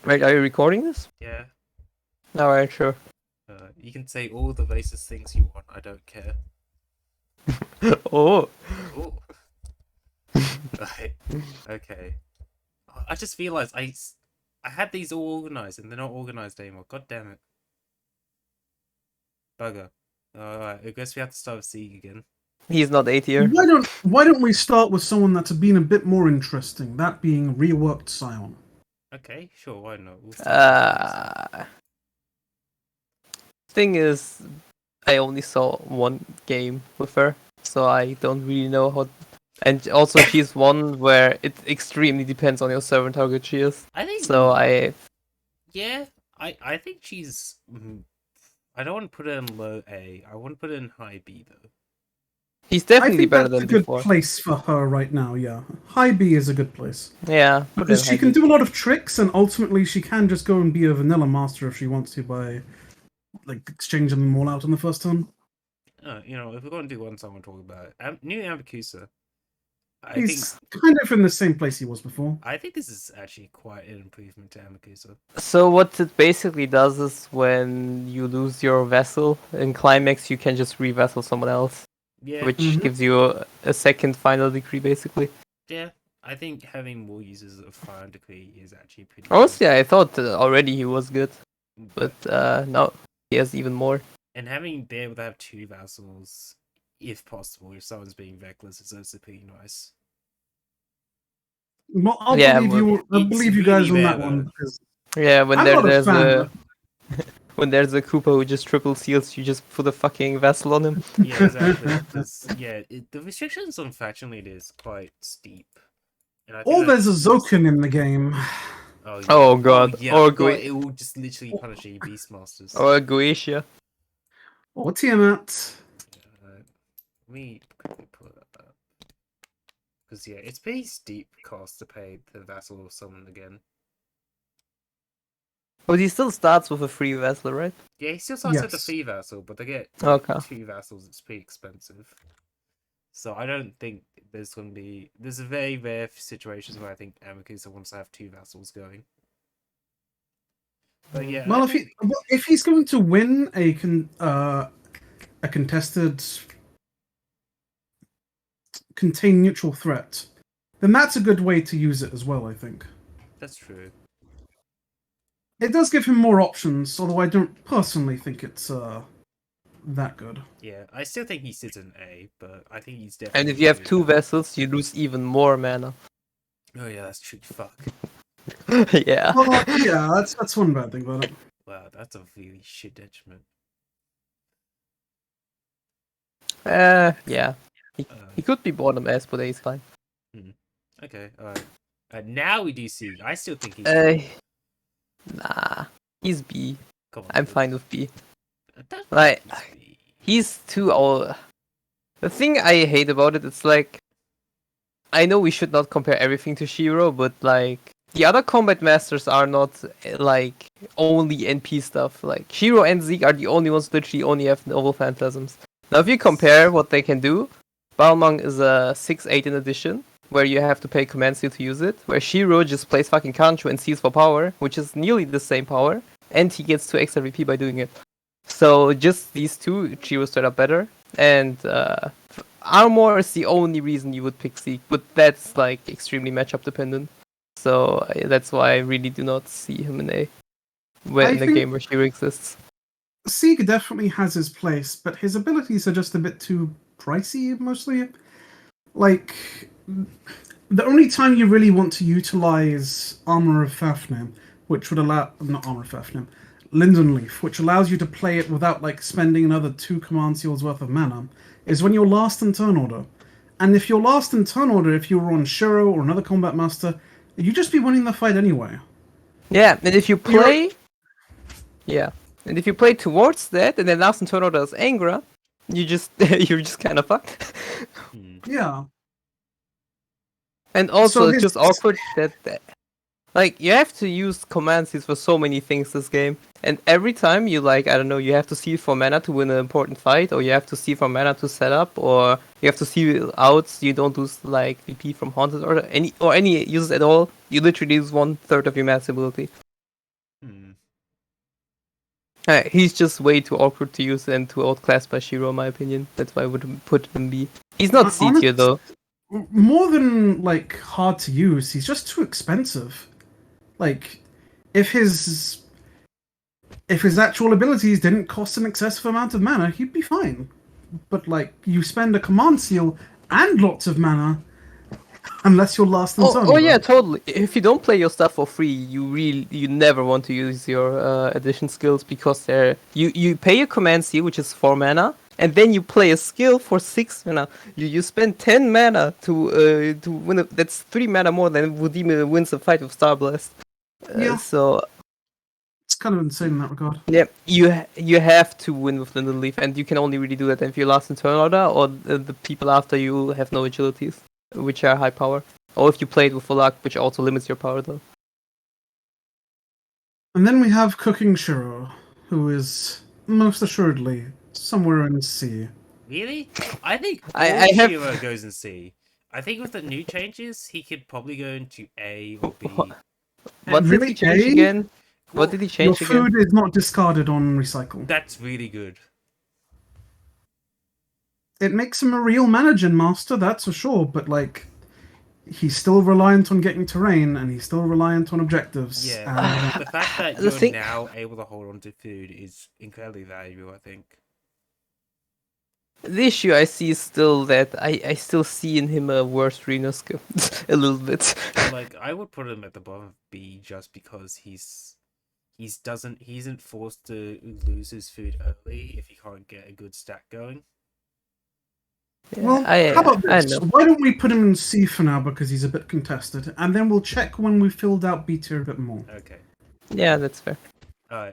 Wait, are you recording this? Yeah. Alright, sure. You can say all the racist things you want. I don't care. Oh. Oh. Right. Okay. I just realized I had these all organized and they're not organized anymore. God damn it. Bugger. Alright, I guess we have to start with Sieg again. He's not A tier. Why don't we start with someone that's been a bit more interesting? That being reworked Scion. Okay, sure, why not? We'll start with Thing is, I only saw one game with her, so I don't really know how. And also, she's one where it extremely depends on your server and how good she is. I think. So I. Yeah, I think she's. I don't want to put her in low A. I want to put her in high B though. He's I definitely think better that's than a good before. place for her right now. Yeah, high B is a good place. Yeah, because she can do a lot of tricks, and ultimately she can just go and be a vanilla master if she wants to by like exchanging them all out on the first turn. If we're going to do one song, we'll talk about it. New Amakusa. He's kind of in the same place he was before. I think this is actually quite an improvement to Amakusa. So what it basically does is when you lose your vessel in Climax, you can just re-vessel someone else. Yeah. Which gives you a second final decree, basically. Yeah, I think having more users of Final Decree is actually pretty Honestly, I thought already he was good. But now he has even more. And having been able to have two vassals, if possible, if someone's being reckless, is also pretty nice. Well, I'll believe you guys on that one. Yeah, when there's a when there's a Koopa who just triple seals, you just put a fucking vessel on him. Yeah, exactly. The restrictions on faction lead is quite steep. And there's a Zoken in the game. Oh god. Or it will just literally punish you Beastmasters. Or Goetia. Or Tiamat. Let me quickly pull it up. Because it's pretty steep cost to pay the vassal or someone again. But he still starts with a free vessel, right? Yeah, he still starts with a free vassal, but they get two vassals. It's pretty expensive. So I don't think there's going to be... There's a very rare situations where I think Amakusa wants to have two vassals going. But yeah... Well, if he's going to win a contested contain neutral threat, then that's a good way to use it as well, I think. That's true. It does give him more options, although I don't personally think it's that good. Yeah, I still think he sits in A, but I think he's definitely... And if you have two vessels, you lose even more mana. Oh yeah, that's true. Fuck. Yeah. Well, yeah, that's one bad thing about it. Wow, that's a really shit detriment. Yeah. He could be bottom S, but he's fine. Okay, alright. Now we do see. I still think he's... Nah. He's B. Come on, I'm fine with B. Like, he's too old. The thing I hate about it, it's like... I know we should not compare everything to Shiro, but like... The other combat masters are not, like, only NP stuff. Like, Shiro and Zeke are the only ones who literally only have noble phantasms. Now, if you compare what they can do, Balmung is a 6/8 in addition, where you have to pay command seal to use it, where Shiro just plays fucking Kancho and seals for power, which is nearly the same power, and he gets 2 extra VP by doing it. So, just these two, Shiro straight up better, and Armor is the only reason you would pick Zeke, but that's, like, extremely matchup dependent. So that's why I really do not see him in a game where Shiro exists. Sieg definitely has his place, but his abilities are just a bit too pricey, mostly. Like, the only time you really want to utilize Armor of Fafnir, which would allow... Not Armor of Fafnir. Lindenleaf, which allows you to play it without, like, spending another 2 command seals worth of mana, is when you're last in turn order. And if you're last in turn order, if you were on Shiro or another combat master... You'd just be winning the fight anyway. Yeah, and if you play... Yeah. And if you play towards that, and then last in turn order is Angra, you're just kind of fucked. Yeah. And also, it's just awkward that... Like, you have to use command seals for so many things this game. And every time you, like, I don't know, you have to seal for mana to win an important fight, or you have to seal for mana to set up, or you have to seal out so you don't lose, like, VP from Haunted, or any uses at all. You literally lose 1/3 of your mass ability. He's just way too awkward to use and too outclassed by Shiro, in my opinion. That's why I would put him B. He's not C tier though. More than like hard to use, he's just too expensive. Like, if his actual abilities didn't cost an excessive amount of mana, he'd be fine. But like, you spend a command seal and lots of mana, unless you're last in zone. Oh yeah, totally. If you don't play your stuff for free, you never want to use your addition skills because you pay a command seal, which is 4 mana, and then you play a skill for 6 mana. You spend 10 mana to win. That's 3 mana more than Vladimir wins a fight with Starblast. Yeah. So it's kind of insane in that regard. yeah, you have to win with Linden Leaf, and you can only really do that if you're last in turn order, or the people after you have no agilities, which are high power, or if you play it with full luck, which also limits your power though. And then we have Cooking Shiro, who is most assuredly somewhere in C. Really? I think I have- Shiro goes in C. I think with the new changes, he could probably go into A or B. What did Really, he change A? again? What did he Your change again? food is not discarded on recycle. That's really good. It makes him a real mana gen master, that's for sure, but like, he's still reliant on getting terrain, and he's still reliant on objectives. Yeah, the fact that The you're thing- now able to hold on to food is incredibly valuable, I think. The issue I see is still that I still see in him a worse Reno skill. A little bit. Like, I would put him at the bottom of B just because he isn't forced to lose his food early if he can't get a good stack going. Well, I how about I this? know. Why don't we put him in C for now because he's a bit contested, and then we'll check when we filled out B tier a bit more. Okay. Yeah, that's fair.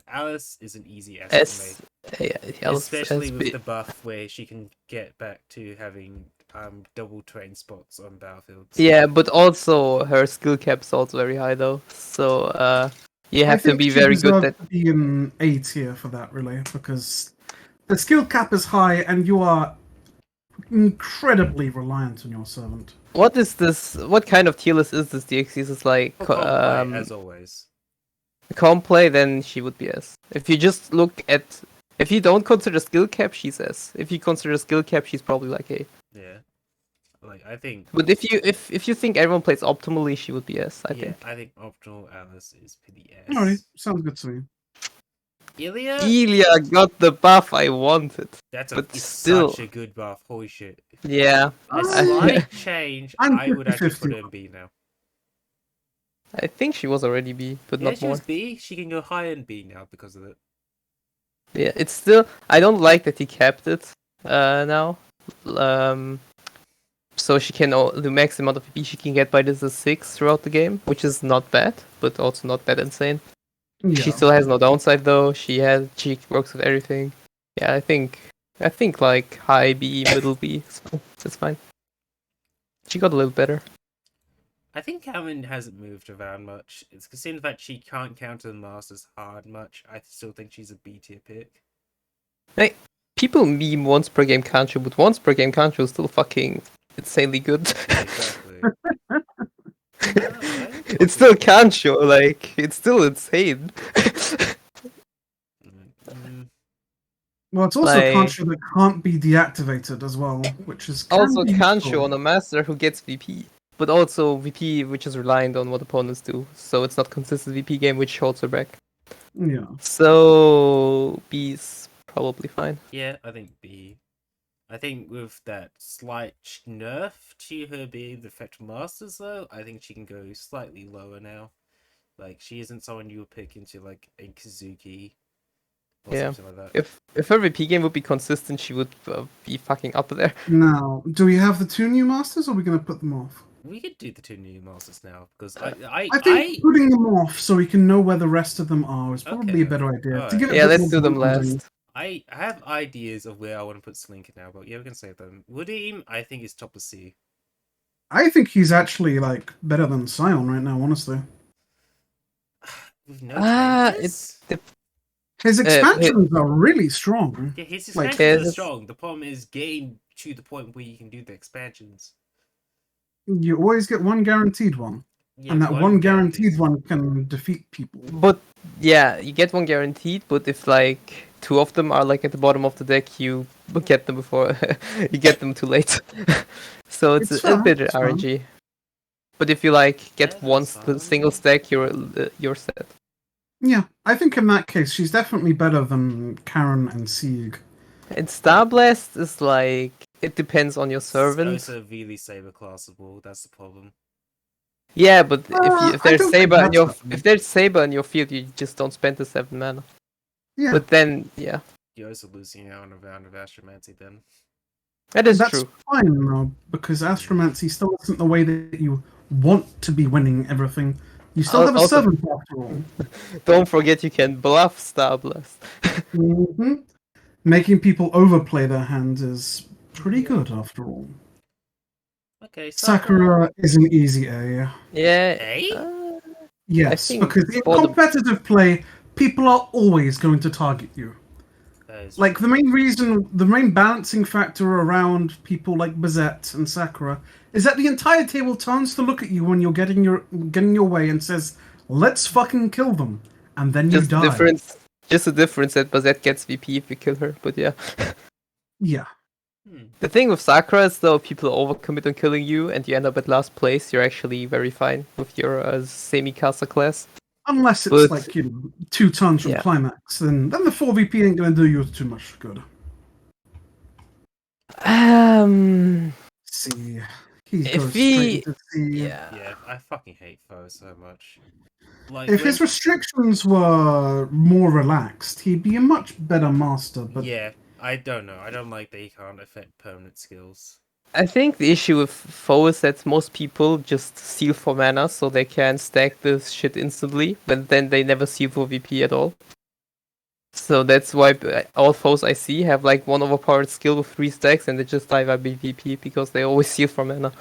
Alice is an easy S for me. Especially with the the buff where she can get back to having double terrain spots on battlefields. Yeah, but also her skill cap is also very high though. So you have to be very good at to be in A tier for that, really, because the skill cap is high and you are incredibly reliant on your servant. What is this? What kind of tier list is this? DXC is like As always. comp play, then she would be S. If you just look at, if you don't consider skill cap, she's S. If you consider skill cap, she's probably like A. Yeah. Like, I think. But if you think everyone plays optimally, she would be S. I think. I think optional Alice is pretty S. Alright, sounds good to me. Ilya? got the buff I wanted. That's but it's still- such a good buff. Holy shit. Yeah, A slight change, I'm I would actually put 50-50. her in B now. I think she was already B, but Yeah, not she more. was B. She can go higher in B now because of it. Yeah, it's still. I don't like that he kept it now. So she can the max amount of VP she can get by this is 6 throughout the game, which is not bad, but also not that insane. Yeah. She still has no downside though. She works with everything. Yeah, I think like high B, middle B. So that's fine. She got a little better. I think Cameron hasn't moved around much. It's considering the fact she can't counter the Masters hard much. I still think she's a B tier pick. People meme once per game Kancho, but once per game Kancho is still fucking insanely good. Exactly. It's still Kancho, like it's still insane. Well, it's also like- Kancho that can't be deactivated as well, which is Also kinda Kancho useful. on a master who gets VP, but also VP which is reliant on what opponents do, so it's not consistent VP game which holds her back. Yeah. So B's probably fine. Yeah, I think B. I think with that slight nerf to her being the Effectual Masters, though, I think she can go slightly lower now. Like, she isn't someone you would pick into, like, a Kazuki or Yeah. something like that. If her VP game would be consistent, she would be fucking up there. Now, do we have the 2 new masters, or are we going to put them off? We could do the 2 new Masters now, because I I think putting them off so we can know where the rest of them are is probably Okay. a better idea. Alright. To give it a Yeah, bit let's more do them branding. last. I have ideas of where I want to put Slink now, but yeah, we can save them. Woodim, I think, is top of C. I think he's actually like better than Scion right now, honestly. With no it's changes? His expansions are really strong. Yeah, his like- expansions are Yeah, strong. The problem is getting to the point where you can do the expansions. You always get one guaranteed one. Yeah, and that one guaranteed one can defeat people. But yeah, you get one guaranteed. But if like two of them are like at the bottom of the deck, you get them before you get them too late. So it's a bit RNG. But if you like get one single stack, you're set. Yeah, I think in that case she's definitely better than Karen and Sieg. And Starblast is like it depends on your servant. It's also really saber classable. That's the problem. Yeah, but if there's saber in your field, you just don't spend the 7 mana. Yeah. But then You're also losing out on a round of Astromancy then. That's true. Fine though, because Astromancy still isn't the way that you want to be winning everything. You still have a servant after all. Don't forget you can bluff Starblast. Making people overplay their hands is pretty good after all. Okay, Sakura is an easy A. Yeah. A? Yes, because in competitive play, people are always going to target you. Like the main balancing factor around people like Bazette and Sakura is that the entire table turns to look at you when you're getting your way and says, "Let's fucking kill them," and then you die. Just the difference that Bazette gets VP if you kill her, but yeah. Yeah. The thing with Sakura is though people overcommit on killing you and you end up at last place, you're actually very fine with your semi-caster class. Unless it's 2 turns from climax, then the 4VP ain't gonna do you too much good. See. Yeah, I fucking hate Foe so much. Like, if his restrictions were more relaxed, he'd be a much better master, but... Yeah, I don't know. I don't like that he can't affect permanent skills. I think the issue with Foe is that most people just seal for mana so they can stack this shit instantly, but then they never seal for VP at all. So that's why all foes I see have like one overpowered skill with 3 stacks and they just die by VP because they always seal for mana.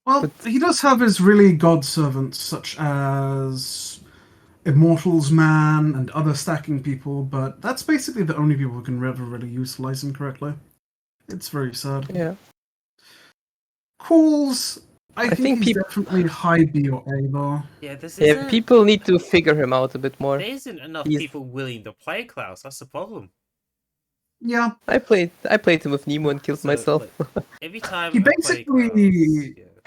Well, he does have his really god servants such as Immortals Man and other stacking people, but that's basically the only people who can ever really utilize him correctly. It's very sad. Yeah. Calls, I think he's definitely high B or A though. Yeah, people need to figure him out a bit more. There isn't enough people willing to play Klaus. That's the problem. Yeah, I played him with Nemo and killed myself. Like, every time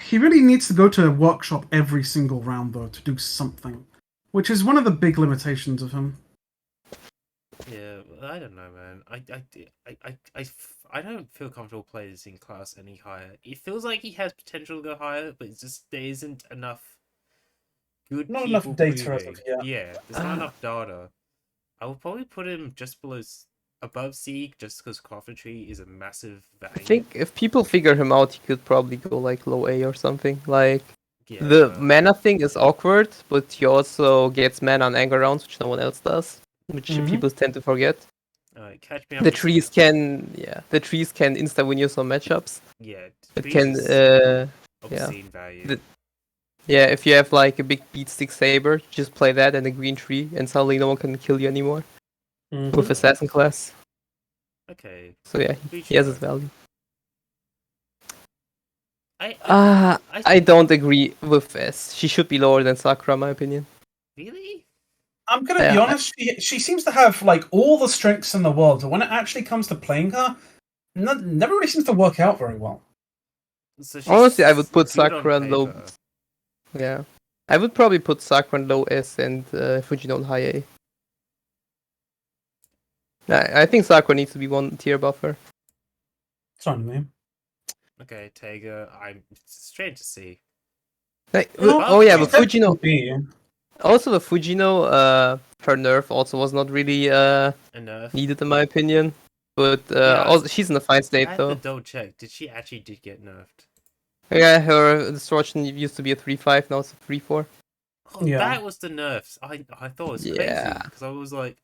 he really needs to go to a workshop every single round though to do something, which is one of the big limitations of him. Yeah, I don't know, man. I don't feel comfortable playing this in class any higher. It feels like he has potential to go higher, but it's just there isn't enough good. Not enough data as of yet. Yeah, there's not enough data. I will probably put him just above Sieg, just because Coffertree is a massive value. I think if people figure him out, he could probably go like low A or something. Like the mana thing is awkward, but he also gets mana on anger rounds, which no one else does, which people tend to forget. Catch me up. The trees can insta win you some matchups. Yeah, it can obscene value. If you have like a big beat stick saber, just play that and a green tree, and suddenly no one can kill you anymore. With assassin class. Okay. So yeah, he has his value. I don't agree with S. She should be lower than Sakura, in my opinion. Really? I'm gonna be honest. She seems to have like all the strengths in the world, but when it actually comes to playing her, never really seems to work out very well. So honestly, I would put Sakura on low. Yeah, I would probably put Sakura on low S and Fujino on high A. I think Sakura needs to be 1 tier above her. Sorry, man. Okay, Taiga, it's strange to see. But Fujino. Also, the Fujino, her nerf also was not really needed in my opinion. But also, she's in a fine state though. I have to double check. Did she actually get nerfed? Yeah, her destruction used to be a 3/5, now it's a 3/4. Oh, yeah. That was the nerfs. I thought it was crazy because I was like,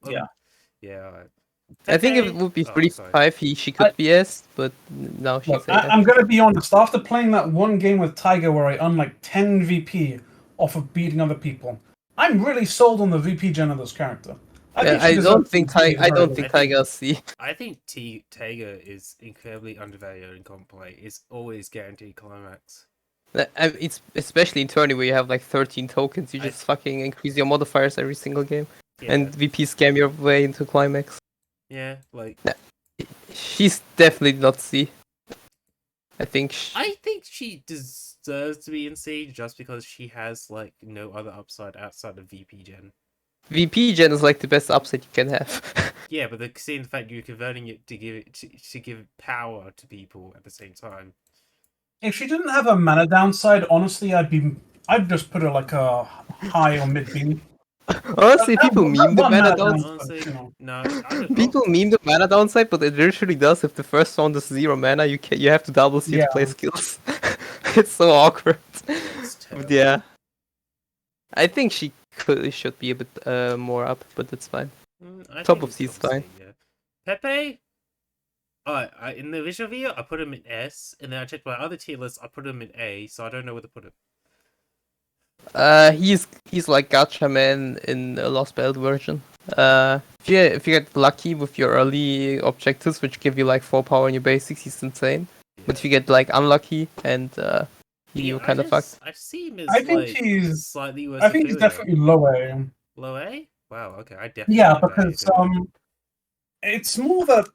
I think if it would be 3/5, she could be S, but now she's I'm gonna be honest. After playing that one game with Taiga where I earned like 10 VP off of beating other people, I'm really sold on the VP gen of this character. I don't think Taiga C. I think Taiga is incredibly undervalued in comp play. It's always guaranteed climax. It's especially in tourney where you have like 13 tokens, you just fucking increase your modifiers every single game, and VP scam your way into climax. Yeah, like she's definitely not C. I think she deserves to be in C just because she has like no other upside outside of VP Gen. VP Gen is like the best upside you can have. Yeah, but seeing the fact you're converting it to give power to people at the same time. If she didn't have a mana downside, honestly, I'd just put her like a high or mid B. Honestly, people meme the mana downside. Honestly, no, people meme the mana downside, but it literally does. If the first round is 0 mana, you have to double see to play skills. It's so awkward. But yeah, I think she should be a bit more up, but it's fine. Top of C is fine. Yeah. Pepe. In the visual video, I put him in S, and then I checked my other tier list. I put him in A, so I don't know where to put him. He's like Gacha Man in a Lost Belt version. If you get lucky with your early objectives, which give you like 4 power in your basics, he's insane. Yeah. But if you get like unlucky and you're kind of fucked. I see him as he's slightly worse. I think he's definitely low A. Low A? Wow. Okay, I definitely. Yeah, because it's more that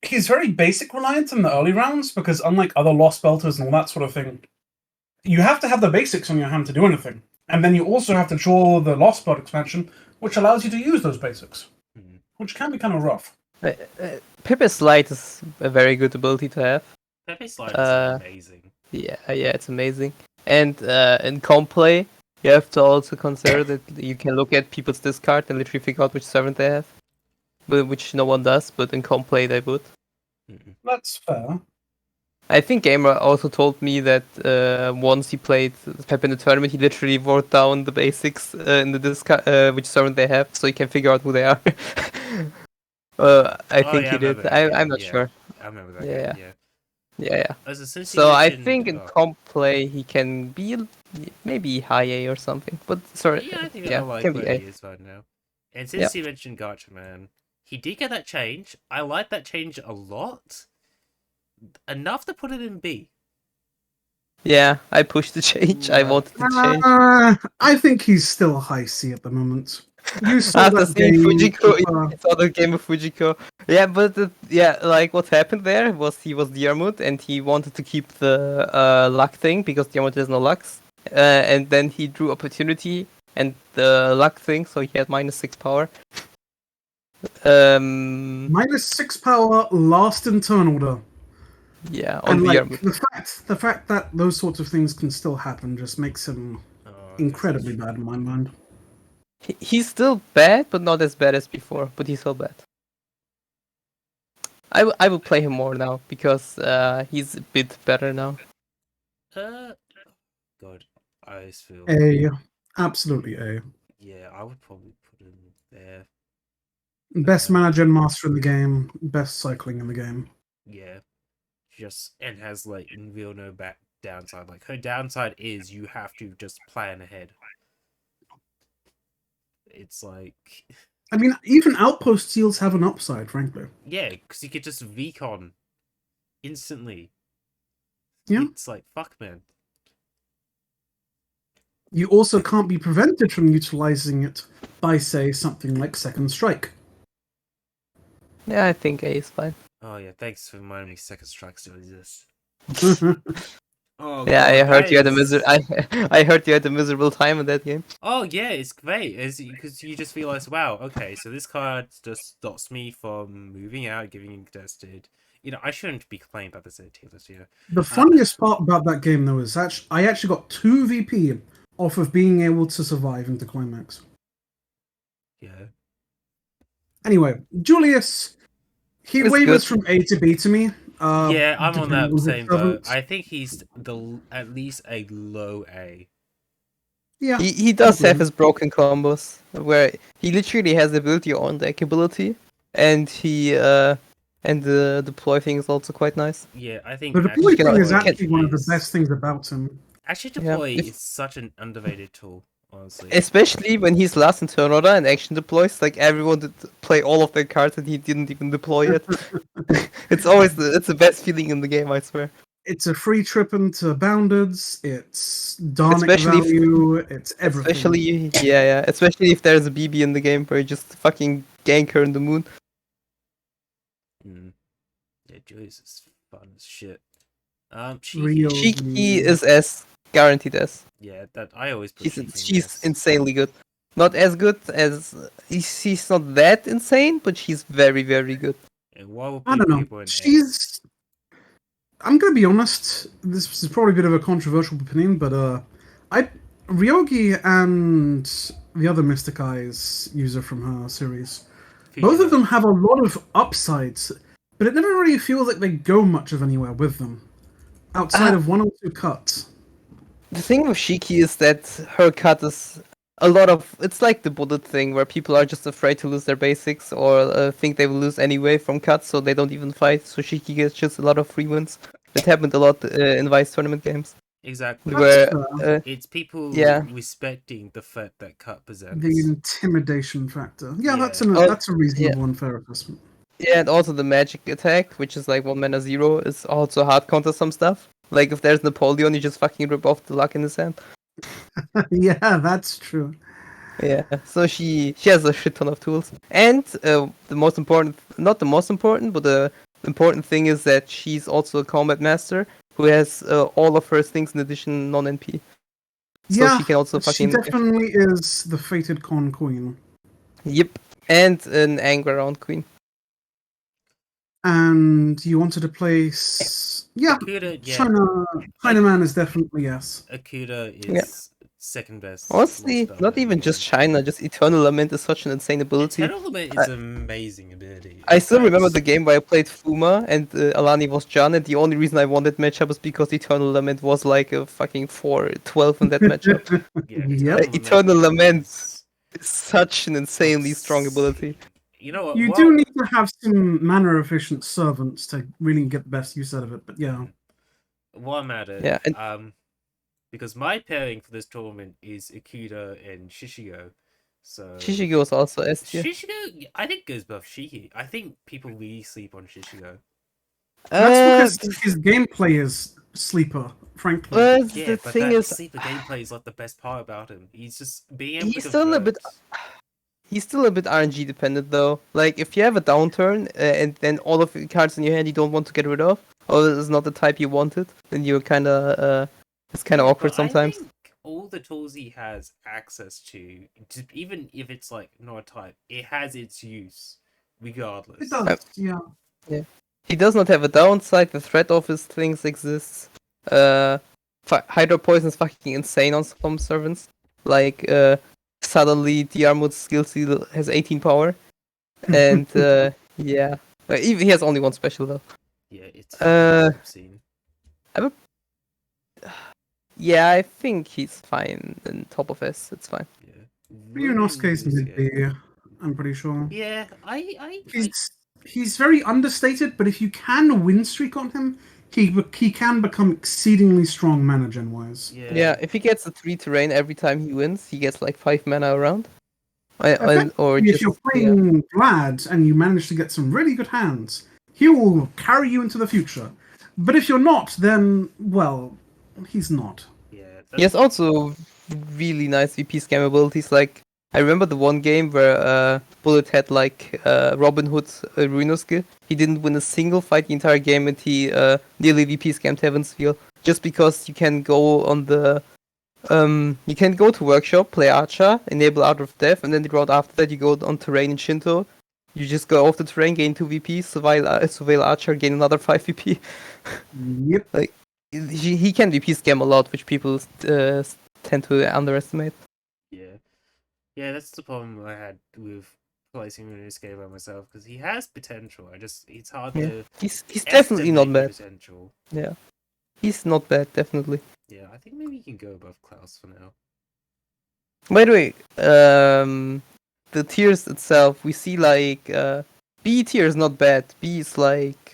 he's very basic reliant in the early rounds because unlike other Lost Belters and all that sort of thing, you have to have the basics on your hand to do anything. And then you also have to draw the Lost Belt expansion, which allows you to use those basics, which can be kind of rough. Pepe Slide is a very good ability to have. Pepe Slide is amazing. Yeah, it's amazing. And in comp play, you have to also consider that you can look at people's discard and literally figure out which servant they have. Which no one does, but in comp play they would. That's fair. I think Gamer also told me that once he played Pep in the tournament, he literally wrote down the basics in the discard, which servant they have, so he can figure out who they are. I think he did. I'm not sure. I remember that. Yeah. So I think in comp play he can be maybe high A or something. But sorry, I think I like can where be A. he is right now. And since you mentioned Gacha Man, he did get that change. I like that change a lot. Enough to put it in B. Yeah, I pushed the change. I wanted to change. I think he's still high C at the moment. You saw After that seeing game, Fujiko, I saw the game of Fujiko. Yeah, but like what happened there was he was Diarmuid and he wanted to keep the luck thing because Diarmuid has no lucks. And then he drew opportunity and the luck thing, so he had -6 power. -6 power, last in turn order. Yeah, on the fact that those sorts of things can still happen just makes him incredibly bad in my mind. He's still bad, but not as bad as before. But he's still bad. I will play him more now because he's a bit better now. God, I feel A, absolutely A. Yeah, I would probably put him there. Best manager and master in the game. Best cycling in the game. Yeah. And has like real no downside. Like her downside is you have to just plan ahead. It's like, I mean, even outpost seals have an upside, frankly. Yeah, because you could just recon instantly. Yeah, it's like fuck, man. You also can't be prevented from utilizing it by, say, something like Second Strike. Yeah, I think A is fine. Oh yeah, thanks for reminding me Second Strike still exists. Oh, yeah, God, I heard you had I heard you had a miserable time in that game. Oh yeah, it's great, because you just realize, wow, okay, so this card just stops me from moving out, giving contested. You know, I shouldn't be complaining about this tier list here. The funniest part about that game, though, is I actually got 2 VP off of being able to survive into climax. Yeah. Anyway, Julius, he wavers from A to B to me. Yeah, I'm on that same boat. I think he's at least a low A. Yeah, he does have his broken combos where he literally has the ability on deck ability, and he and the deploy thing is also quite nice. Yeah, I think the deploy thing is actually one of the best things about him. Actually, deploy is such an underrated tool. Honestly. Especially when he's last in turn order and action deploys, like everyone did play all of their cards and he didn't even deploy it. It's the best feeling in the game, I swear. It's a free trip into Boundeds. It's Darnik Especially if- value. It's everything. Especially if there's a BB in the game where you just fucking gank her in the moon. Yeah, Joyce is fun as shit. Real- Shiki is S, guaranteed S. Yeah, that I always put Shiki in She's S. insanely good. Not as good as she's not that insane, but she's very, very good. And why would I don't know. people in She's. I'm gonna be honest. This is probably a bit of a controversial opinion, but Ryogi and the other Mystic Eyes user from her series, both of them have a lot of upsides, but it never really feels like they go much of anywhere with them, outside of one or two cuts. The thing with Shiki is that her cut is a lot of. It's like the bullet thing where people are just afraid to lose their basics or think they will lose anyway from cuts, so they don't even fight. So Shiki gets just a lot of free wins. That happened a lot in Vice tournament games. Exactly. Where it's people respecting the fact that cut presents. The intimidation factor. Yeah, Yeah. that's a reasonable and fair assessment. Yeah, and also the magic attack, which is like 1 mana 0, is also hard counter some stuff. Like if there's Napoleon, you just fucking rip off the luck in his hand. Yeah, that's true. Yeah, so she has a shit ton of tools. And the most important, not the most important, but the important thing is that she's also a combat master who has all of her things in addition non-NP. So she can also fucking... She definitely is the fated con queen. Yep, and an Angraround queen. And you wanted to place... Yeah, Akuda, China Man is definitely yes. Akuda is second best. Honestly, not even just China, just Eternal Lament is such an insane ability. Eternal Lament is an amazing ability. I still remember the game where I played Fuma and Alani was Jan, and the only reason I won that matchup was because Eternal Lament was like a fucking 4-12 in that matchup. Eternal Lament is such an insanely strong ability. You know what? You do need to have some mana efficient servants to really get the best use out of it, but yeah. While I'm at it, because my pairing for this tournament is Akuda and Shishigo. So Shishigo is also S tier. Shishigo, I think, goes above Shiki. I think people really sleep on Shishigo. That's because his gameplay is sleeper, frankly. The thing is, sleeper gameplay is like the best part about him. He's just being able to He's still a bit RNG dependent though. Like if you have a downturn and then all of the cards in your hand you don't want to get rid of, or it's not the type you wanted, then you're kind of it's kind of awkward sometimes. I think all the tools he has access to, even if it's like not a type, it has its use regardless. It does, yeah. He does not have a downside. The threat of his things exists. Hydro Poison is fucking insane on some servants. Like suddenly the Armut's skill seal has 18 power, and yeah, even he has only one special though. Yeah, it's obscene. Yeah, I think he's fine in top of S. It's fine. Yeah, Ryunosuke's mid-B, I'm pretty sure. Yeah, He's very understated, but if you can win streak on him, he can become exceedingly strong mana gen wise. Yeah, if he gets a 3 terrain every time he wins, he gets like 5 mana around. If you're playing Vlad and you manage to get some really good hands, he will carry you into the future. But if you're not, then, well, he's not. Yeah, he has also really nice VP scam abilities. Like, I remember the one game where Bullet had like Robin Hood Ryunosuke. He didn't win a single fight the entire game, and he nearly VP scammed Heaven's Feel. Just because you can go on the you can go to Workshop, play Archer, enable Art of Death, and then the round after that you go on Terrain in Shinto. You just go off the terrain, gain 2 VP, surveil Archer, gain another 5 VP. Yep. Like he can VP scam a lot, which people tend to underestimate. Yeah, that's the problem I had with placing Ryunosuke by myself, because he has potential. It's hard to. He's definitely not bad. Potential. Yeah, he's not bad, definitely. Yeah, I think maybe he can go above Klaus for now. By the way, the tiers itself, we see like B tier is not bad. B is like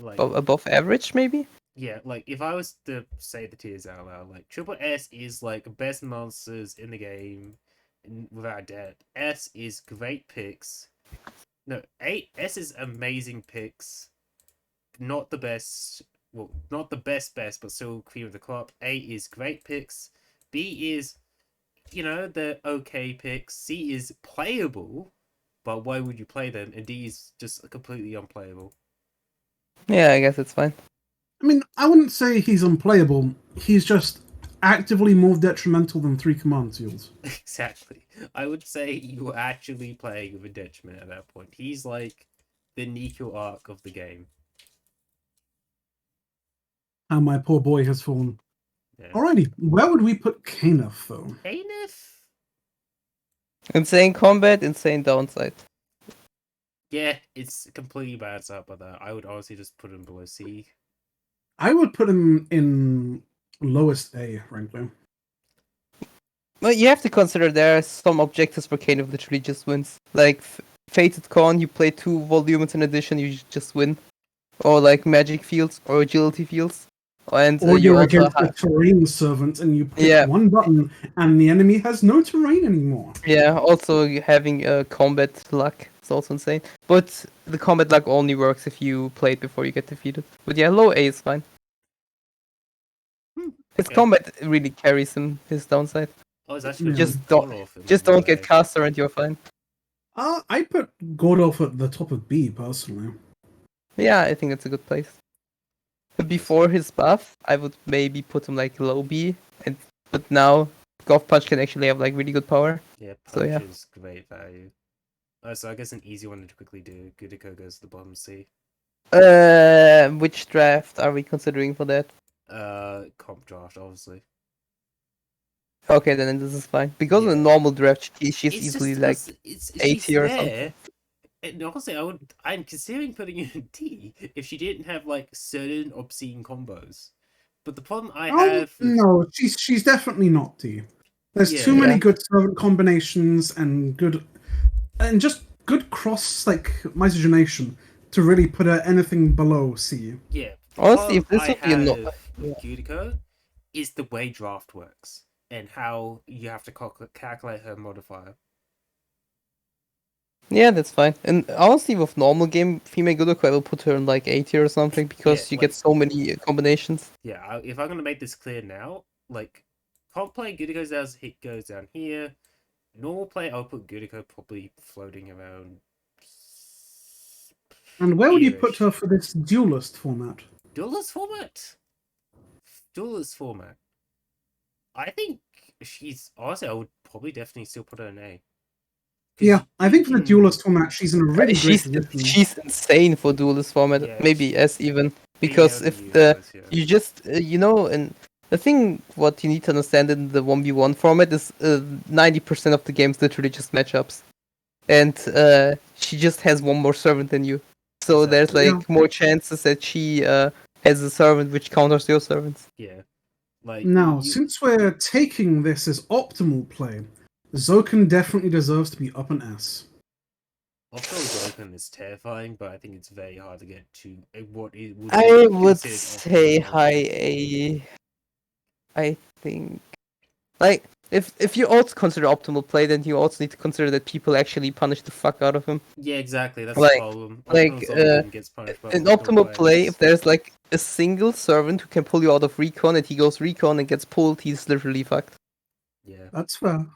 above average, maybe. Yeah, like if I was to say the tiers out loud, like Triple S is like best monsters in the game, without doubt. S is great picks. No, S is amazing picks. Not the best well, not the best, but still cream of the crop. A is great picks. B is, the okay picks. C is playable, but why would you play them? And D is just completely unplayable. Yeah, I guess it's fine. I mean, I wouldn't say he's unplayable. He's just actively more detrimental than 3 command seals. Exactly. I would say you're actually playing with a detriment at that point. He's like the Nico arc of the game. And my poor boy has fallen. Yeah. Alrighty, where would we put Kaneth, though? Kaneth? Insane combat, insane downside. Yeah, it's completely balanced out by that. I would honestly just put him below C. I would put him in lowest A, frankly. Well, you have to consider there are some objectives where Kane literally just wins. Like Fated Con, you play 2 volumes in addition, you just win. Or like Magic Fields or Agility Fields. And Or you you're also against a terrain servant and you pick Yeah. one button and the enemy has no terrain anymore. Yeah, also having combat luck is also insane. But the combat luck only works if you play it before you get defeated. But yeah, low A is fine. His Okay. combat really carries him, his downside. Oh, it's actually Just Gorloff Just don't get caster and you're fine. I put Gordolf at the top of B, personally. Yeah, I think that's a good place. But before his buff, I would maybe put him like low B. But now, Golf Punch can actually have like really good power. Yeah, So, yeah. Punch is great value. So I guess an easy one to quickly do. Gudiko goes to the bottom C. Which draft are we considering for that? Comp draft, obviously. Okay, then this is fine. Because in a Yeah. normal draft, she's It's easily just like because it's 80 she's or there. And honestly, I'm considering putting her in D if she didn't have like certain obscene combos. But the problem I have with, No, she's definitely not D. There's too Yeah. many good servant combinations and just good cross miscegenation to really put her anything below C. yeah, the Honestly, if problem this would be I a have no- with Gudiko is the way draft works and how you have to calculate her modifier. Yeah, that's fine. And honestly, with normal game, female Gudoko, I will put her in like 80 or something because Yeah, you get like- so many combinations. Yeah, if I'm gonna make this clear now, like comp play Gudiko goes down here. Normal play, I'll put Gudiko probably floating around. And where would you Here-ish. put her for this duelist format? Duelist format. Duelist format. I think she's honestly. I would probably definitely still put her in A. 'Cause Yeah, I think for the you can- duelist format, she's in a really great She's position. she's insane for duelist format. Yeah, Maybe S even because being able to if use the this, yeah. you just and the thing what you need to understand in the 1v1 format is 90% of the games literally just matchups, and she just has one more servant than you, so there's Exactly. like more chances that she has a servant which counters your servants. Yeah, like Now, you- since we're taking this as optimal play, Zokan definitely deserves to be up an S. offshore Zokan is terrifying, but I think it's very hard to get to what it would. I be would considered say optimal. high A. I think, like, if you also consider optimal play, then you also need to consider that people actually punish the fuck out of him. Yeah, exactly. That's Like- the problem. like, Optimal Zokan gets punished by In optimal optimal play, players. if there's like a single servant who can pull you out of recon and he goes recon and gets pulled, he's literally fucked. Yeah. That's fair.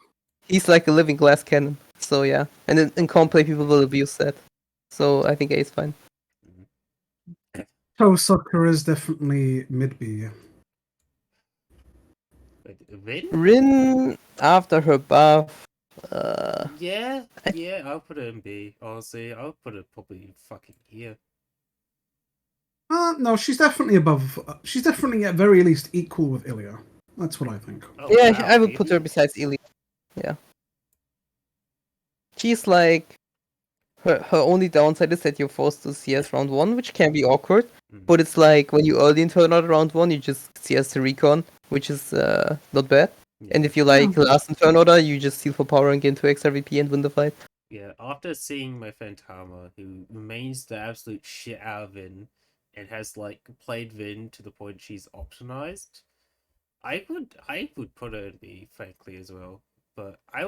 He's like a living glass cannon. So yeah, and in comp play, people will abuse that. So I think A is fine. Toe Sucker is definitely mid B. Wait, Rin? Rin after her buff. Yeah, I'll put it in B. Honestly, I'll put it probably fucking here. No, she's definitely above. She's definitely at very least equal with Ilya. That's what I think. Oh, Yeah, wow, I would put her really? besides Ilya. Yeah. She's like her only downside is that you're forced to CS round 1, which can be awkward. Mm. But it's like when you early into another round 1, you just CS the recon, which is not bad. Yeah. And if you like last in turn order, you just seal for power and gain 2 extra VP and win the fight. Yeah, after seeing my friend Tama, who remains the absolute shit out of Vin, and has like played Vin to the point she's optionized, I would put her in B, frankly, as well. But I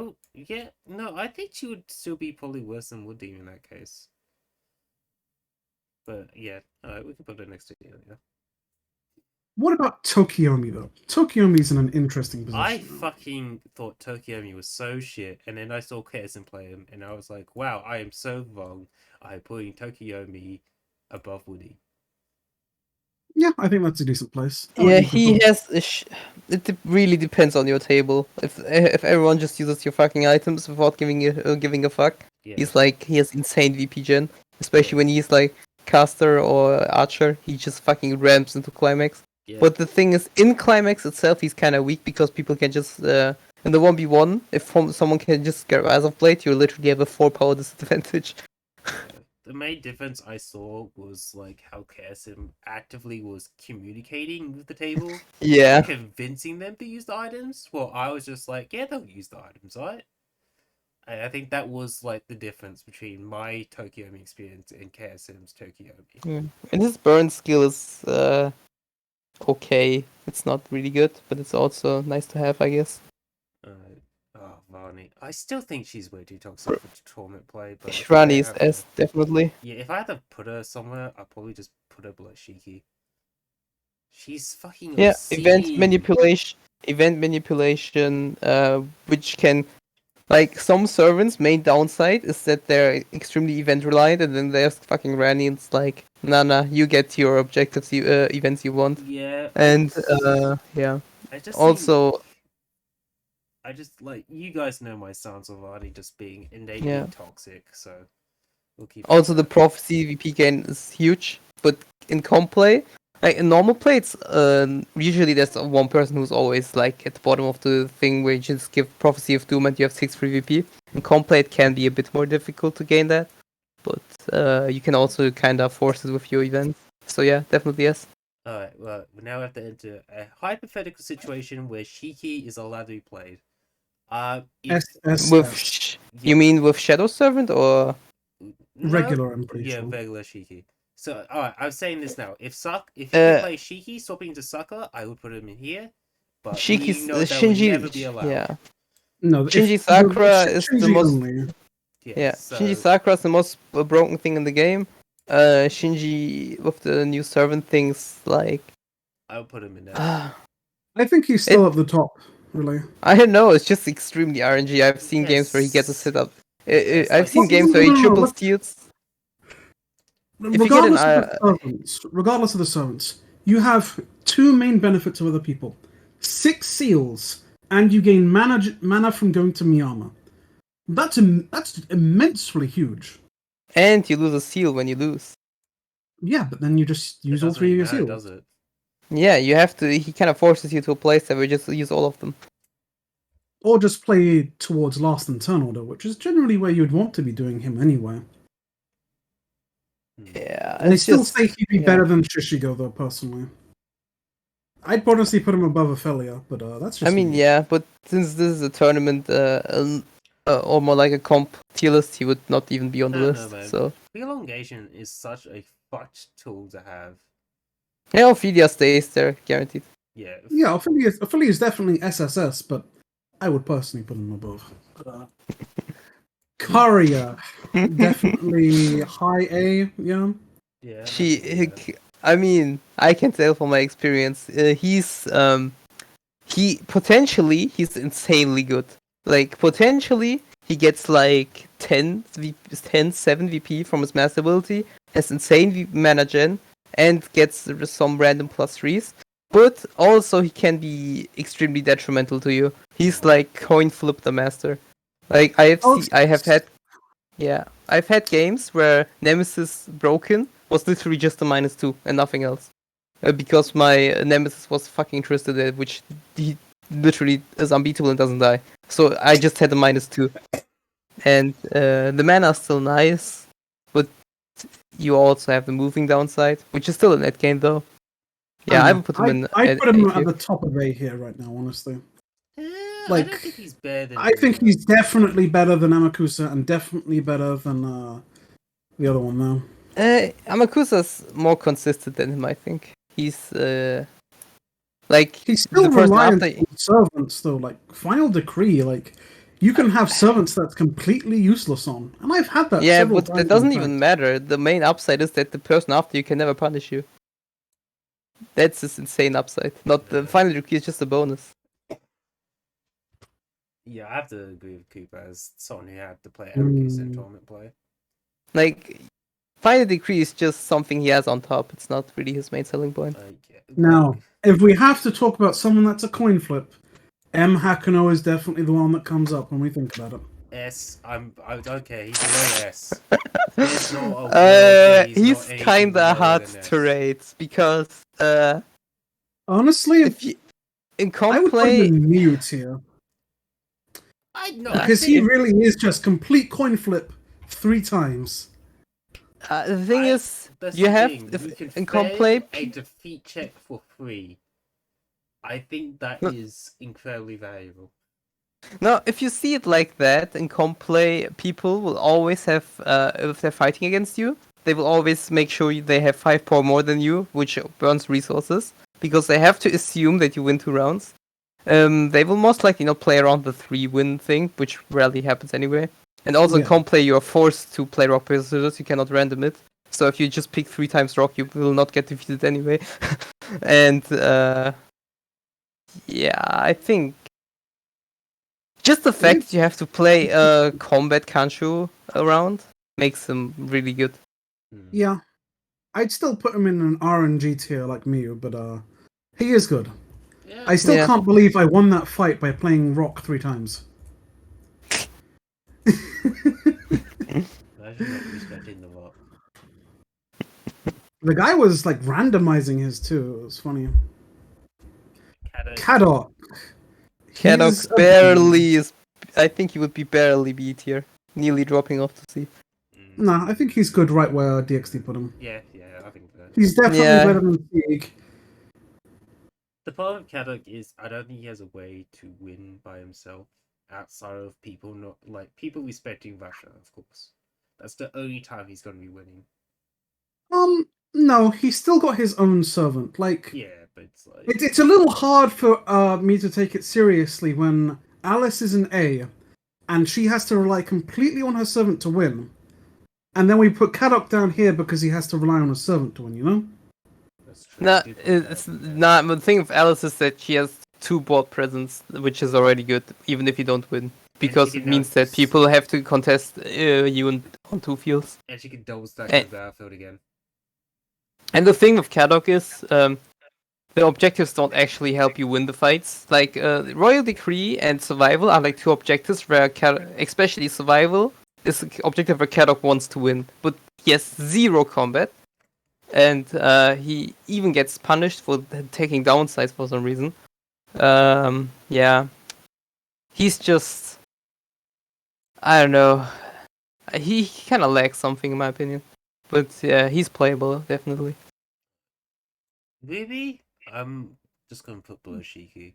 think she would still be probably worse than Woody in that case. But yeah, we can put her next to Ilya. What about Tokiomi though? Tokiomi's in an interesting position. I fucking thought Tokiomi was so shit, and then I saw KSM play him, and I was like, wow, I am so wrong. I'm putting Tokiomi above Woody. Yeah, I think that's a decent place. Yeah, he has. Really depends on your table. If everyone just uses your fucking items without giving a fuck, Yeah. he has insane VP gen. Especially when he's like caster or archer, he just fucking ramps into climax. Yeah. But the thing is, in climax itself, he's kind of weak because people can just in the 1v1, if someone can just get Rise of Blade, you literally have a 4 power disadvantage. The main difference I saw was like how KSM actively was communicating with the table, Yeah. convincing them to use the items. Well, I was just like, yeah, they'll use the items, right? And I think that was like the difference between my Tokiomi experience and KSM's Tokiomi. And his burn skill is okay. It's not really good, but it's also nice to have, I guess. Varney. I still think she's way too toxic for tournament play. But Shirani is S, definitely. Yeah, if I had to put her somewhere, I'd probably just put her below Shiki. She's fucking obscene. Event manipulation, which can, like, some servants' main downside is that they're extremely event reliant, and then there's fucking Rani. It's like, nah, you get your objectives, events you want. Yeah. And yeah. I just like, you guys know my stance of Varney just being innately toxic, so we'll keep. Also, the prophecy VP gain is huge, but in comp play, like in normal play, it's usually there's one person who's always like at the bottom of the thing where you just give prophecy of doom and you have 6 free VP. In comp play, it can be a bit more difficult to gain that, but you can also kind of force it with your events. So yeah, definitely yes. Alright, well, we now have to enter a hypothetical situation where Shiki is allowed to be played. You mean with Shadow Servant or regular? I'm pretty sure. Yeah, regular Shiki. So, alright, I'm saying this now. If you play Shiki swapping to Sakura, I would put him in here. But Shiki's that would never be allowed. Yeah. No, Shinji Sakura is the most. Only. Shinji Sakura is the most broken thing in the game. Shinji with the new servant things, like. I would put him in there. I think he's still at the top. Really? I don't know, it's just extremely RNG. I've seen games where he gets a sit up. I've seen games where he triple steals. Regardless of the servants, you have 2 main benefits of other people: 6 seals, and you gain mana from going to Miyama. That's immensely huge. And you lose a seal when you lose. Yeah, but then you just use all 3 of your seals. Does it? Yeah, you have to. He kind of forces you to a place where you just use all of them. Or just play towards last and turn order, which is generally where you'd want to be doing him anyway. Yeah, I still say he'd be better than Shishigo, though, personally. I'd honestly put him above Ophelia, but that's just... I mean, yeah, but since this is a tournament, or more like a comp tier list, he would not even be on the list. Man. So Elongation is such a fucked tool to have. Yeah, Ophelia stays there, guaranteed. Yeah. Yeah, Ophelia is definitely SSS, but I would personally put him above. Karia, definitely high A, yeah. Yeah. I mean, I can tell from my experience, he's insanely good. Like, potentially, he gets like 7 VP from his master ability, has insane mana gen, and gets some random +3s. But also he can be extremely detrimental to you. He's like coin flip the master. Like I've had games where Nemesis broken was literally just a -2 and nothing else. Because my Nemesis was fucking Tristed, which he literally is unbeatable and doesn't die. So I just had a -2. And the mana is still nice, but you also have the moving downside, which is still a net gain though. Yeah, I would put him in. I'd put him at the top of A here right now, honestly. I don't think he's better than... I think he's definitely better than Amakusa and definitely better than the other one now. Amakusa's more consistent than him, I think. He's he's still reliant on servants though. Like Final Decree, like you can have servants that's completely useless on, and I've had that. Yeah, but that doesn't even matter. The main upside is that the person after you can never punish you. That's his insane upside. Not the final decree is just a bonus. Yeah, I have to agree with Cooper as someone who had to play Amethyst in tournament play. Like, final decree is just something he has on top. It's not really his main selling point. Now, if we have to talk about someone that's a coin flip, M. Hakuno is definitely the one that comes up when we think about it. S, okay, he's a low S. There's not a world he's not anything kinda lower hard than S. to rate because Honestly, if you in I would put him Complay, in Mew tier. Because he really is just complete coin flip 3 times. the thing is, That's you the have thing, if you can in fail Complay, a defeat check for free. I think that is incredibly valuable. no, if you see it like that in Complay, people will always have if they're fighting against you, they will always make sure they have 5 power more than you, which burns resources because they have to assume that you win 2 rounds. They will most likely not play around the 3-win thing, which rarely happens anyway. And also in Complay, you are forced to play rock, paper, scissors. You cannot random it. So if you just pick 3 times rock, you will not get defeated anyway. And yeah, I think just the fact you have to play a combat Kanchu around makes him really good. Yeah. I'd still put him in an RNG tier like Mew, but he is good. Yeah. I still can't believe I won that fight by playing rock 3 times. Imagine not respecting the rock. The guy was like randomizing his too. It was funny. Kadok. Kadok barely is. I think he would be barely B tier, nearly dropping off to C. Nah, I think he's good right where DXD put him. Yeah, I think that. He's definitely better than Sieg. The problem with Kadok is I don't think he has a way to win by himself outside of people respecting Russia, of course. That's the only time he's going to be winning. No, he's still got his own servant. Like, yeah, but it's like it's a little hard for me to take it seriously when Alice is an A, and she has to rely completely on her servant to win, and then we put Kadok down here because he has to rely on a servant to win. You know? That's true. No, it's not. The thing with Alice is that she has 2 board presence, which is already good, even if you don't win. Because it means that people have to contest you on 2 fields. And she can double stack the battlefield again. And the thing with Kadok is, the objectives don't actually help you win the fights. Like, Royal Decree and Survival are like 2 objectives where, especially Survival, is an objective where Kadok wants to win. But he has 0 combat. And he even gets punished for taking downsides for some reason. Yeah. He's just... I don't know. He kind of lacks something in my opinion. But yeah, he's playable, definitely. Maybe? I'm just going to put below Shiki.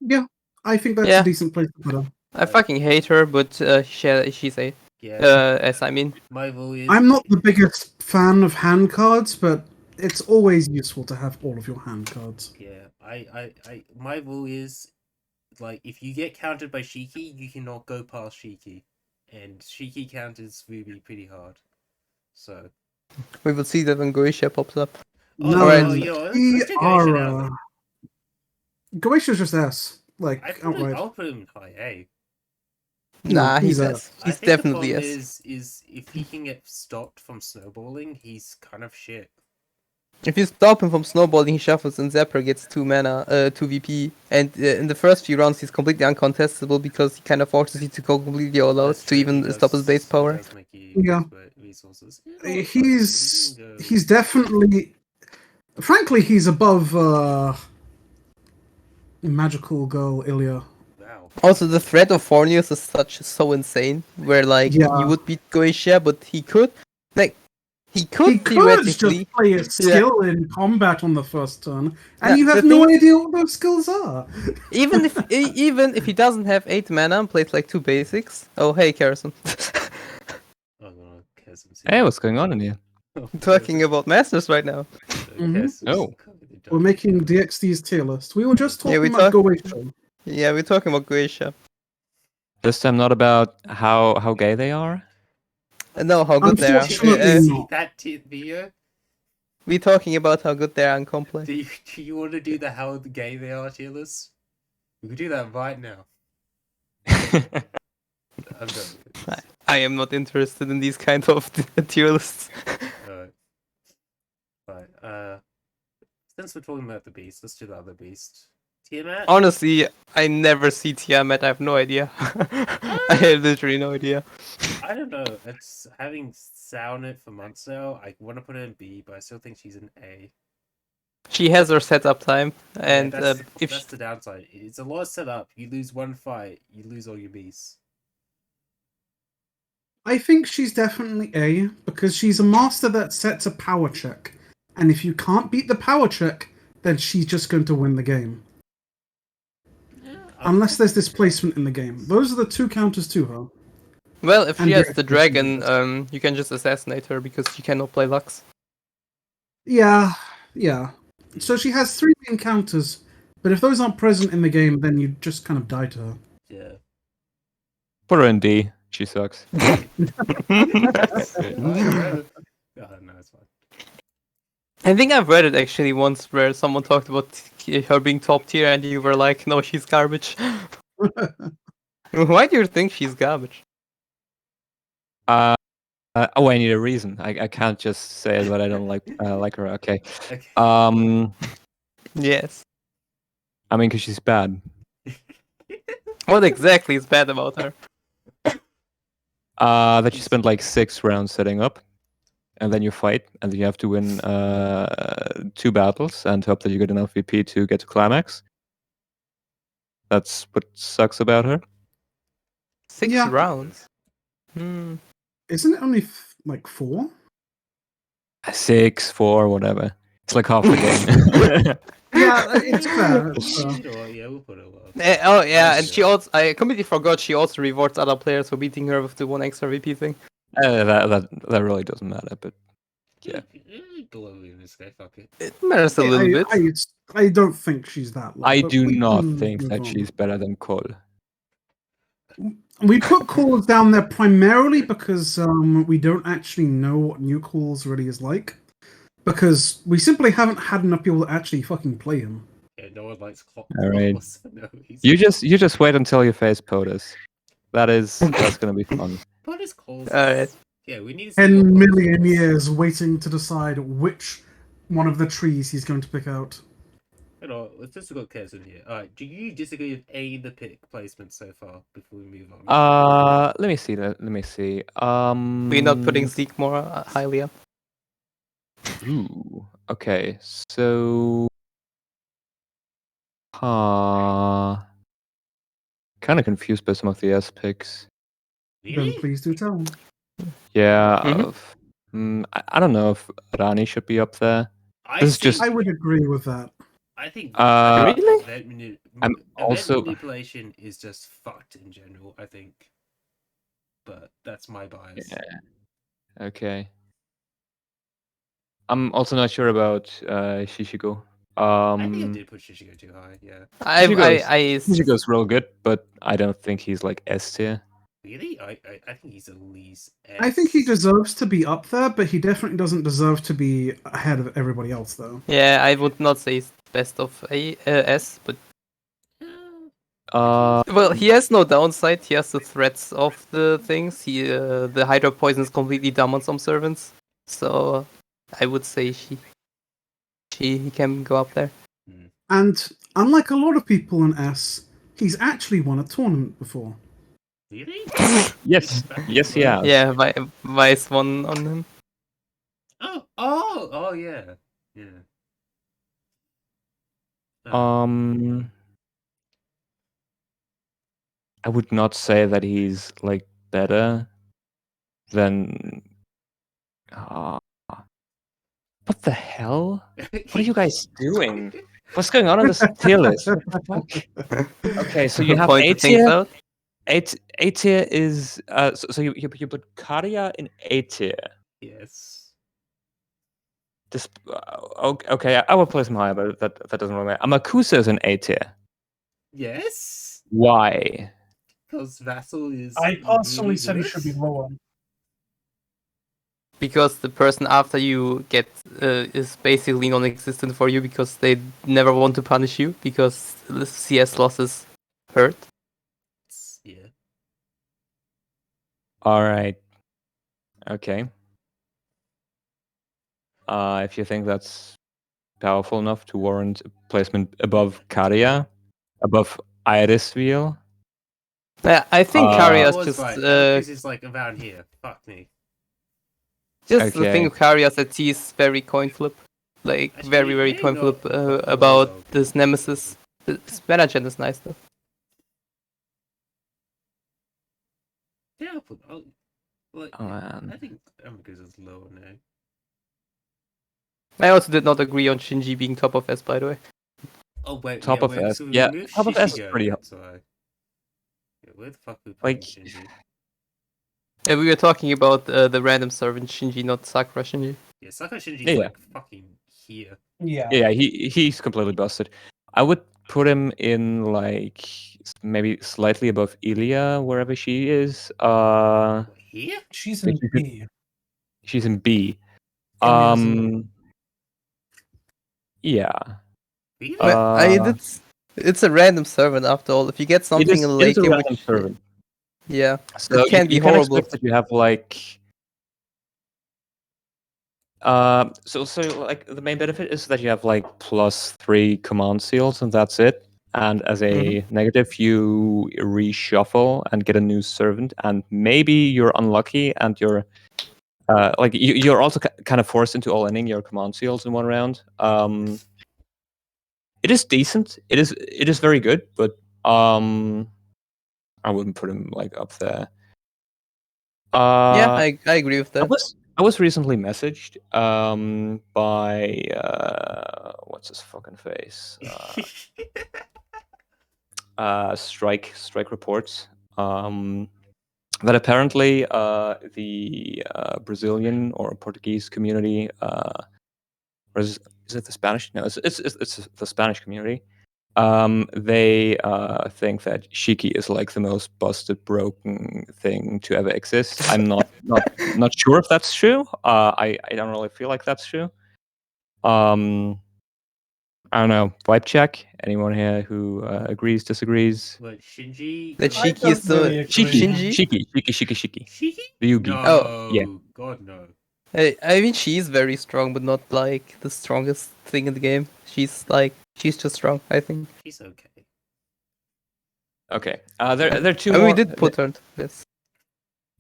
Yeah, I think that's a decent place to put her. I fucking hate her, but she's a... as I mean. My vote is... I'm not the biggest fan of hand cards, but it's always useful to have all of your hand cards. Yeah, my rule is, like, if you get countered by Shiki, you cannot go past Shiki. And Shiki counters Ruby pretty hard. So... We will see that when Goetia pops up. Goetia's just S. Like, I'll put him in high A. Nah, he's S. He's definitely S. Is if he can get stopped from snowballing, he's kind of shit. If you stop him from snowballing, he shuffles and Zapper gets 2 mana, 2 VP. And in the first few rounds, he's completely uncontestable because he kind of forces you to go completely all out to even stop his base power. Yeah. He's definitely... Frankly, he's above Magical Girl Ilya. Wow. Also, the threat of Fornius is so insane, where like you would beat Goetia, but he could theoretically just play a skill in combat on the first turn, and you have no idea what those skills are. even if he doesn't have 8 mana and plays like 2 basics. Oh hey, Karison. Hey, what's going on in here? Talking about Masters right now. Oh. We're making DXD's tier list. We were just talking about Goetia. Yeah, we're talking about Goetia. This time not about how gay they are? No, how good they are. See that video? We talking about how good they are in comp Do you want to do the how gay they are tier list? We could do that right now. I'm done with it. I am not interested in these kind of tier lists. Right. Since we're talking about the beast, let's do the other beast. Tiamat? Honestly, I never see Tiamat. I have no idea. I have literally no idea. I don't know. It's having sound it for months now. I want to put her in B, but I still think she's an A. She has her setup time, and Yeah, if that's the downside. It's a lot of setup. You lose one fight, you lose all your beasts. I think she's definitely A because she's a master that sets a power check, and if you can't beat the power check, then she's just going to win the game. Unless there's displacement in the game. Those are the two counters to her. well, if she And has yeah, the dragon, you can just assassinate her because she cannot play Lux. Yeah. So she has 3 main counters, but if those aren't present in the game, then you just kind of die to her. Yeah. Put her in D. She sucks. No, it's fine. I think I've read it actually once where someone talked about her being top tier and you were like, no, she's garbage. Why do you think she's garbage? Oh, I need a reason. I can't just say that I don't like her. Okay. Okay. Yes. I mean, because she's bad. What exactly is bad about her? That you spend like 6 rounds setting up, and then you fight, and then you have to win 2 battles and hope that you get enough VP to get to climax. That's what sucks about her. 6 Yeah. rounds. Isn't it only like 4? 6, 4, whatever. It's like half the game. Yeah, it's fair. Sure, yeah, we'll put it well. Oh yeah, and she also I completely forgot she also rewards other players for beating her with the 1 extra VP thing. That really doesn't matter, but yeah. Below in this guy, fuck it. It matters a little bit. I don't think she's that low. I but do we not can think move that on. she's better than Cole. We put calls down there primarily because we don't actually know what new calls really is like. Because we simply haven't had enough people that actually fucking play him. Yeah, no one likes clock. All right. No, You just wait until you face POTUS. That's gonna be fun. What is calls? Alright. Yeah, we need to see 10 what million POTUS is. years waiting to decide which one of the trees he's going to pick out. You know, let's just go careful here. Alright, do you disagree with A, the pick placement so far before we move on? Let me see that. Let me see. We're not putting Zeke more highly up. Ooh. Okay. So. Kind of confused by some of the S picks. Then Really? please do tell. Yeah. Mhm. I don't know if Rani should be up there. I This is think, just- I would agree with that. I think Really? I'm event also- manipulation is just fucked in general, I think. But that's my bias. Yeah. Okay. I'm also not sure about Shishigo. I think I did put Shishigo too high, yeah. Shishigo's real good, but I don't think he's like S tier. Really? I think he's at least S. I think he deserves to be up there, but he definitely doesn't deserve to be ahead of everybody else, though. Yeah, I would not say he's best of S, but well, he has no downside. He has the threats of the things. The Hydro Poison is completely dumb on some servants, so I would say he can go up there. And unlike a lot of people in S, he's actually won a tournament before. Really? Yes, he has. Yeah, Vice won on him. Oh, yeah. Yeah. I would not say that he's like better than. What the hell? What are you guys doing? What's going on this tier list? What the fuck? Okay, so you have Point A things tier. out. A tier is so you put Karia in A tier. Yes. This okay, I will place him higher, but that doesn't really matter. Amakusa is an A tier. Yes? Why? Because Vassal is. I personally really said he good. should be lower. because the person after you is basically non-existent for you because they never want to punish you because the CS losses hurt. Yeah. All right. Okay. If you think that's powerful enough to warrant placement above Karia, above Irisville. Yeah, I think Karia I is was just right. This is like around here. Fuck me. just the thing Okay. of Karia that he's very coin flip, like Actually, very maybe coin not flip the whole about result. this nemesis. This Management is nice though. Yeah, like, Oh, man. I think Amicus is lower now. I also did not agree on Shinji being top of S, by the way. Oh wait, Top of S. So we Yeah, moved top of S is Shishigo, pretty. that's why. Yeah, where the fuck are we Like- putting Shinji? We were talking about the random servant Shinji, not Sakura Shinji. Yeah, Sakura Shinji's Yeah. like fucking here. Yeah. Yeah, he's completely busted. I would put him in like maybe slightly above Ilya, wherever she is. What, here? She's in She's B. She's in B. Ilya's in Yeah. Really? It's a random servant after all. If you get something in it late is a game, random servant. yeah, So it can be you can horrible. expect that you have like. So like the main benefit is that you have like +3 command seals and that's it. And as a negative, you reshuffle and get a new servant, and maybe you're unlucky and you're like you're also kind of forced into all-inning your command seals in one round. It is decent. It is very good, but I wouldn't put him like up there. Yeah, I agree with that. I was recently messaged by what's his fucking face? Strike reports. That apparently the Brazilian or Portuguese community, or is it the Spanish? No, it's the Spanish community. They think that Shiki is like the most busted, broken thing to ever exist. I'm not sure if that's true. I don't really feel like that's true. I don't know. Vibe check. Anyone here who agrees, disagrees? What, Shinji? That I Shiki is don't really the agree. Shinji. Shiki. Shiki? The Yugi. No, Oh, yeah. God no. I mean, she's very strong, but not like the strongest thing in the game. She's just strong, I think. She's okay. Okay. There are two I mean, more. we did put her into this.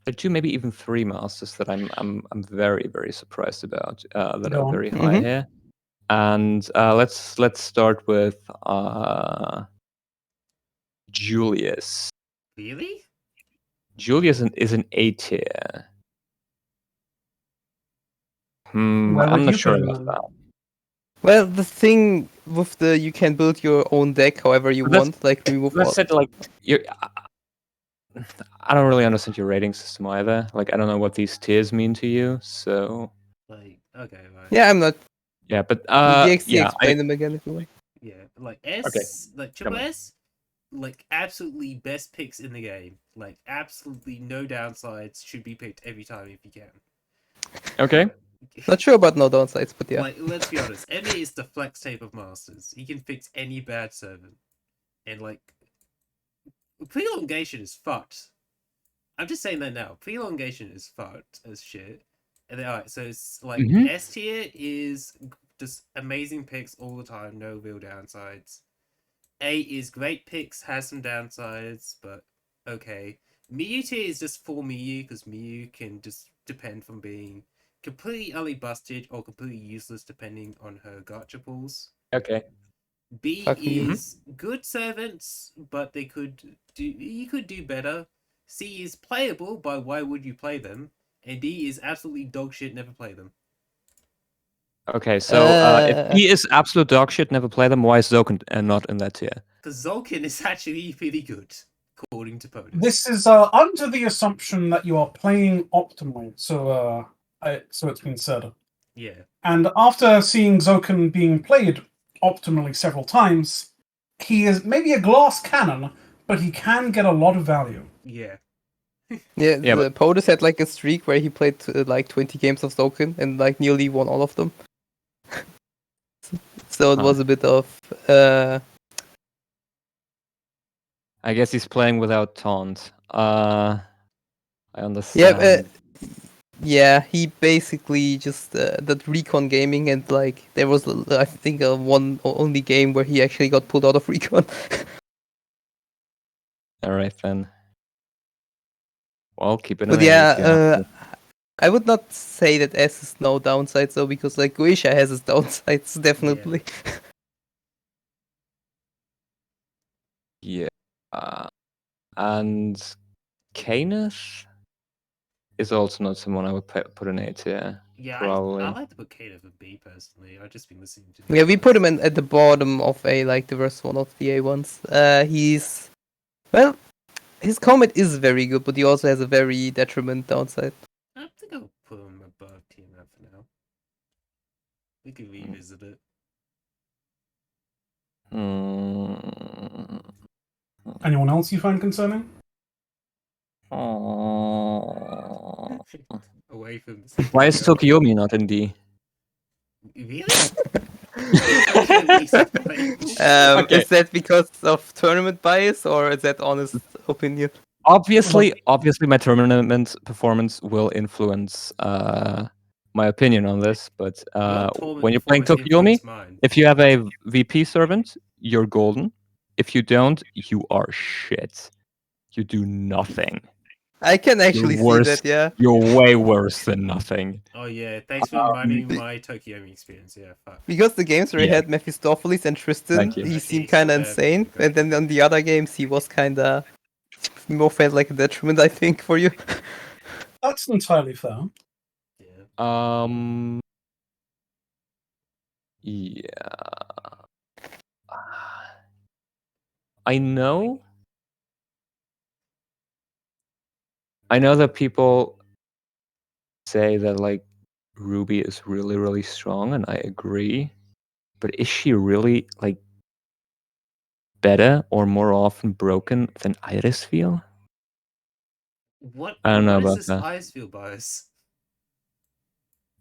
There are two, maybe even 3 masters that I'm very very surprised about that Go are on. very high here. And let's start with Julius. Really? Julius is an A tier. Where would I'm not you sure put him about in? that. Well, the thing with you can build your own deck however you That's- want, like remove all. Let's say like I don't really understand your rating system either. Like I don't know what these tiers mean to you. So Like, okay, right. Yeah, I'm not. yeah, but DXT yeah, explain them again if you like. Yeah, but like S, Okay, like come Triple on. S, like absolutely best picks in the game. Like absolutely no downsides. Should be picked every time if you can. okay. Not sure about no downsides, but yeah. Like, let's be honest. Emmy is the flex tape of masters. He can fix any bad servant, and like, prelongation is fucked. I'm just saying that now. Prelongation is fucked as shit. And then, alright, so it's like Mhm. S tier is just amazing picks all the time, no real downsides. A is great picks, has some downsides, but okay. Miyu tier is just for Miyu, because Miyu can just depend from being completely unbusted or completely useless depending on her gacha pools. Okay. B Fuck Miyu. is good servants, but you could do better. C is playable, but why would you play them? And D is absolutely dog shit, never play them. Okay, so if he is absolute dog shit, never play them. Why is Zoken not in that tier? Because Zolkin is actually pretty good, according to POTUS. This is under the assumption that you are playing optimally, so it's been said. Yeah. And after seeing Zoken being played optimally several times, he is maybe a glass cannon, but he can get a lot of value. Yeah. Yeah, Yeah, the POTUS had like a streak where he played like 20 games of Zoken and like nearly won all of them. So it was a bit of I guess he's playing without taunt. I understand. yeah, he basically just that Recon gaming and like there was I think one only game where he actually got pulled out of Recon. All right then. Well, keep it. But yeah, I would not say that S is no downside though, because like Guisha has its downsides definitely. Yeah. And Canis is also not someone I would put an A tier. Yeah, Probably. I like to put Kano for B personally. I've just been listening to. Yeah, we put him at the bottom of A, like the worst one of the A ones. He's well, his comment is very good, but he also has a very detriment downside. I think I'll put him above TMF for now. We can revisit it. Anyone else you find concerning? Away from the Why is Tokyomi not in D? Really? Okay. Is that because of tournament bias or is that honest opinion? Obviously, my tournament performance will influence my opinion on this. But when you're playing Tokyomi, if you have a VP servant, you're golden. If you don't, you are shit. You do nothing. I can actually see that, yeah. You're way worse than nothing. Oh yeah, thanks for reminding me my Tokyomi experience. Yeah, fuck. Because the games where he had Mephistopheles and Tristan, he seemed kind of insane, and then on the other games he was kind of more felt like a detriment, I think, for you. That's entirely fair. Yeah. Yeah. I know that people say that like Ruby is really, really strong, and I agree. But is she really like better or more often broken than Irisfeel? What? I don't know what about is this that. Irisfeel bias?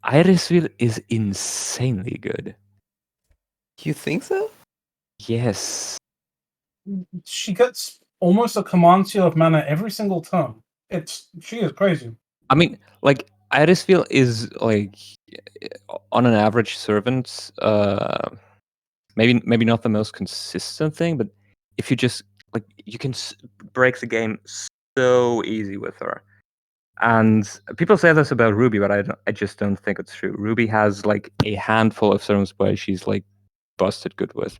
Irisfeel is insanely good. You think so? Yes. She gets almost a command seal of mana every single turn. She is crazy. I mean, like Irisfeel is like on an average servant, maybe not the most consistent thing, but if you just like you can break the game so easy with her. And people say this about Ruby, but I just don't think it's true. Ruby has like a handful of servants where she's like busted good with,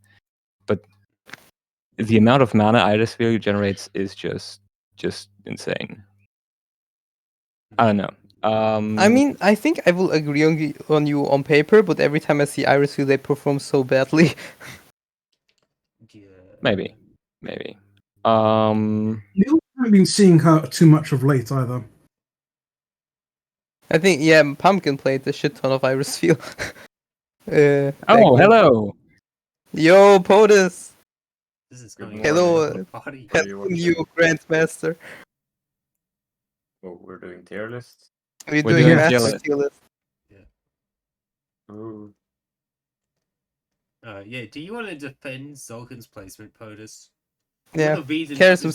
but the amount of mana Irisfeel generates is just insane. I don't know. I mean, I think I will agree on you on paper, but every time I see Irisfeel, they perform so badly. Yeah. Maybe. You haven't been seeing her too much of late either. I think, yeah, Pumpkin played a shit ton of Irisfeel. Hello. Yo, POTUS! This is going Hello, party. hello, new Grandmaster. Oh, we're doing tier lists? We're We're doing a doing master tier tier list. Ooh. Yeah, do you want to defend Zolkin's placement, POTUS? Yeah. Kersum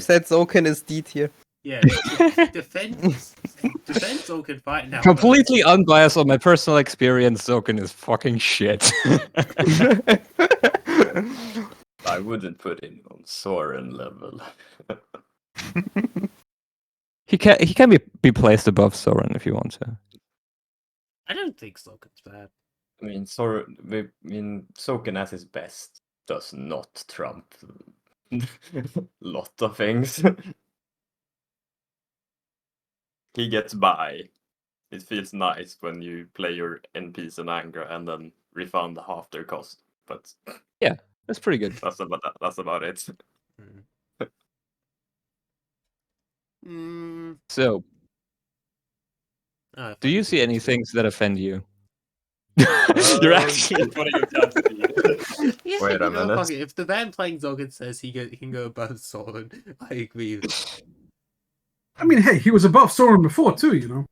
said Zoken is D tier. Yeah, defend Zolkin right now. Completely unbiased on my personal experience, Zoken is fucking shit. I wouldn't put him on Soren level. He can be placed above Soren if you want to. I don't think Zolkin's bad. I mean, Soken at his best does not trump lot of things. He gets by. It feels nice when you play your NPs in Angra and then refund half their cost. But yeah, that's pretty good. That's about it. So, do you see any things that offend you? You're actually putting it down to me. Yeah, Wait a minute. If the man playing Zolkin says he can go above Soren, I agree with that. I mean, hey, he was above Soren before too, you know.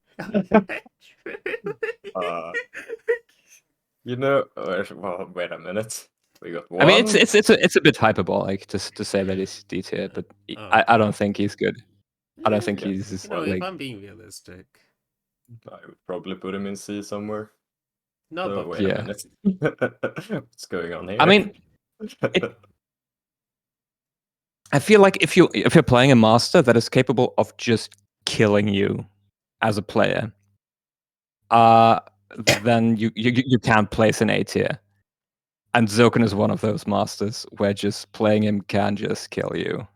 Well, wait a minute. We got one. I mean, it's a bit hyperbolic to say that he's D tier, but I don't think he's good. I don't think he's if I'm being realistic, I would probably put him in C somewhere. no, So, but wait a minute. What's going on here? I mean, I feel like if you're playing a master that is capable of just killing you as a player, then you can't place an A tier. And Zoken is one of those masters where just playing him can just kill you.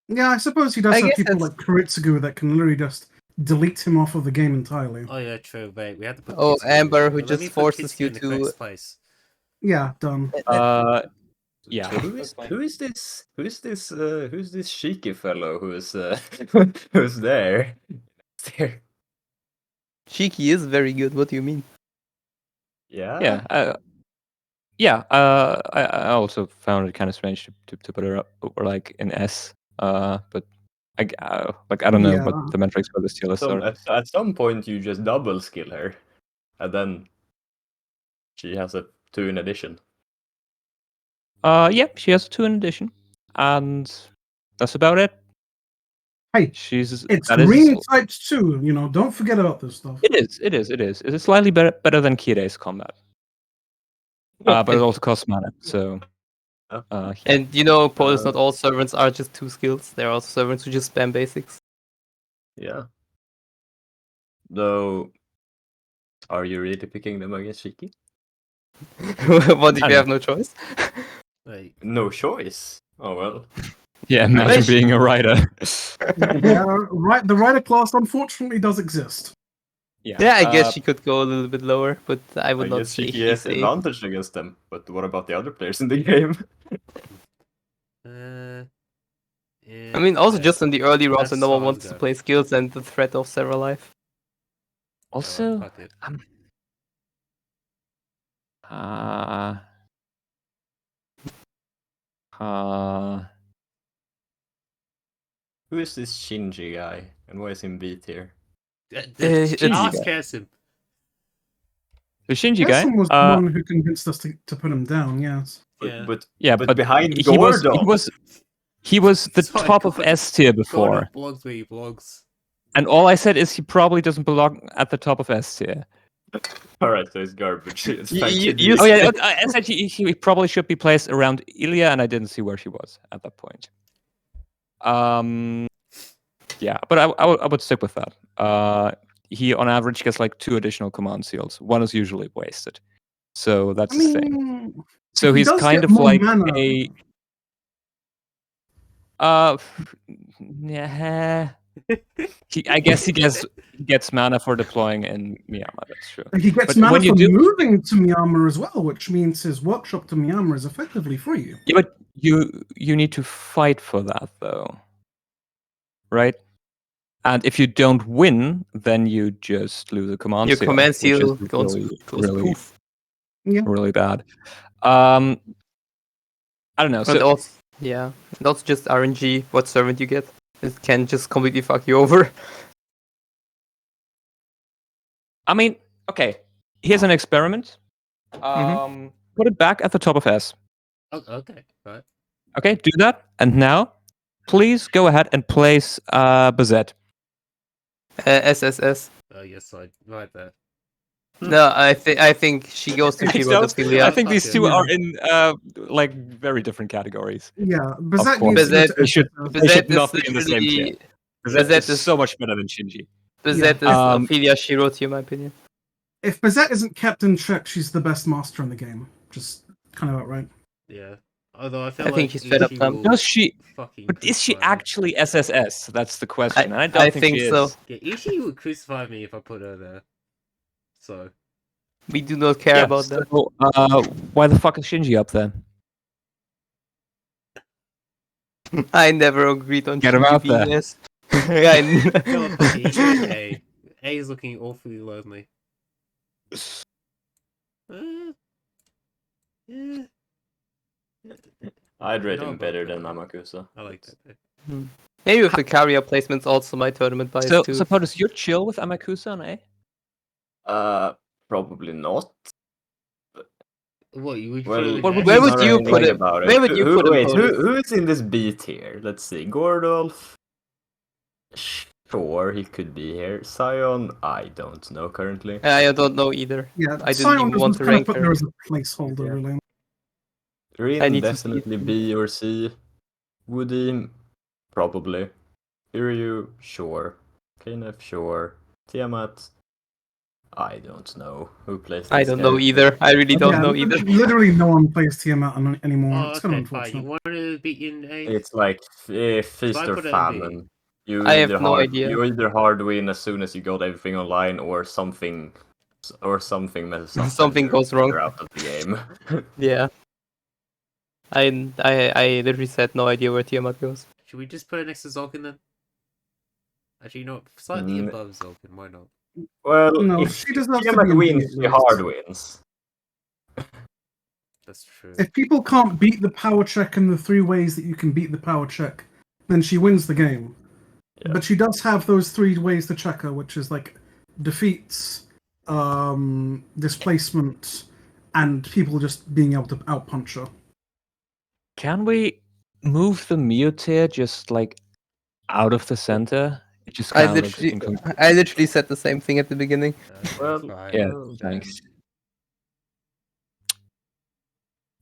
Yeah, I suppose he does have people like Kuritsugu that can literally just delete him off of the game entirely. Oh yeah, true. Wait, we had to put. Oh, Kitsugu Amber, in. who Let me just put forces Kitsugu you in the to. correct place. Yeah, done. Yeah. So who is this Shiki fellow who's who's there? Shiki is very good. What do you mean? Yeah. Yeah. I also found it kind of strange to put her up or like in S. But I don't know what the metrics for this tier list are. At some point you just double skill her, and then she has a 2 in addition. Yeah, she has 2 in addition, and that's about it. Hey, it's green types too. You know, don't forget about this stuff. It is. It's slightly better than Kirei's combat, but it also costs mana. So, yeah. And you know, Polish, not all servants are just 2 skills. There are also servants who just spam basics. Yeah. Though, are you really picking them against Shiki? What if you have no choice? Like, no choice. Oh well. Yeah, imagine being a writer. Yeah, right. The writer class unfortunately does exist. Yeah, I guess she could go a little bit lower, but I would not say Shiki has advantage against them. But what about the other players in the game? I mean, also just in the early rounds when no one wants to play skills and the threat of Serra life. Also, who is this Shinji guy, and why is he in B tier? Ask Shinji Kesim. The Shinji guy was the one who convinced us to put him down. Yes. But he behind was the top of S tier before. Blogs where he blogs. And all I said is he probably doesn't belong at the top of S tier. Alright, so it's garbage. It's I said he probably should be placed around Ilya, and I didn't see where she was at that point. Yeah, but I would stick with that. He on average gets like 2 additional command seals. One is usually wasted, so that's the thing. So he's kind of like a. Yeah. I guess he gets mana for deploying in Miyama. That's true. He gets mana for moving to Miyama as well, which means his workshop to Miyama is effectively free. Yeah, but you need to fight for that though, right? And if you don't win, then you just lose a command seal. Your command seal goes really bad. I don't know. But also, yeah, and also just RNG. What servant you get, it can just completely fuck you over. I mean, okay. Here's an experiment. Put it back at the top of S. Okay, right. Okay, do that. And now, please go ahead and place Bazette. SSS. Yes, right there. No, I think she goes to Shiro I think these two are in like very different categories. Yeah, Bazette should not be in the same tier. Bazette is so much better than Shinji. Bazette is Ophelia Shiro tier, in my opinion. If Bazette isn't kept in check, she's the best master in the game. Just kind of outright. Yeah. Although I think she's fed up. Does she? But is she actually SSS? That's the question. And I don't think she so. Is. Yeah, Ishii would crucify me if I put her there. So. We do not care about that. Why the fuck is Shinji up there? I never agreed on Get him out there. A is looking awfully lonely. I'd rate him better than Amakusa. I like that. Maybe with the carrier placements also my tournament bias So, too. suppose you're chill with Amakusa on A? Probably not. What you would? Well, Where would you put it? about Where would you put him, Wait, POTUS? who is in this B tier? Let's see. Gordolf. Sure, he could be here. Scion, I don't know currently. I don't know either. Yeah, I didn't Sion even was want just to kind of rank put her. there as a placeholder, Yeah. really. I Rin, need to see definitely it. B or C. Woody, probably. Iryu, sure. Knef, sure. Tiamat, I don't know. Who plays I this don't know character? either. I really don't Yeah, know either. literally no one plays Tiamat anymore. Oh, It's kind of okay, fine. You unfortunate. want to beat in A? It's like feast I or put it in B? famine. You I have either no hard, idea. You either hard win as soon as you got everything online, or something messes up. Something and goes wrong. you're out of the game. Yeah. I literally said no idea where Tiamat goes. Should we just put it next to Zolkin then? Actually, no, slightly Mm. above Zolkin. Why not? Well, No, if she deserves to Tiamat be in B wins, at she least. hard wins. That's true. If people can't beat the power check in the 3 ways that you can beat the power check, then she wins the game. Yeah. But she does have those 3 ways to check her, which is like defeats, displacement, and people just being able to outpunch her. Can we move the Mew tier just like out of the center? It just I kind of looks literally, I literally said the same thing at the beginning. Well, fine. Yeah, thanks.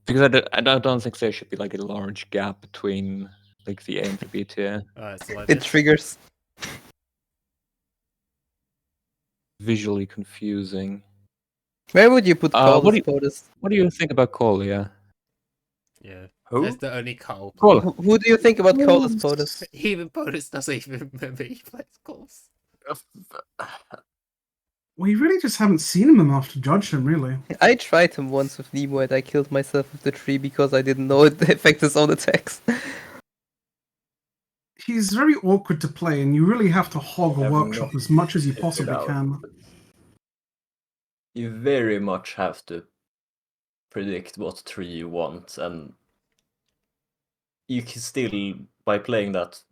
Because I don't think there should be like a large gap between like the A and the B tier. Alright, so like It this. triggers. Visually confusing. Where would you put what Call do you- POTUS? What do you think about Cole? Yeah. Yeah. Who? That's the only Cole. Cole. Who do you think about Call POTUS? Even POTUS doesn't even remember he plays Coles. We really just haven't seen him enough to judge him, really. I tried him once with Nemo and I killed myself with the tree because I didn't know it affected his own attacks. He's very awkward to play, and you really have to hog a Have workshop not as much as you figured possibly out. can. You very much have to predict what tree you want, and you can still, by playing that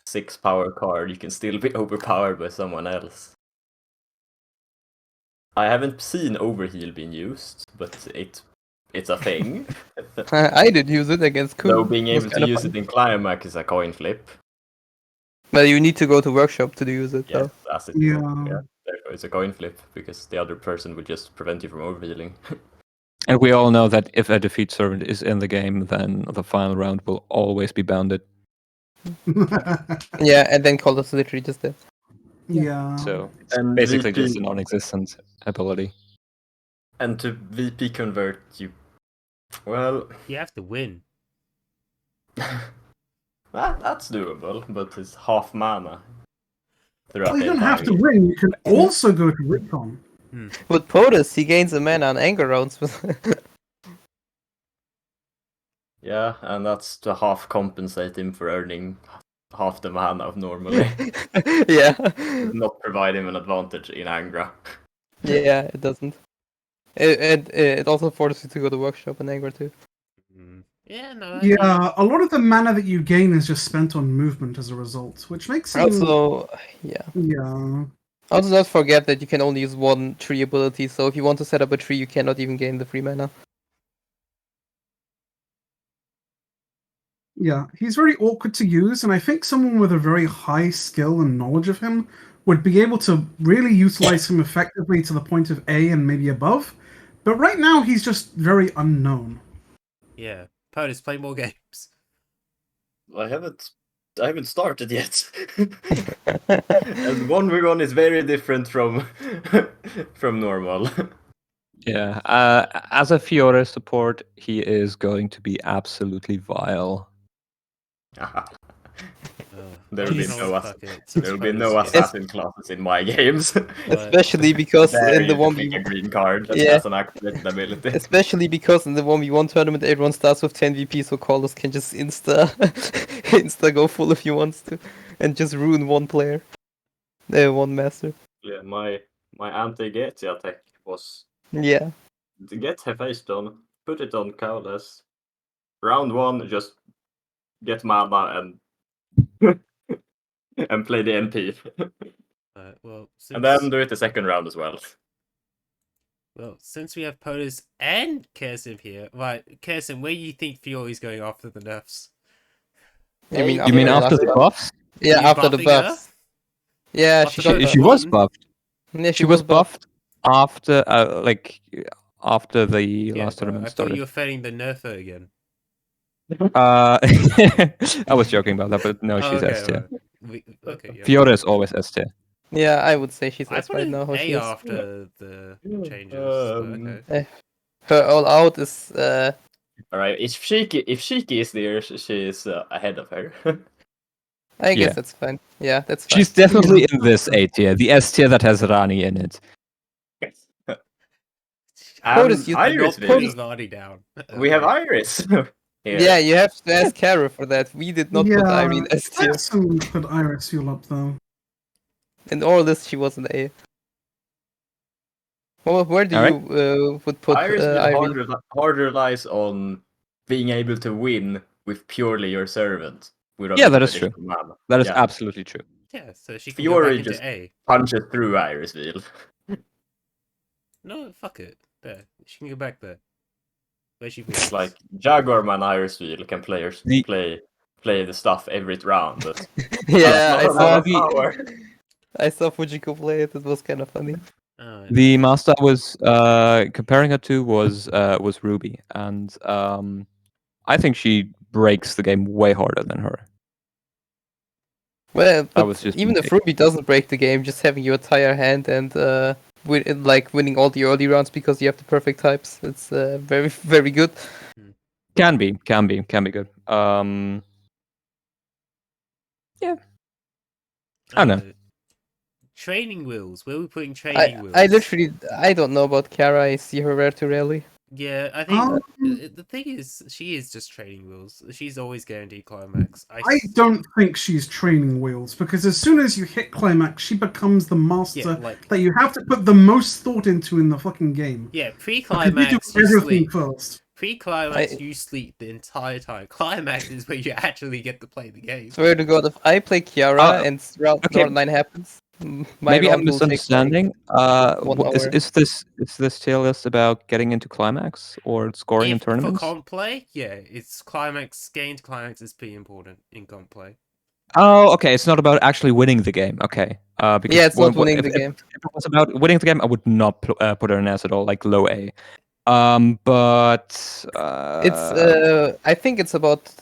6 power card, you can still be overpowered by someone else. I haven't seen Overheal being used, but it's a thing. I did use it against Kuhn. Though being It was able to kinda use fun. it in Climax is a coin flip. But you need to go to workshop to use it, Yes, though. as it Yeah. yeah, therefore it's a coin flip, because the other person would just prevent you from overhealing. And we all know that if a defeat servant is in the game, then the final round will always be bounded. Yeah, and then Call is literally just there. Yeah. So it's And basically VP just a non-existent ability. And to VP convert, you... Well... You have to win. That's doable, but it's half mana. Throughout Well, you the don't have to entire win. You can also go to Ripcon. With POTUS, he gains a mana on anger rounds. With Yeah, and that's to half compensate him for earning half the mana of normally. yeah. Not provide him an advantage in Angra. Yeah, it doesn't. It also forces you to go to workshop and anger too. Yeah, no. Yeah, a lot of the mana that you gain is just spent on movement as a result, which makes it... Also, yeah. Yeah. Also, don't forget that you can only use one tree ability, so if you want to set up a tree, you cannot even gain the free mana. Yeah, he's very awkward to use, and I think someone with a very high skill and knowledge of him would be able to really utilize him effectively to the point of A and maybe above. But right now, he's just very unknown. Yeah. POTUS, play more games. I haven't started yet. And 1v1 is very different from normal. Yeah. As a Fiore support, he is going to be absolutely vile. There will be You know no what, ass- fuck it. There will be no POTUS, yeah. assassin classes in my games. Especially because in the Very pick a 1v1... green card that Yeah. has an activated ability. Especially because in the 1v1 tournament, everyone starts with 10 VP, so Callus can just insta go full if he wants to, and just ruin one player. One master. Yeah, my anti-Getia tech was Yeah. to get Hephaestion, put it on Cowless. Round 1, just get mana and and play the NP. Well, And then do it the second round as well. Well, since we have POTUS and Kersim here, right, Kersim, where do you think Fiori's going after the nerfs? You mean You mean after last the buff? buffs? Yeah, You after the buffing her? buffs. Yeah, After she the got She was buffed. Yeah, She was buffed after after the Yeah, last but tournament I thought started. you were fighting the nerfer again. I was joking about that, but no, she's S tier. Okay, yeah. Fiora is always S tier. Yeah, I would say she's I S put right an now. How she A is. after the changes. Okay. Her all out is Alright, if Shiki is there, she is ahead of her. I guess Yeah. that's fine. Yeah, that's fine. She's definitely in this A tier, the S tier that has Rani in it. POTUS used to Iris not Veil. Putting Vardy down. We have Iris. Yeah, you have to ask Kara for that. We did not put Yeah, Irene S tier. Jackson put Iris Fuel up though. In all this, she was an A. Well, where do Alright. you would put Iris Veil Ivy? harder lies on being able to win with purely your servant. Without Yeah, that any is true. additional mana. That is Yeah. absolutely true. Yeah, so she can go Fiore back into just- A. Punches through Iris Veil. No, fuck it. There. She can go back there. Where she It's belongs. like Jaguarman Iris Veil can The- play the stuff every round, but Yeah, I not a saw. lot of power. I saw Fujiko play it. It was kind of funny. The master I was comparing her to was Ruby, and I think she breaks the game way harder than her. Well, but was just even if thinking. Ruby doesn't break the game, just having your entire hand and winning all the early rounds because you have the perfect types, it's very very good. Can be good. Yeah. I don't know. Training wheels. Where are we putting training wheels? I literally I don't know about Kara. I see her rare too rarely. Yeah, I think Um, the thing is, she is just training wheels. She's always guaranteed climax. I don't think she's training wheels because as soon as you hit climax, she becomes the master Yeah, like that you have to put the most thought into in the fucking game. yeah, Because you pre-climax do you everything sleep. first. Pre-climax you sleep the entire time. Climax is where you actually get to play the game. Swear to God, if I play Kiara and round okay. 9 happens, my Maybe I'm round will take, like, misunderstanding. 1 hour. Is this tier list about getting into climax or scoring in For tournaments? comp play, yeah, it's climax. Getting to climax is pretty important in comp play. Oh, okay. It's not about actually winning the game. Okay. Because Yeah, it's not winning if, the game. If it was about winning the game, I would not put her in S at all, like low A. But It's I think it's about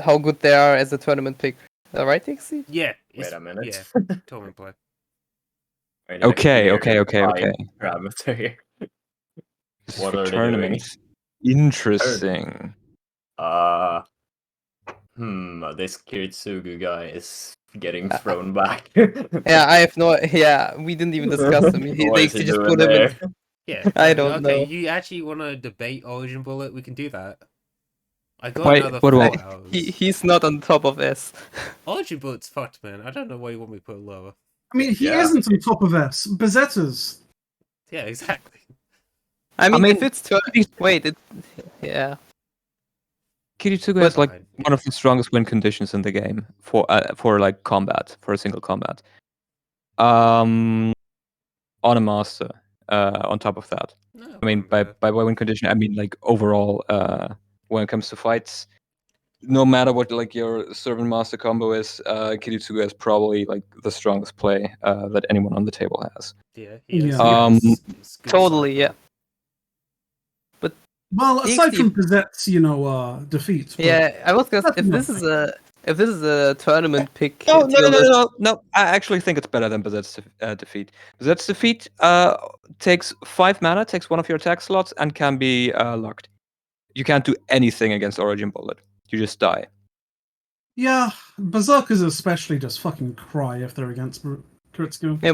how good they are as a tournament pick. Right, Dixie? Yeah. Wait a minute. Yeah, tournament play. Wait, I Okay. clear the time Parameter parameter here. This is What for are they tournaments. Interesting. This Kiritsugu guy is getting thrown back. Yeah, I have no. Yeah, we didn't even discuss him. What is Dixie he just doing put him there? in. Yeah. I don't okay, know. you actually want to debate Origin Bullet? We can do that. I got Wait, another what do 4 I- hours. He's not on top of S. Origin Bullet's fucked, man. I don't know why you want me to put it lower. I mean, he Yeah. isn't on top of S. Bezetta's. Yeah, exactly. I mean, mean, if it's wait, it. Yeah. Kiritsugu has like Fine. one of the strongest win conditions in the game for like combat, for a single combat. On a master. On top of that. No, I mean, by win condition, I mean like overall. When it comes to fights, no matter what like your servant master combo is, Kiritsugu is probably like the strongest play that anyone on the table has. Yeah. Yeah. It's good Totally, side, yeah. Well, aside DXD from Bezet's, defeat. but- Yeah, I was gonna. That's If this is a tournament pick, tier list- No. I actually think it's better than Bezet's defeat. Bezet's defeat takes 5 mana, takes one of your attack slots, and can be locked. You can't do anything against Origin Bullet. You just die. Yeah, Berserkers especially just fucking cry if they're against Kiritsugu. Yeah,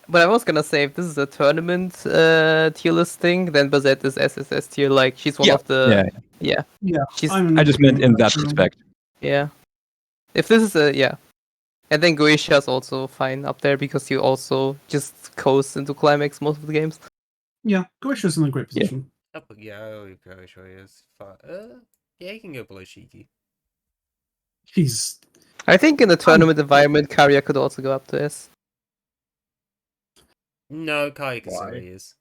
but I was gonna say if this is a tournament tier list thing, then Bazette is SSS tier. Like she's one of the yeah. She's I just meant in that respect. yeah. If this is and then Goisha's also fine up there because you also just coast into climax most of the games. Yeah, Goisha's in a great Yeah. position. I'll go show you. Yeah, you can go below Shiki. He's I think in a tournament environment, Karya could also go up to S. No, Kai Why? Kasuri is.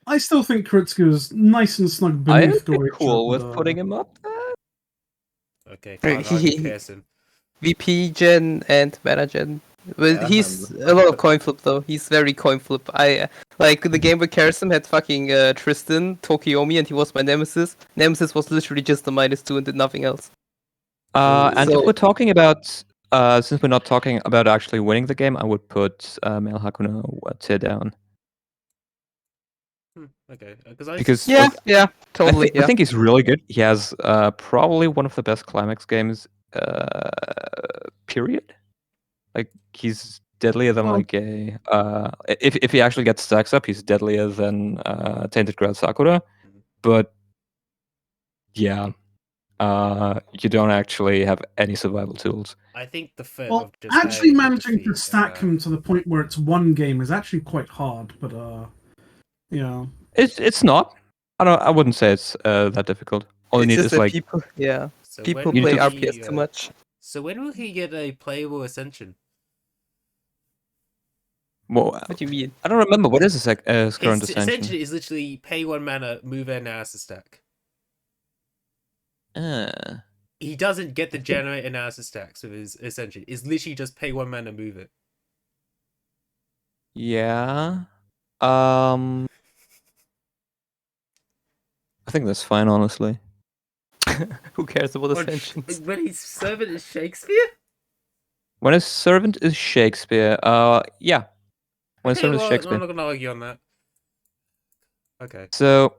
I still think Kuritsugu is nice and snug I beneath am Goichi. cool with but, putting him up there. Okay, fine, I'll He- curse him. VP Gen and Mana Gen. But Yeah, he's and- a lot of coin flip though. He's very coin flip. I like the game with Karism had fucking Tristan, Tokiomi, and he was my nemesis. Nemesis was literally just a -2 and did nothing else. And So- if we're talking about, since we're not talking about actually winning the game, I would put Male Hakuna a tier down. Okay, Because Yeah, yeah, totally. I think he's really good. He has probably one of the best climax games, period. Like he's deadlier than Well- like a if he actually gets stacks up, he's deadlier than Tainted Grass Sakura. But yeah, you don't actually have any survival tools. I think the fit Well, of just actually having managing to defeat stack him to the point where it's one game is actually quite hard. But yeah. It's not. I wouldn't say it's that difficult. All you It's need just is that like people, yeah, So people when play will RPS he, too much. So when will he get a playable Ascension? well, What do you mean? I don't remember what is his current His ascension. Ascension is literally pay 1 mana, move an analysis stack. He doesn't get the generate analysis stacks with his Ascension. It's literally just pay 1 mana, move it. Yeah. I think that's fine, honestly. Who cares about On- Ascensions? When his servant is Shakespeare? When his servant is Shakespeare, yeah. When his Okay, servant is well, Shakespeare. I'm not gonna argue on that. Okay. So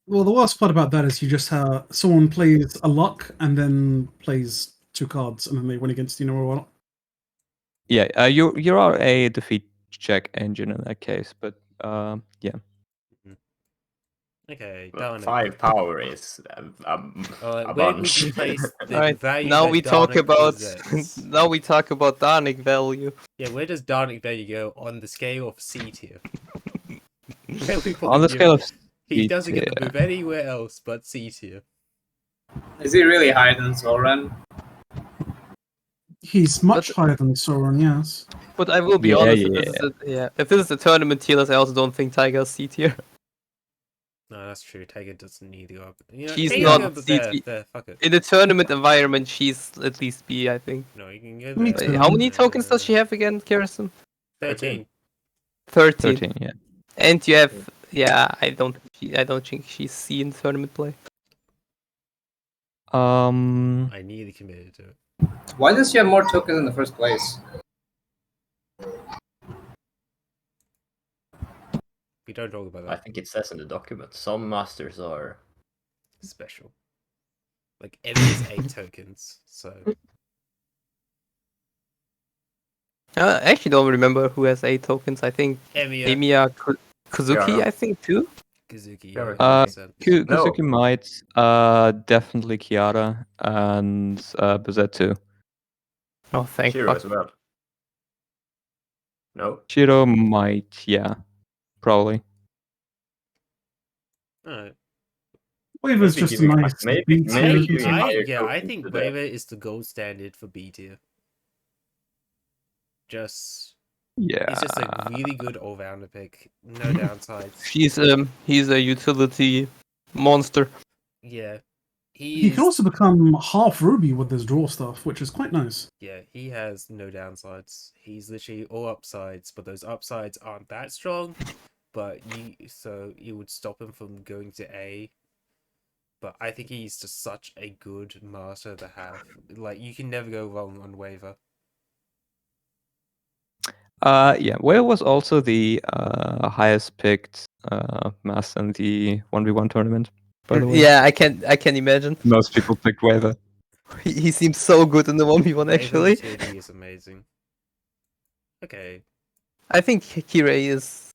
Well, the worst part about that is you just have someone plays a luck and then plays 2 cards and then they win against you or what. yeah, you are a defeat check engine in that case, but yeah. Okay, But Darnik. 5 power is a Where would bunch. you place the Alright, value now that we talk Darnik about possesses? now we talk about Darnik value. Yeah, where does Darnik value go on the scale of C tier? Where we put On the him? scale of He C doesn't get to tier. move anywhere else but C tier. Is he really higher than Zoran? He's much higher than Soren, yes. But I will be Yeah, honest, yeah. if this is a tournament tier list, I also don't think Tiger's C tier. No, that's true. Tiger doesn't need to go up. You know, She's Tiger not can go there, CT. there, fuck it. In a tournament envirament, she's at least B, I think. No, you can go Me there. too. Wait, how many tokens does she have again, Kirsten? 13. 13. 13, yeah. And you have, yeah, I don't think she's C in tournament play. I nearly committed to it. Why does she have more tokens in the first place? We don't talk about I that. think it says in the document some masters are. Special. Like, Emmy is 8 tokens, so... I actually don't remember who has 8 tokens. I think Emiya, Emiya Kazuki, Yeah. I think, too. Kazuki, Yeah, yeah, Uh, 100%. No. Kazuki might, definitely Kiara and Bazette too. Oh, thank Shiro fuck. as well. No? Shiro might, yeah, probably. Alright. Waver's Maybe just a giving- nice maybe- beat maybe tier. giving I higher think tokens to the- Waver is the gold standard for B tier. Just... Yeah. He's just a really good all-rounder pick. No downsides. He's a utility monster. Yeah. He He can is, also become half Ruby with his draw stuff, which is quite nice. yeah, he has no downsides. He's literally all upsides, but those upsides aren't that strong. But you would stop him from going to A. But I think he's just such a good master to have. Like, you can never go wrong on Waver. Yeah, Whale was also the highest picked master in the 1v1 tournament, by the way. Yeah, I can imagine. Most people picked Waver. He seems so good in the 1v1 Waver actually. utility is amazing. Okay. I think Kirei is.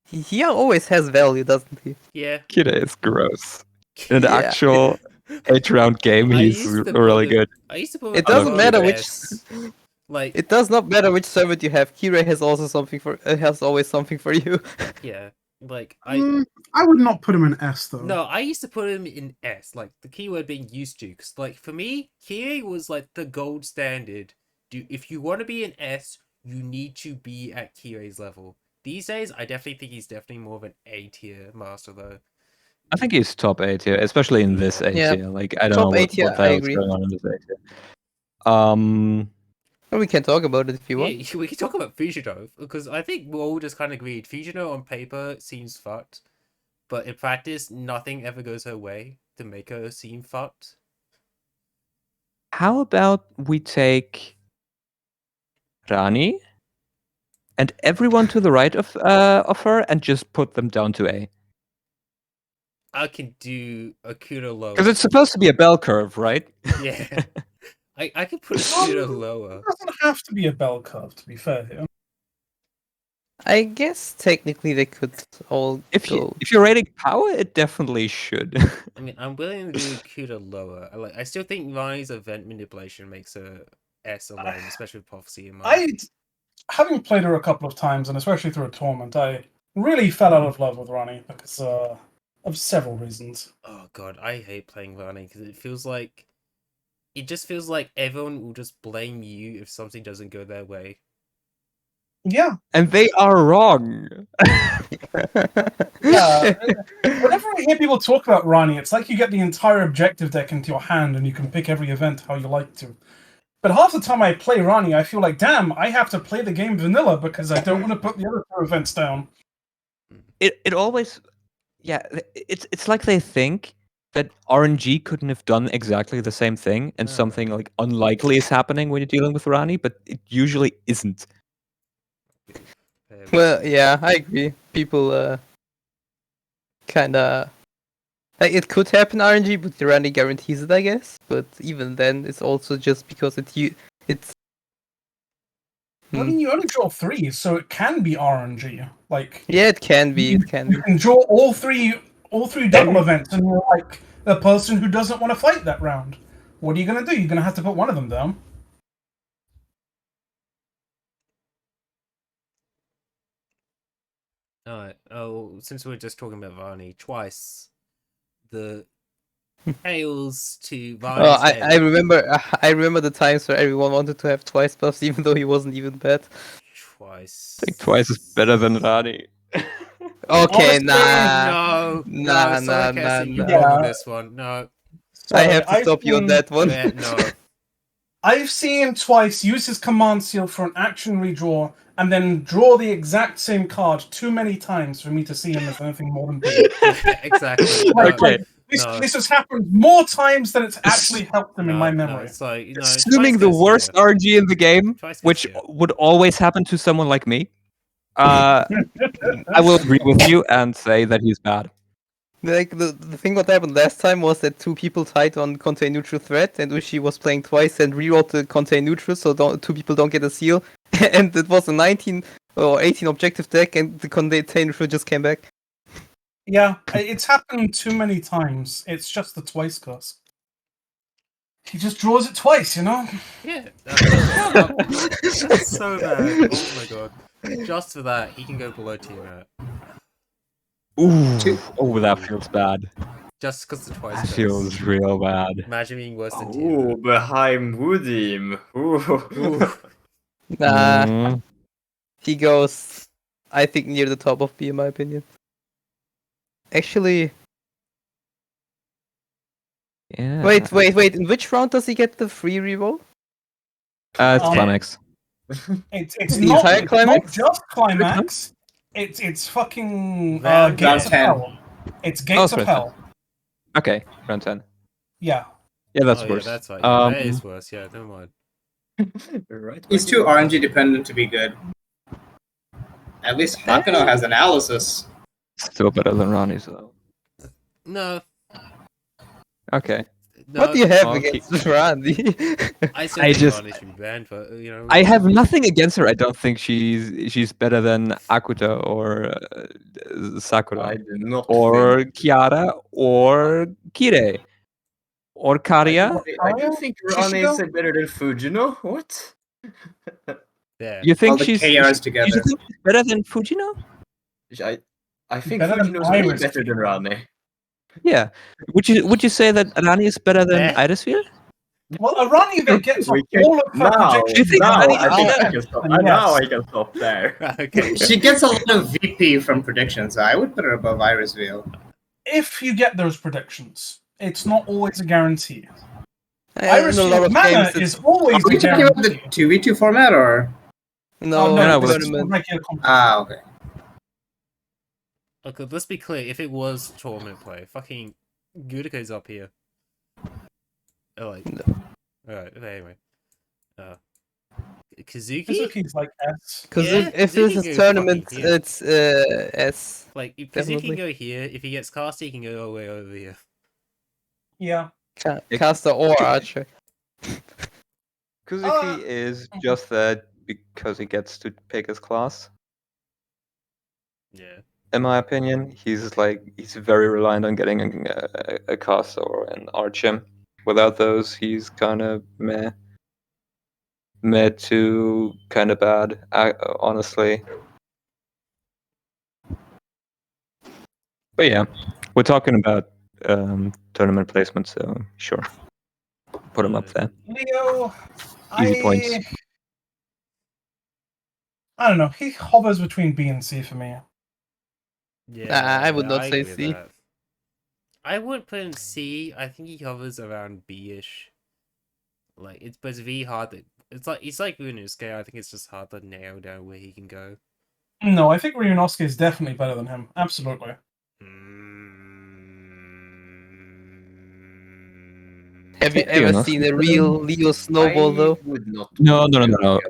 He always has value, doesn't he? Yeah. Kira is gross. In the Yeah. actual 8-round game, I he's used to really put him- good. I used to put It him doesn't above matter best. which. Like, It does not matter which servant you have. Kirei has also something for. Has always something for you. yeah. Like I would not put him in S though. No, I used to put him in S, like the keyword being used to, because like for me, Kirei was like the gold standard. If you want to be an S, you need to be at Kirei's level. These days, I definitely think he's definitely more of an A tier master though. I think he's top A tier, especially in this A tier. Like I don't Top know A tier, what the I hell's agree. going on in this A tier. Well, we can talk about it if you want. Yeah, we can talk about Fujino, because I think we all just kind of agreed. Fujino on paper seems fucked, but in practice, nothing ever goes her way to make her seem fucked. How about we take Rani and everyone to the right of her and just put them down to A? I can do Akuto lower. Because it's supposed to be a bell curve, right? Yeah. I could put Akuto lower. It doesn't have to be a bell curve, to be fair here. I guess technically they could all If go. you're rating power, it definitely should. I mean, I'm willing to do Akuto lower. I still think Rani's event manipulation makes her S alone, especially with Prophecy in mind. Having played her a couple of times, and especially through a tournament, I really fell out of love with Rani because of several reasons. Oh god, I hate playing Rani because it just feels like everyone will just blame you if something doesn't go their way. Yeah. And they are wrong. Yeah. Whenever I hear people talk about Rani, it's like you get the entire objective deck into your hand and you can pick every event how you like to. But half the time I play Rani, I feel like, damn, I have to play the game vanilla because I don't want to put the other two events down. It always, yeah, it's like they think that RNG couldn't have done exactly the same thing, and something like unlikely is happening when you're dealing with Rani, but it usually isn't. Well, yeah, I agree. People kind of like it could happen RNG, but the Rani guarantees it, I guess. But even then, it's also just because it's. I mean, you only draw 3, so it can be RNG. Like, yeah, it can be. It can be. You can draw all three double events, and you're like the person who doesn't want to fight that round. What are you gonna do? You're gonna have to put one of them down. Alright. Oh, since we're just talking about Rani, twice the hails to Rani's Oh, head. I remember the times where everyone wanted to have twice buffs, even though he wasn't even bad. Twice. I think twice is better than Rani. Okay, Honestly, nah. You nah. won this one. No. I have to stop you on that one. Yeah, no. I've seen him twice use his command seal for an action redraw, and then draw the exact same card too many times for me to see him as anything more than big. Exactly. Okay. This has happened more times than it's actually helped him in my memory. It's like, Assuming the worst RNG in the game, which would always happen to someone like me, I will agree with you and say that he's bad. Like the thing what happened last time was that two people tied on contain neutral threat, and Ushi was playing twice and rewrote the contain neutral, so two people don't get a seal. And it was a 19 or 18 objective deck, and the contain neutral just came back. Yeah, it's happened too many times. It's just the twice curse. He just draws it twice, you know? Yeah. That's so bad. Oh my god. Just for that, he can go below tier. Ooh, oh, that feels bad. Just because the twice That curse. feels real bad. Imagine being worse than Ooh, tier. behind Woodim. Ooh. Nah, he goes, I think, near the top of B in my opinion. Actually, Yeah. wait. In which round does he get the free reroll? It's Climax. It's The not, entire it's climax? not just climax. It's fucking Round Gates of 10. Hell. It's Gates of round Hell. Okay, round 10. Yeah. Yeah, that's Oh, worse. Yeah, that's right. That is worse. Yeah, never mind. Right. He's too RNG dependent to be good. At least Hakuno has analysis. Still better than Rani's though. No. Okay. No, What do you have I'll against Randy? I still I think just- Rani should be banned, but you know. I have nothing against her. I don't think she's better than Akuta or Sakura I do not or think... Kiara or Kirei or Karia. I do think Rani is better than Fujino. What? Yeah. You All think the she's KRs together. you think she's better than Fujino? I I think Better than Fujino's way Iris. better than Rani. Yeah. Would you say that Rani is better than Eh. Irisville? Well, a Rani that gets We off can- all of her now, projections. now Rani- I think I yes, can stop. then Now yes. I can stop there. Okay. She gets a lot of VP from predictions. I would put her above Irisville. If you get those predictions, it's not always a guarantee. In a lot Irisville of mana games, is it's always Are we a talking about the guarantee. 2v2 format or? no, Oh, no, this is tournament. regular competition. Ah, okay. Okay, let's be clear. If it was tournament play, fucking Gudiko's up here. Oh, like, alright. Anyway, Kazuki. Kazuki's like S. Because Yeah, if Kazuki this goes is tournament, fucking here. it's S. Like, if Kazuki Definitely. can go here, if he gets cast, he can go all the way over here. Yeah. Caster or Archer. Kuzuki is just that because he gets to pick his class. Yeah. In my opinion, he's very reliant on getting a caster or an archer. Without those, he's kind of meh to kind of bad, honestly. But yeah, we're talking about tournament placement, so sure, put him up there. Leo, Easy points. I don't know. He hovers between B and C for me. Yeah, I would not say agree with C. that. I would put him C. I think he hovers around B-ish. Like but it's very hard to. It's like Ryunosuke. I think it's just hard to nail down where he can go. No, I think Ryunosuke is definitely better than him. Absolutely. Have you ever Leonos. seen a real Leo snowball I though? would not. No.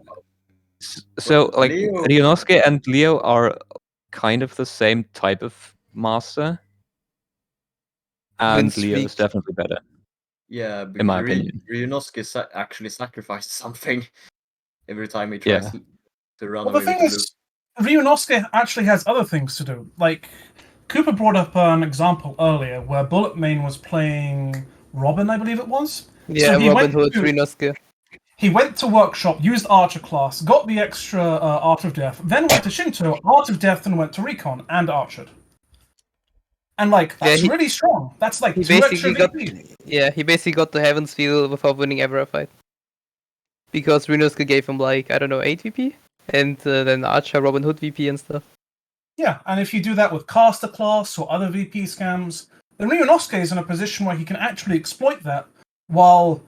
So, like, Leo- Ryunosuke and Leo are kind of the same type of master, and Win Leo is streak. definitely better. Yeah, In my because opinion. Ryunosuke actually sacrifices something every time he Yeah. tries to run Well, the away thing with the is, Ryunosuke actually has other things to do. Like, Cooper brought up an example earlier where Bullet Main was playing Robin, I believe it was. Yeah, he Robin went Hood, to- Ryunosuke. He went to workshop, used Archer class, got the extra Art of Death, then went to Shinto, Art of Death, and went to Recon and Archered. And like that's he- really strong. That's like He 2 extra basically VP. he basically got to Heaven's Field without winning ever a fight. Because Ryunosuke gave him like, I don't know, 8 VP? And then Archer, Robin Hood VP and stuff. Yeah, and if you do that with Caster class or other VP scams, then Ryunosuke is in a position where he can actually exploit that, while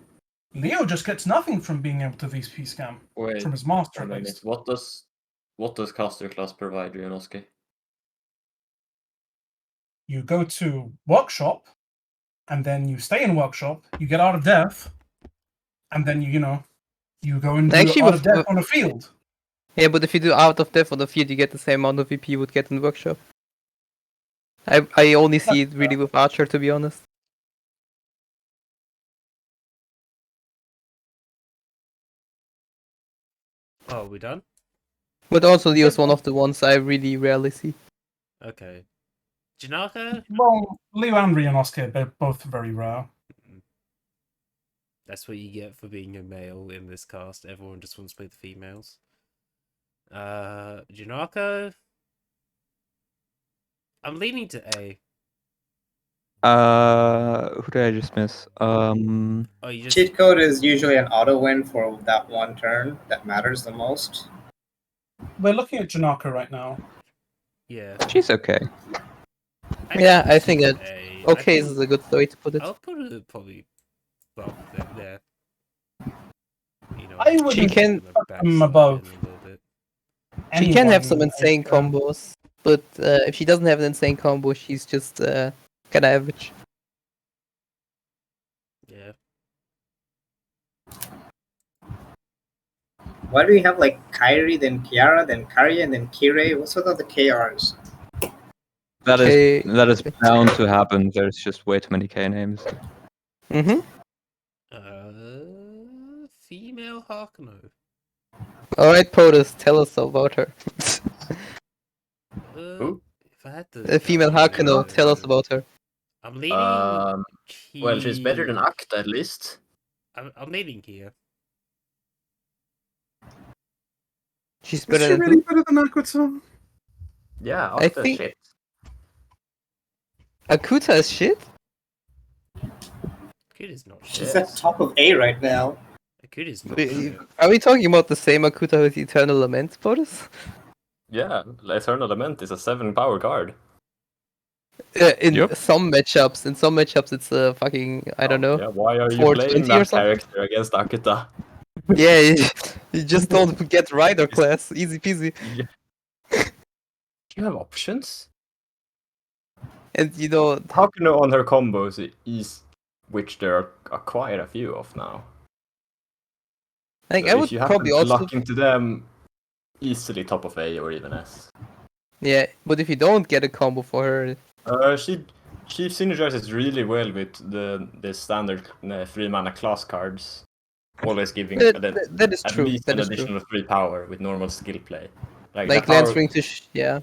Leo just gets nothing from being able to VP scam Wait, from his master a at minute. least. What does caster class provide Ryunosuke? You go to workshop, and then you stay in workshop. You get Art of Death, and then you go and do Actually, Art of with- Death on a field. Yeah, but if you do Out of Death on the field, you get the same amount of VP you would get in Workshop. I only see it really with Archer, to be honest. Oh, we done? But also Leo's one of the ones I really rarely see. Okay. Janaka? Well, Leo and Ryunosuke, they're both very rare. That's what you get for being a male in this cast. Everyone just wants to play the females. Janaka? I'm leaning to A. Who did I just miss? Oh, you just... Cheat code is usually an auto win for that one turn that matters the most. We're looking at Janaka right now. Yeah. She's okay. Yeah, I think it's that A. okay is a good way to put it. I'll put it probably above there. You know, I would She can- put the them backside above. in a little bit. She can have Anyone some insane like, combos, but if she doesn't have an insane combo, she's just kind of average. Yeah. Why do we have like Kairi, then Kiara, then Karya, and then Kirei? What's with all the KRs? That Okay. is bound to happen. There's just way too many K names. Mm-hmm. Female Hakuno. Alright, POTUS, tell us about her. Who? If I had to, The female Hakuno, tell us about her. I'm leaning. Well, she's better than Akta at least. I'm leaning here. She's Is better she than really who? better than Aquaton? Yeah, I Akta think- shit. Akuta is shit? Akut is not She's shit. at top of A right now. Akut is not shit. Are we talking about the same Akuta with Eternal Lament, Boris? Yeah, Eternal Lament is a 7 power card. In Yep. some matchups, it's a fucking, I don't know. Yeah, why are you 420 playing or that something? character against Akuta? Yeah, you just don't get Rider class. Easy peasy. You have options? And you know, Hakuno on her combos is, which there are quite a few of now. like, So I if would you happen probably to also. luck into them, easily top of A or even S. Yeah, but if you don't get a combo for her, She synergizes really well with the standard 3 mana class cards, always giving that is at true. least That an is true. additional 3 power with normal skill play. Like that Lance power- Ring to yeah.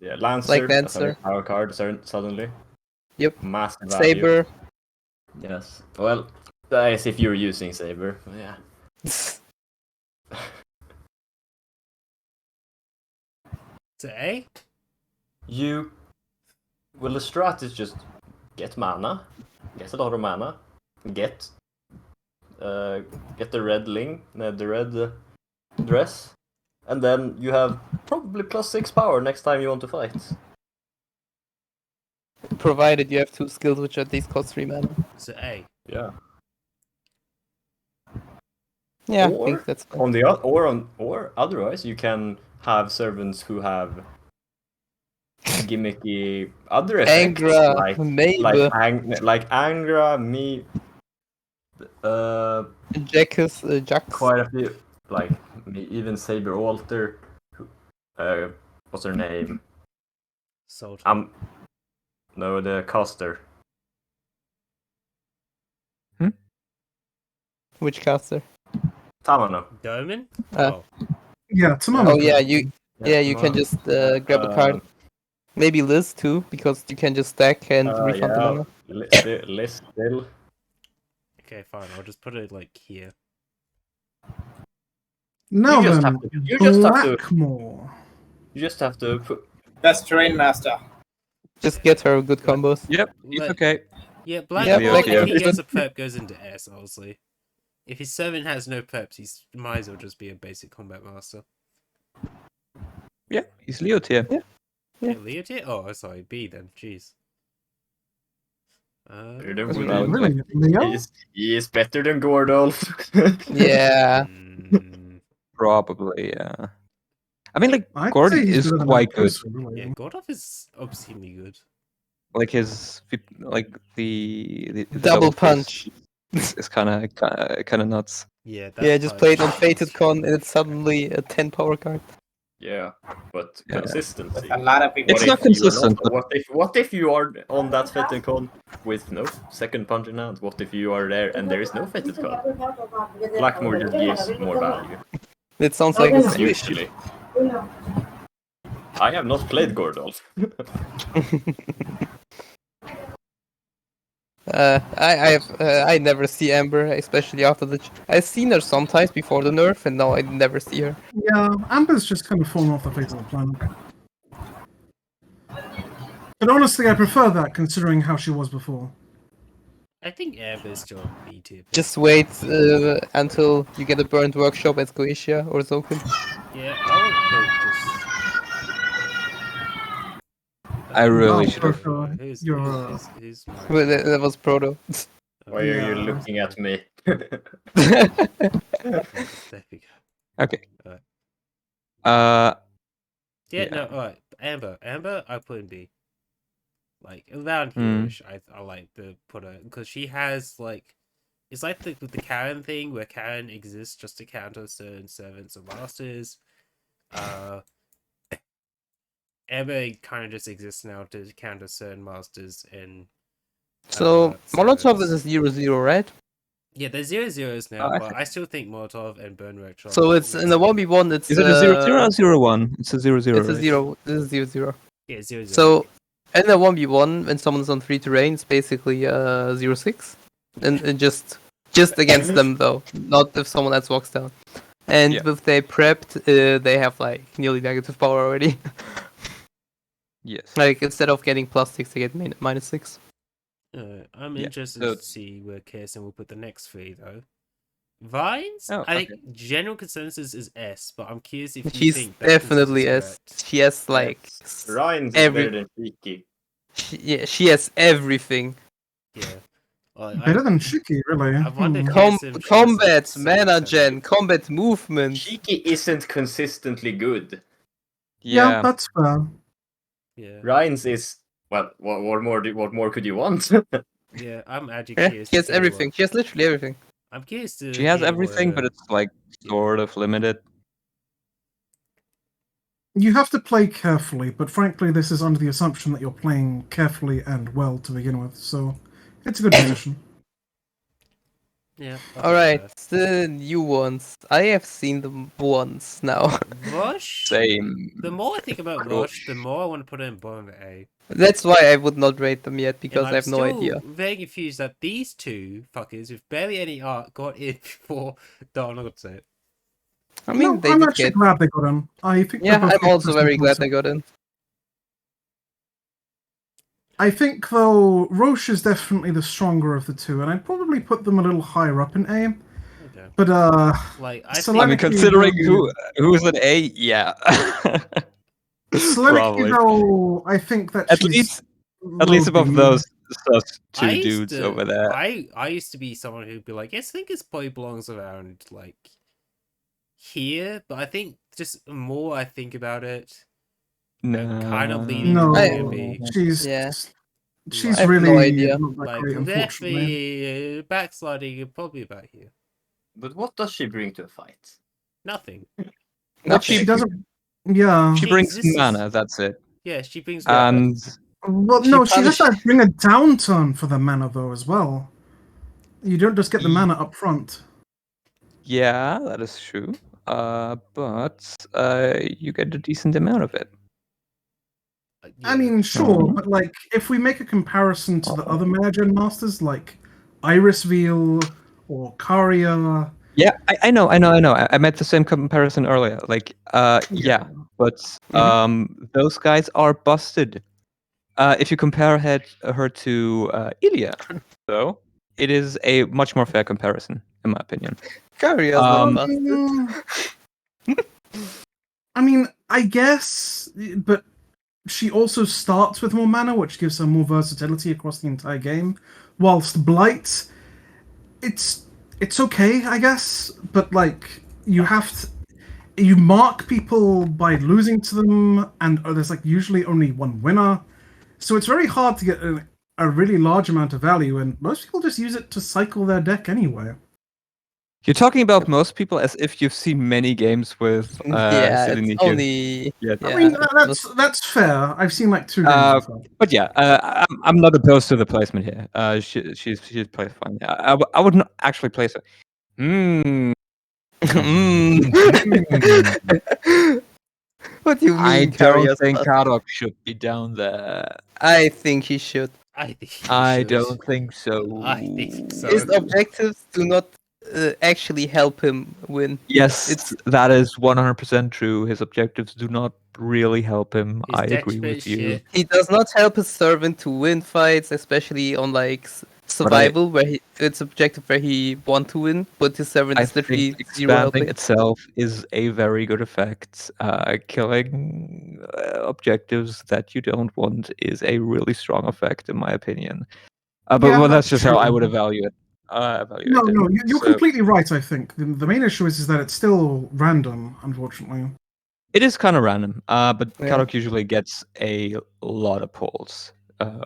Yeah, Lancer like as a Lancer. power card suddenly. Yep. Massive value. Saber. Yes. Well, that is if you're using Saber. Yeah. To A? Well, the strat is just get mana, get a lot of mana, get the red the red dress, and then you have probably +6 power next time you want to fight. Provided you have 2 skills which at least cost 3 mana. To A. Yeah. Yeah, I Or think that's fine. On the or otherwise you can have servants who have gimmicky other effects Angra, like Maybe, like Angra, me, Jax. quite a few, like even Saber Alter, what's her name? Soldier. No, the caster. Which caster? Tamano. Doman? Uh, Yeah, tomorrow. Oh yeah, you can just grab a card. Maybe Liz too, because you can just stack and refund the mana. List still. Okay, fine. I'll just put it like here. Now You just then, have to- you just have to- Blackmore. You just have to put. That's Terrain Master. Just get her good combos. Yep, it's Let- okay. Yeah, Black Yeah, Black, Black- if he gets a perp, goes into S, honestly. If his 7 has no perps, he might as well just be a basic combat master. Yeah, he's Leo tier. Yeah. Yeah. Leo tier? Oh, sorry, B then. Jeez. Really, Leo? He is better than Gordolf. Yeah. Probably, yeah. I mean, like, I'd Gord say he's is better than quite good. Chris, really. Yeah, Gordolf is obscenely good. Like his, like the Double punch. is kind of nuts. Yeah, Yeah, just part play it is on Fated Con and it's suddenly a 10 power card. Yeah, but Yeah. consistency. A lot of people. It's What not if you are consistent, but- What if you are on that Fated Con with no second punch in hand? What if you are there and there is no Fated Con? Blackmore just gives more value. It sounds like a Switch. Usually. I have not played Gordolf. I never see Amber, especially after the. I've seen her sometimes before the nerf, and now I never see her. Yeah, Amber's just kind of fallen off the face of the planet. But honestly, I prefer that considering how she was before. I think Amber is still B tier. Just wait until you get a burned workshop at Goetia or Zokin. Yeah, I would put I really Oh, should have. Proto, Who's you're, who's my... Well, that was Proto. Why are you Yeah. looking at me? There we go. Okay. Alright. Uh, Yeah, Yeah. no, alright. Amber, I put in B. Like around Hmm. here, I like to put her because she has like, it's like the Karen thing where Karen exists just to counter certain servants or masters. Amber kind of just exists now to counter certain masters and. So Molotov servants. is a 0/0, right? Yeah, there's 0/0s now, I but I still think Molotov and Burn Workshop. So it's in the 1v1. It's is it a 0/0 or 0/1? It's a 0/0. It's a right? 0. This is 0/0. Yeah, 0/0. So in the 1v1, when someone's on 3 terrain, it's basically 0/6, and just against them though, not if someone else walks down. And Yeah. if they prepped, they have like nearly negative power already. Yes. Like instead of getting +6, they get -6. I'm Yeah, interested so- to see where Kirsten will put the next 3 though. Vines, Oh, I think general consensus is S, but I'm curious if you She's think that definitely consensus is S. correct. She has like Ryan's is every. better than Cheeky. She has everything. Yeah. Better than Shiki, really. I wonder if Hmm. KSM shows, Combat, like, mana 7%. gen, combat movement. Cheeky isn't consistently good. Yeah, that's fair. Yeah. Ryan's is well. What more could you want? Yeah, I'm actually Yeah, curious. she to has see everything. what- She has literally everything. I'm curious to. She has hear everything, where- but it's like sort of limited. You have to play carefully, but frankly, this is under the assumption that you're playing carefully and well to begin with, so it's a good position. Yeah. All right, the new ones. I have seen them once now. Rush. Same. The more I think about Cool. Rush, the more I want to put it in bottom A. That's why I would not rate them yet, because And I have no I'm idea. still very confused that these two fuckers with barely any art got in before. No, I'm not gonna say it. I mean, No, they I'm did actually get. glad they got in. I think Yeah, they're both I'm also interesting very glad concepts. they got in. I think, though, Roche is definitely the stronger of the two, and I'd probably put them a little higher up in A. Okay. But, Like I So think I mean, Selenity considering will- who's an A, yeah. Selenity, Probably. though, I think that At she's least above low-B. those I two used dudes to- over there. I used to be someone who'd be like, yes, I think this probably belongs around like here, but I think just the more I think about it, No. kind of leaning No, to B. she's Yeah. she's I have really no idea. not that Like great, unfortunately. definitely backsliding probably about here. But what does she bring to a fight? Nothing. What She doesn't. Yeah. She She brings exists. mana, that's it. Yeah, she brings. And Well, She no, she has to punished- bring a downturn for the mana, though, as well. You don't just get the mana up front. yeah, that is true. But you get a decent amount of it. I mean, sure, Mhm. but like, if we make a comparison to the other mana gen masters, like Iris Veil or Karia, Yeah, I know. I made the same comparison earlier. Like, yeah, but those guys are busted. If you compare her to Ilya, though, it is a much more fair comparison, in my opinion. Karia's Um, not busted. I mean, I guess, but she also starts with more mana, which gives her more versatility across the entire game. Whilst Blight, it's okay, I guess, but like you mark people by losing to them, and there's like usually only one winner, so it's very hard to get a really large amount of value, and most people just use it to cycle their deck anyway. You're talking about most people as if you've seen many games with Yeah, Selene it's Niku. only. Yeah. I mean, Yeah, that's fair. I've seen like 2 games. of that. But yeah, I'm not opposed to the placement here. She's plays fine. I would not actually place her. What do you mean? I don't Karia's think busted? Karok should be down there. I think he should. I think. he I should. don't think so. I think so. His objectives do not actually help him win. Yes, that is 100% true. His objectives do not really help him. His I deck agree spit with you. shit. He does not help his servant to win fights, especially on like survival, where it's objective where he want to win, but his servant I is literally think zero expanding helping. itself is a very good effect. Killing objectives that you don't want is a really strong effect, in my opinion. But Yeah, well, that's that's just how I true. would evaluate it. No, you're So, completely right. I think the main issue is that it's still random, unfortunately. it is kind of random, but Yeah. Karok usually gets a lot of pulls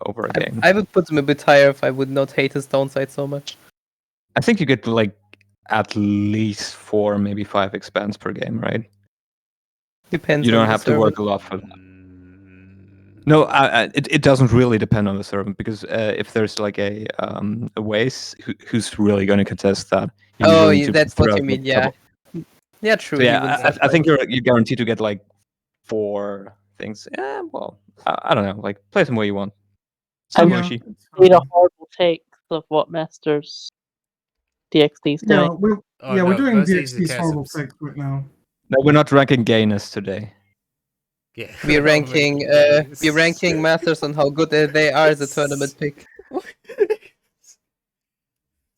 over a game. I would put him a bit higher if I would not hate his downside so much. I think you get like at least 4, maybe 5 expands per game, right? Depends. You on don't the have to servant. work a lot for that. No, it doesn't really depend on the servant, because if there's like a Waze who's really going to contest that. you Oh, usually need to that's throw what you out mean. a Yeah. couple. Yeah, true. So he yeah, wins that I think fight. you're guaranteed to get like 4 things. Yeah, well, I don't know. Like play them where you want. Some Yeah. Yoshi. Made a horrible take of what Masters DXD's doing. Yeah, we're Oh, we're no, doing versus the DXD's horrible Chasms. takes right now. No, we're not ranking gayness today. Yeah. We're ranking Masters on how good they are as a tournament pick.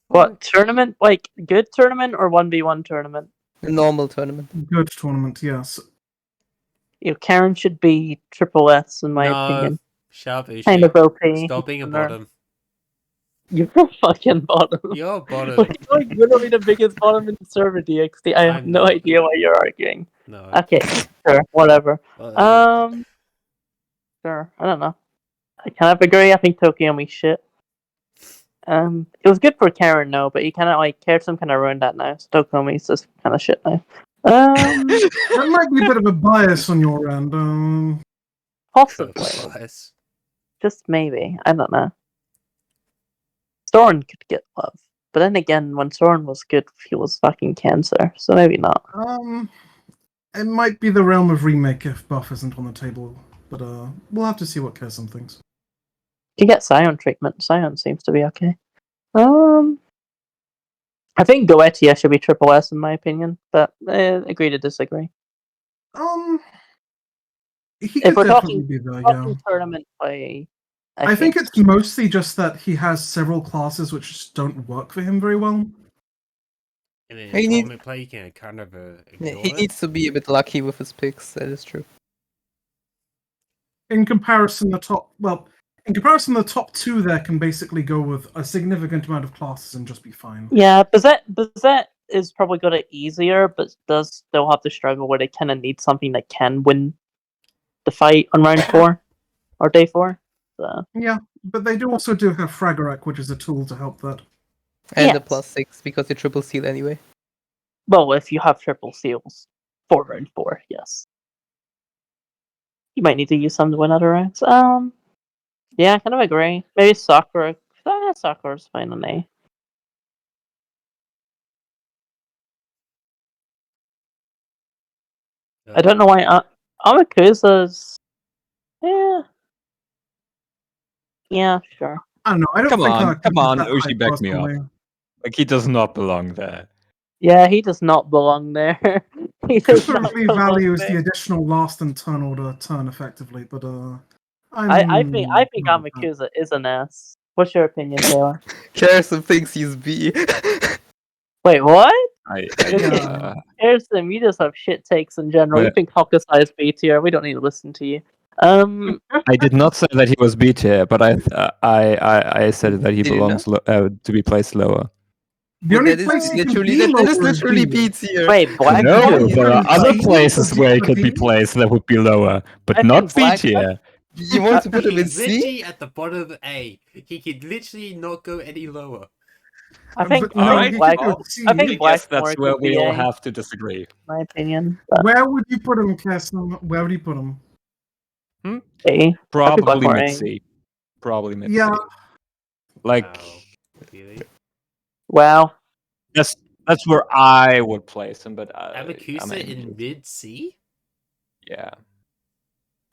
What tournament? Like good tournament or 1v1 tournament? A normal tournament. Good tournament, yes. Karen should be triple S in my No, opinion. Sharp issue. Kind of OP. Stop being a bottom. You're a fucking bottom. You're a bottom. Like literally the biggest bottom in the server, DXD. I have I'm no not. idea why you're arguing. No. Okay, sure, whatever. Uh, Sure, I don't know. I kind of agree. I think Tokyomi shit. It was good for Karen, no, but he kind of like Karen kind of ruined that now. So Tokyomi's just kind of shit now. That might be a bit of a bias on your end. Possibly, bias. just maybe. I don't know. Soren could get love, but then again, when Soren was good, he was fucking cancer. So maybe not. It might be the realm of remake if buff isn't on the table, but we'll have to see what Kesem thinks. You get Scion treatment. Scion seems to be okay. I think Goetia should be triple S in my opinion, but agree to disagree. He If could we're definitely talking, be there, yeah. tournament play, I think it's mostly just that he has several classes which just don't work for him very well. And then He needs- tournament play, you can kind of He ignore it. needs to be a bit lucky with his picks. That is true. In comparison, the top two there can basically go with a significant amount of classes and just be fine. Yeah, Bazette is probably got it easier, but does still have to struggle where they kind of need something that can win the fight on round 4 or day 4. So. Yeah, but they also do have Fragorak, which is a tool to help that. And the Yes. +6 because you triple seal anyway. Well, if you have triple seals for round 4, yes. You might need to use some to win other rounds. Yeah, I kind of agree. Maybe Sakura. Sakura's fine on A. I don't know why Amakusa's. Yeah, sure. I don't know. I don't Come think on, Amakusa's come on, that Ushi, high back me up. personally. Like, he does not belong there. Yeah, he does not belong there. He does Kusa not really belong values there. the additional last and turn order turn effectively, but I think not with that. Amakusa is an ass. What's your opinion, Taylor? Harrison thinks he's B. Wait, what? Yeah. Harrison, you just have shit takes in general. You But- think Hokusai is B tier? We don't need to listen to you. I did not say that he was B tier, but I said that he Did you belongs to be placed lower. The only that place is he can literally, be that lower is literally B. B tier. Wait, Black No, Black there are Black other Black places Black where he Black could be Black placed that would be lower, but I not think B Black- tier. You want to put him in He's C? literally at the bottom of A. He could literally not go any lower. I think, But no, I he think Black. could go C. I think I Black guess that's Blackmore where could we be all A, have to disagree. in my opinion. But Where would you put him, Kesem? Where would you put him? A. Probably Blackmore A. mid C. Probably mid C. Yeah. Like, Wow. Really? Wow. that's where I would place him, but Amakusa I mean, in mid C? yeah.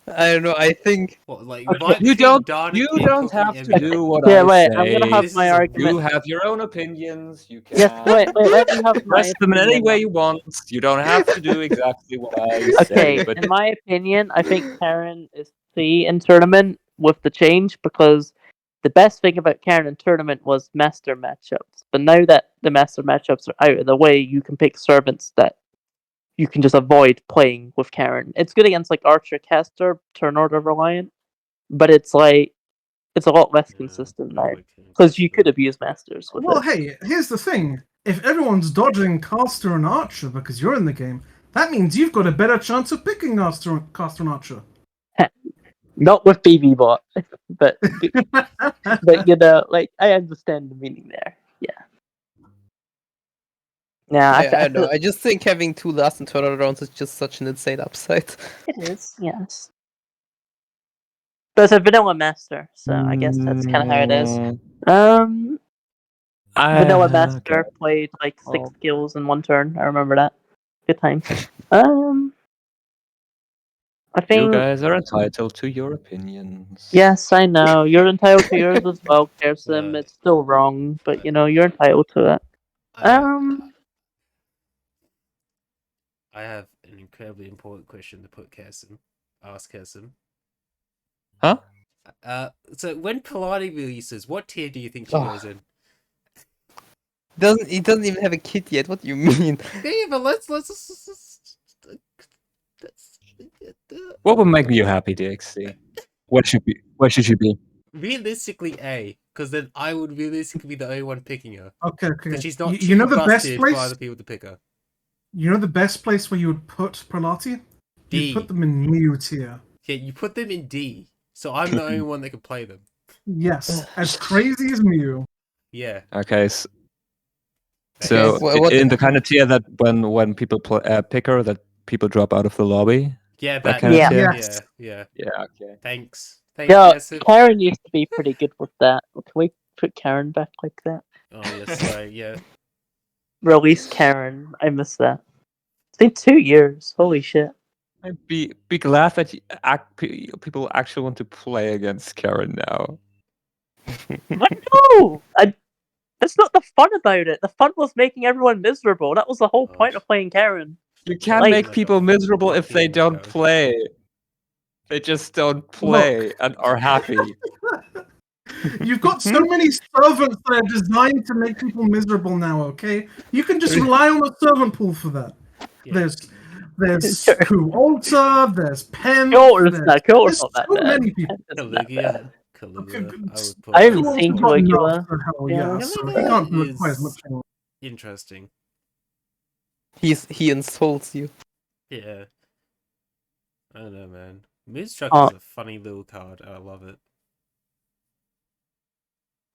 I don't know. I think What, like, Okay. right You between don't Darnik, have Hancock, to and do what Yeah, I wait. say. I'm gonna have This my is a argument. You have your own opinions. You can Yes, wait. Let me have my express them in any opinion. way you want. You don't have to do exactly what I Okay, say. But in my opinion, I think Karen is C in tournament with the change because the best thing about Karen in tournament was master matchups. But now that the master matchups are out of the way, you can pick servants that you can just avoid playing with Karen. It's good against like Archer Caster, turn order reliant, but it's like it's a lot less consistent now because you could abuse masters with Well, it. hey, here's the thing. If everyone's dodging Caster and Archer because you're in the game, that means you've got a better chance of picking Caster and Archer. Not with BB bot, but but you know, like I understand the meaning there. Yeah. Yeah, I don't know. I just think having 2 last and turn rounds is just such an insane upside. It is, yes. But it's a vanilla master, so I guess that's kind of how it is. Vanilla master played like 6 skills in 1 turn. I remember that. Good time. I think. You guys are entitled to your opinions. Yes, I know. You're entitled to yours as well, Kirsten. No. It's still wrong, but you know you're entitled to it. I have an incredibly important question to put Kirsten. ask Kirsten. Huh? So when Pilates releases, what tier do you think she Oh. goes in? He doesn't even have a kit yet. What do you mean? Yeah, but let's What would make you happy, DXC? Where should she be? realistically A, because then I would realistically be the only one picking her. Okay. Because she's not You know too the best busted for place. other people to pick her. You know the best place where you would put Prelati? D. You put them in Mew tier. Yeah, you put them in D, so I'm the only one that can play them. Yes, as crazy as Mew. Yeah. Okay, so Okay, what- in the kind of tier that when people pick her, that people drop out of the lobby. Yeah, That that, kind of Yeah. tier. Yes. yeah. Yeah. Okay. Thanks. Thanks, Yeah, Joseph. Karen used to be pretty good with that. Can we put Karen back like that? Oh, yes, sorry, yeah. Release Karen. I miss that. It's been 2 years. Holy shit. I'd be glad that people actually want to play against Karen now. No! That's not the fun about it. The fun was making everyone miserable. That was the whole point of playing Karen. You can't Like- make people miserable if they don't Okay. play. They just don't play and are happy. You've got so many servants that are designed to make people miserable now, okay? You can just rely on the servant pool for that. Yeah. There's Sure. Ku Alta, there's Pen. Cool's not there's not that so bad. many people. It's not Caligula. bad. Caligula. I would put I haven't Ku seen Alta's got Caligula. enough for hell, Yeah. yeah, so you Caligula can't do it quite as is- much more. Interesting. He insults you. Yeah. I don't know, man. Moonstruck Oh. is a funny little card. I love it.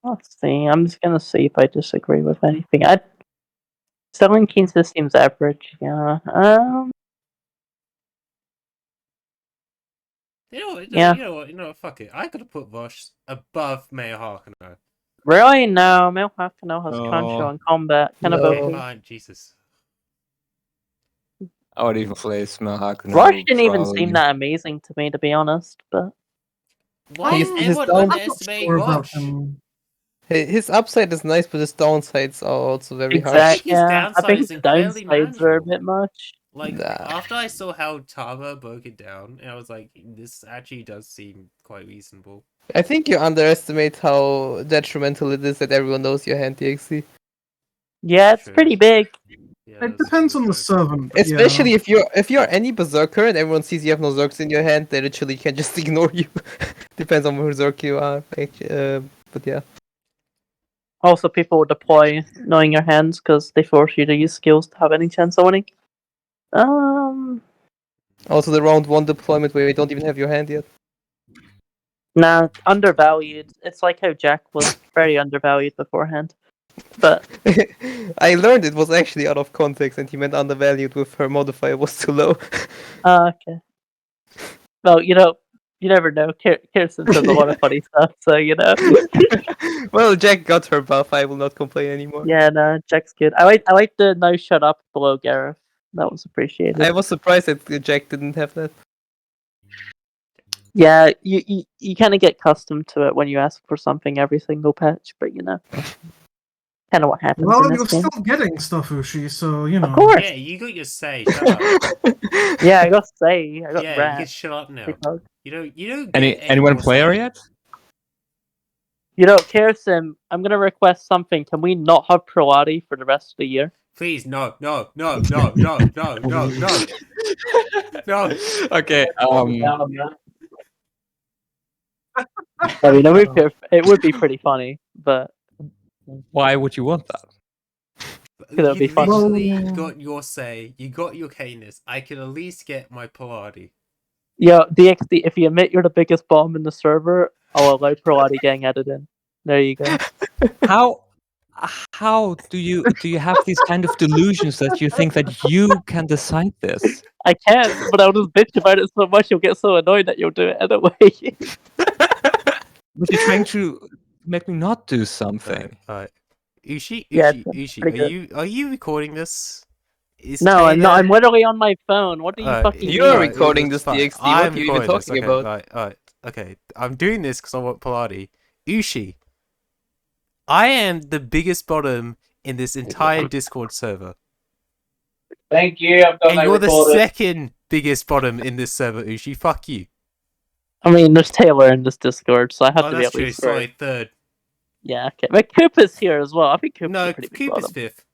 Let's see. I'm just gonna see if I disagree with anything. Selling Kings just seems average. Yeah. You know what? Yeah. You know what? Fuck it. I could have put Vosh above Mayor Harkonnen. Really? No. Mel Hakano has Concho No. and combat. Kind No. of Okay, OP. fine. Jesus. I would even play Smelhak. Rush didn't even seem that amazing to me, to be honest. But Why He's- is he's everyone down- I'm not underestimating sure about Vosh? him. His upside is nice, but his downsides are also very harsh. exactly. his Yeah. I downside think is his entirely downsides are a manageable. bit much. Like, Nah. after I saw how Tama broke it down, and I was like, this actually does seem quite reasonable. I think you underestimate how detrimental it is that everyone knows your hand, DXC. Yeah, it's True. pretty big. Yeah, It that's depends true, on the so- servant. Especially yeah. if you're any berserker and everyone sees you have no zerks in your hand, they literally can just ignore you. Depends on who zerk you are. But yeah. Also, people will deploy knowing your hands because they force you to use skills to have any chance of winning. Also the round 1 deployment where you don't even have your hand yet. Nah, undervalued. It's like how Jack was very undervalued beforehand. But I learned it was actually out of context and he meant undervalued with her modifier was too low. okay. Well, you never know. Kirsten says a lot of funny stuff, so Well, Jack got her buff, I will not complain anymore. Yeah, no, Jack's good. I like the no shut up below Gareth. That was appreciated. I was surprised that Jack didn't have that. Yeah, you kind of get accustomed to it when you ask for something every single patch, but kind of what happens Well, in you're this game. still getting stuff, Ushi, so, you know. Of course. Yeah, you got your say. Shut up. Yeah, I got say. I got Yeah, you can rat. shut up now. Big hug. You don't get Anyone more play her say. yet? Kirsten, I'm gonna request something. Can we not have Prolati for the rest of the year? Please, no. No. Okay. I mean, it would be pretty funny, but Why would you want that? That'd be You fun. literally got your say. You got your Canis. I can at least get my Pilardi. yeah, DXD. If you admit you're the biggest bomb in the server, I'll allow Prolati getting added in. There you go. How do you have these kind of delusions that you think that you can decide this? I can, but I'll just bitch about it so much you'll get so annoyed that you'll do it anyway. But you're trying to make me not do something. Alright. Ushi, Yeah, Ushi, are you recording this? No, I'm not. I'm literally on my phone. What do you fucking You are mean? recording this, DXD. What are you even talking about? Alright. Okay. I'm doing this because I want Pilardi. Ushi, I am the biggest bottom in this entire Discord server. Thank you. I've got And my you're the recorder. second biggest bottom in this server, Ushi. Fuck you. I mean, there's Taylor in this Discord, so I have Oh, to be that's at true. least Sorry, third. third. Yeah, okay. But Coop is here as well. I think Coop's No, a pretty big Coop is bottom. fifth.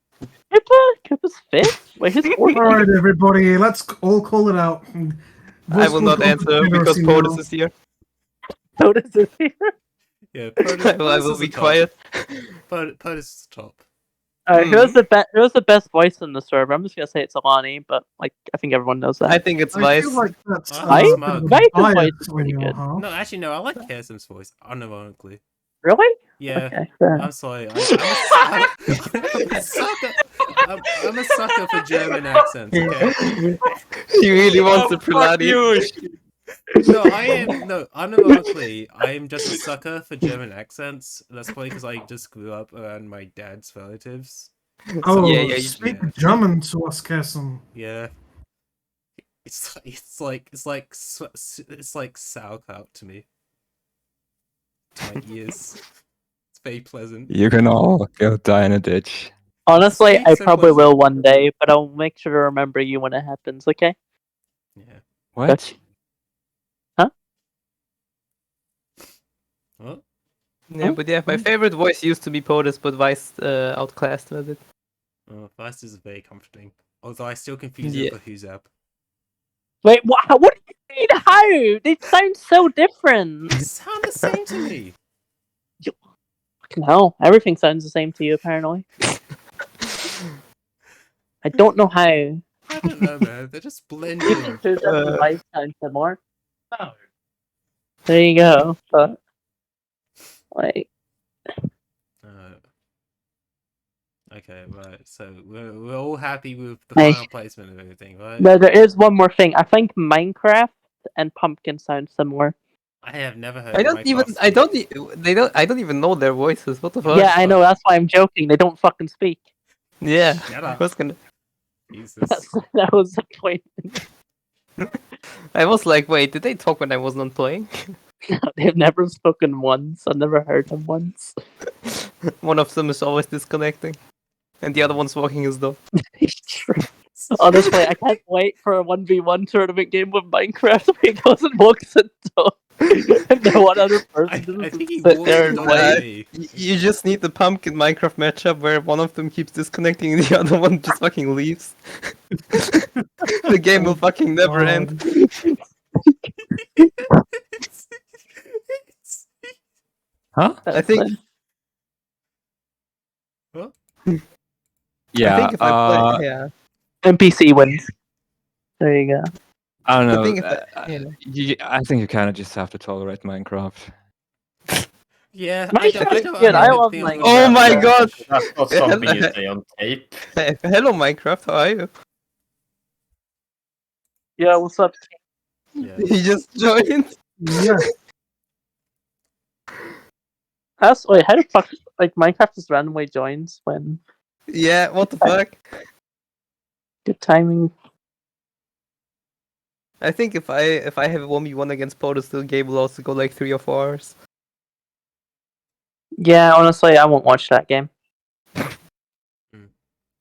Coop is fifth? Wait, who's All fourth? right, everybody, let's all call it out. I will not answer because POTUS is here. POTUS is here. Yeah, I will be quiet. POTUS is top. Alright, who's the best voice in the server? I'm just gonna say it's Alani, but like I think everyone knows that. I think it's I Vice. feel like that's Vice? a bit of a Vice's bias voice is on pretty your good. half. No, actually, no. I like Kirsten's voice, unironically. Really? Yeah. Okay, fair enough. I'm sorry. I'm a sucker. I'm a sucker for German accents. Okay? He really wants the Pilates. No, I am. No, unironically, I am just a sucker for German accents. That's probably because I just grew up around my dad's relatives. Oh, Yeah, speak yeah. German to us, Kirsten. Yeah. It's like sauerkraut to me. To my ears. It's very pleasant. You can all go die in a ditch. Honestly, Speak I so probably will pleasant. one day, but I'll make sure to remember you when it happens, okay? Yeah. What? What? Yeah, but yeah, my favorite voice used to be POTUS, but Vice outclassed with it. Oh, Vice is very comforting. Although I still confuse Yeah. it for Who's Up. Wait, what do you mean how? They sound so different. They sound the same to me. Fucking hell, everything sounds the same to you apparently. I don't know how. I don't know, man. They're just blending. Who's up and Vice sound similar? No. There you go. But like Okay, right. So we're all happy with the Hey. final placement of everything, right? but there is one more thing. I think Minecraft and Pumpkin sound similar. I have never heard. I don't even. Minecraft I don't. speak. They don't. I don't even know their voices. What the fuck? Yeah, I know. That's why I'm joking. They don't fucking speak. Yeah. Shut I up. was gonna. Jesus. That was the point. I was like, wait, did they talk when I was not playing? They've never spoken once. I've never heard them once. One of them is always disconnecting, and the other one's walking his dog. Honestly, I can't wait for a 1v1 tournament game with Minecraft where he goes and walks the dog. And the one other person I think he sit walks there the and dog wait. to me. You just need the pumpkin Minecraft matchup where one of them keeps disconnecting and the other one just fucking leaves. The game will fucking never end. Huh? I think. What? Yeah. I think if I play, yeah. NPC wins. There you go. I don't The know. thing is that- I think you kind of just have to tolerate Minecraft. Yeah, Minecraft don't is good, I understand love the Minecraft. feeling Oh of my that. god! That's not something you say on tape. Hello, Minecraft. How are you? Yeah, what's up? Yeah. He just joined. Yeah, Wait, how the fuck like Minecraft just randomly joins when Yeah. What the fuck? good timing. I think if I have a 1v1 against POTUS, the game will also go like 3 or 4 hours. Yeah, honestly, I won't watch that game. Hmm.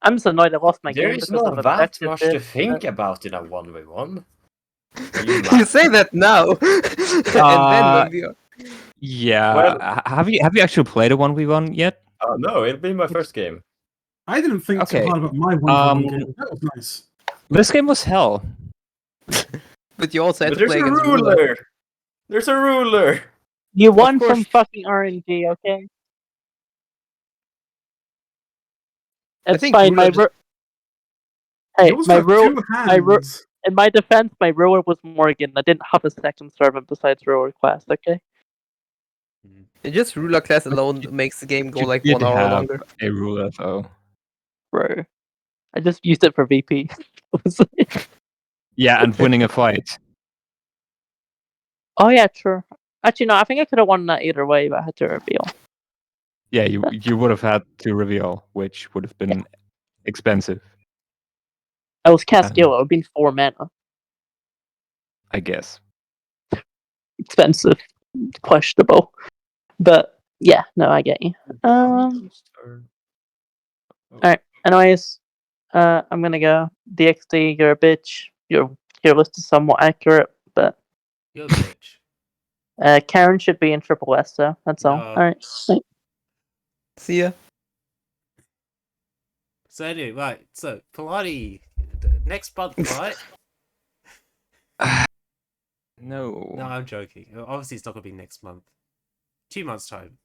I'm just annoyed I lost my There game is because not of that objective much to bit. think about in a 1v1. You say that now, and then when we are... Yeah. Well- Have you actually played a 1v1 yet? No, it'll be my first game. I didn't think Okay. too hard about my one. That was nice. This game was hell. But you also had But to there's play a against ruler! There's a ruler! You won course. from fucking RNG, okay? It's think fine. My Ruler hey, You also my have rule. two ru- hands. In my defense, my ruler was Morgan. I didn't have a second servant besides ruler class. Okay. Just ruler class alone makes the game go You like did 1 hour have longer. a ruler, though. Bro, I just used it for VP. Yeah, and winning a fight. Oh yeah, true. Actually, no. I think I could have won that either way, but I had to reveal. Yeah, you would have had to reveal, which would have been expensive, I was Castiel. It would have been 4 mana. I guess. Expensive, questionable, but yeah, no, I get you. Alright, anyways, I'm gonna go. DXD, you're a bitch. You're your list is somewhat accurate, but You're a bitch. Karen should be in Triple S, so that's all. No. Alright. See ya. So anyway, right. So Pilates next month, right? No. No, I'm joking. Obviously, it's not gonna be next month. 2 months time.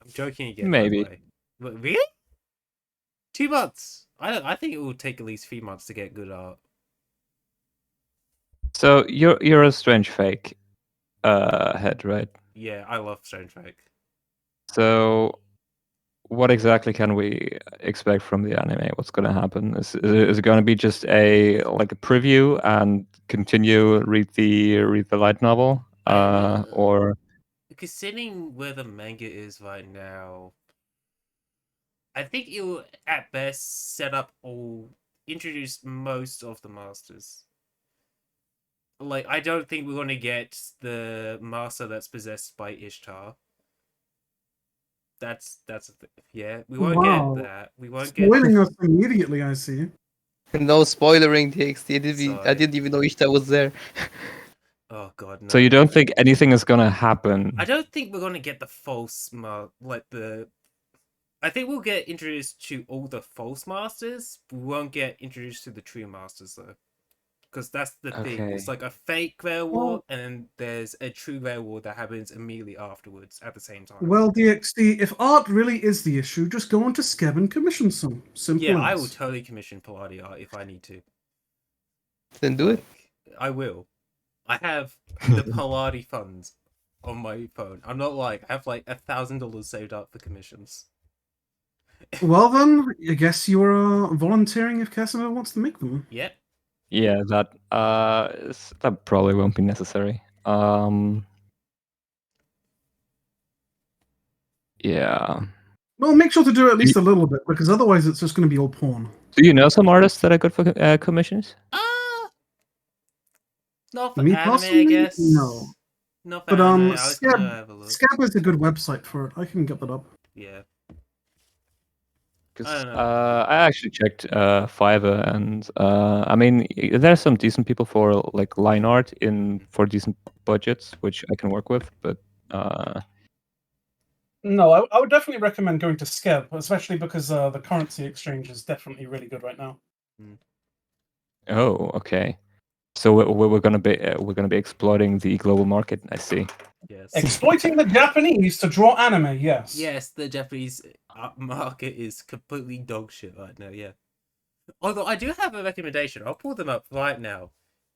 I'm joking again. Maybe. By the way. But really? 2 months. I think it will take at least 3 months to get good art. So you're a Strange Fake head, right? Yeah, I love Strange Fake. So what exactly can we expect from the anime? What's going to happen? Is it going to be just a preview and read the light novel, or Considering where the manga is right now, I think it will at best set up or introduce most of the masters. Like, I don't think we're going to get the master that's possessed by Ishtar. That's yeah. We won't Wow. get that. We won't get. Spoiling us immediately, I see. No spoilering TXT. I Sorry. didn't even know Ishtar was there. Oh god, no. so you don't think anything is going to happen? I don't think we're gonna get the false I think we'll get introduced to all the false masters. But we won't get introduced to the true masters though, because that's the thing. Okay. It's like a fake Rare War, and then there's a true Rare War that happens immediately afterwards at the same time. Well, DXD, if art really is the issue, just go onto Skeb and commission some. Simple yeah, as. I will totally commission Pilates art if I need to. Then do it. I will. I have the Pilates funds on my phone. I'm not like I have like $1,000 saved up for commissions. Well then, I guess you're volunteering if Casimir wants to make them. Yep. Yeah, that probably won't be necessary. Yeah. Well, make sure to do at least a little bit, because otherwise it's just going to be all porn. Do you know some artists that are good for commissions? Not for Me anime, I personally, guess. no. Not for But anime. I was gonna Scab, have a look. Scab is a good website for it. I can get that up. Yeah. Because I don't know. I actually checked Fiverr, and I mean, there's some decent people for like line art for decent budgets, which I can work with. But No, I would definitely recommend going to Skeb, especially because the currency exchange is definitely really good right now. oh, okay. So we're gonna be exploiting the global market. I see. Yes. Exploiting the Japanese to draw anime, yes. Yes, the Japanese market is completely dog shit right now. Yeah. Although I do have a recommendation. I'll pull them up right now,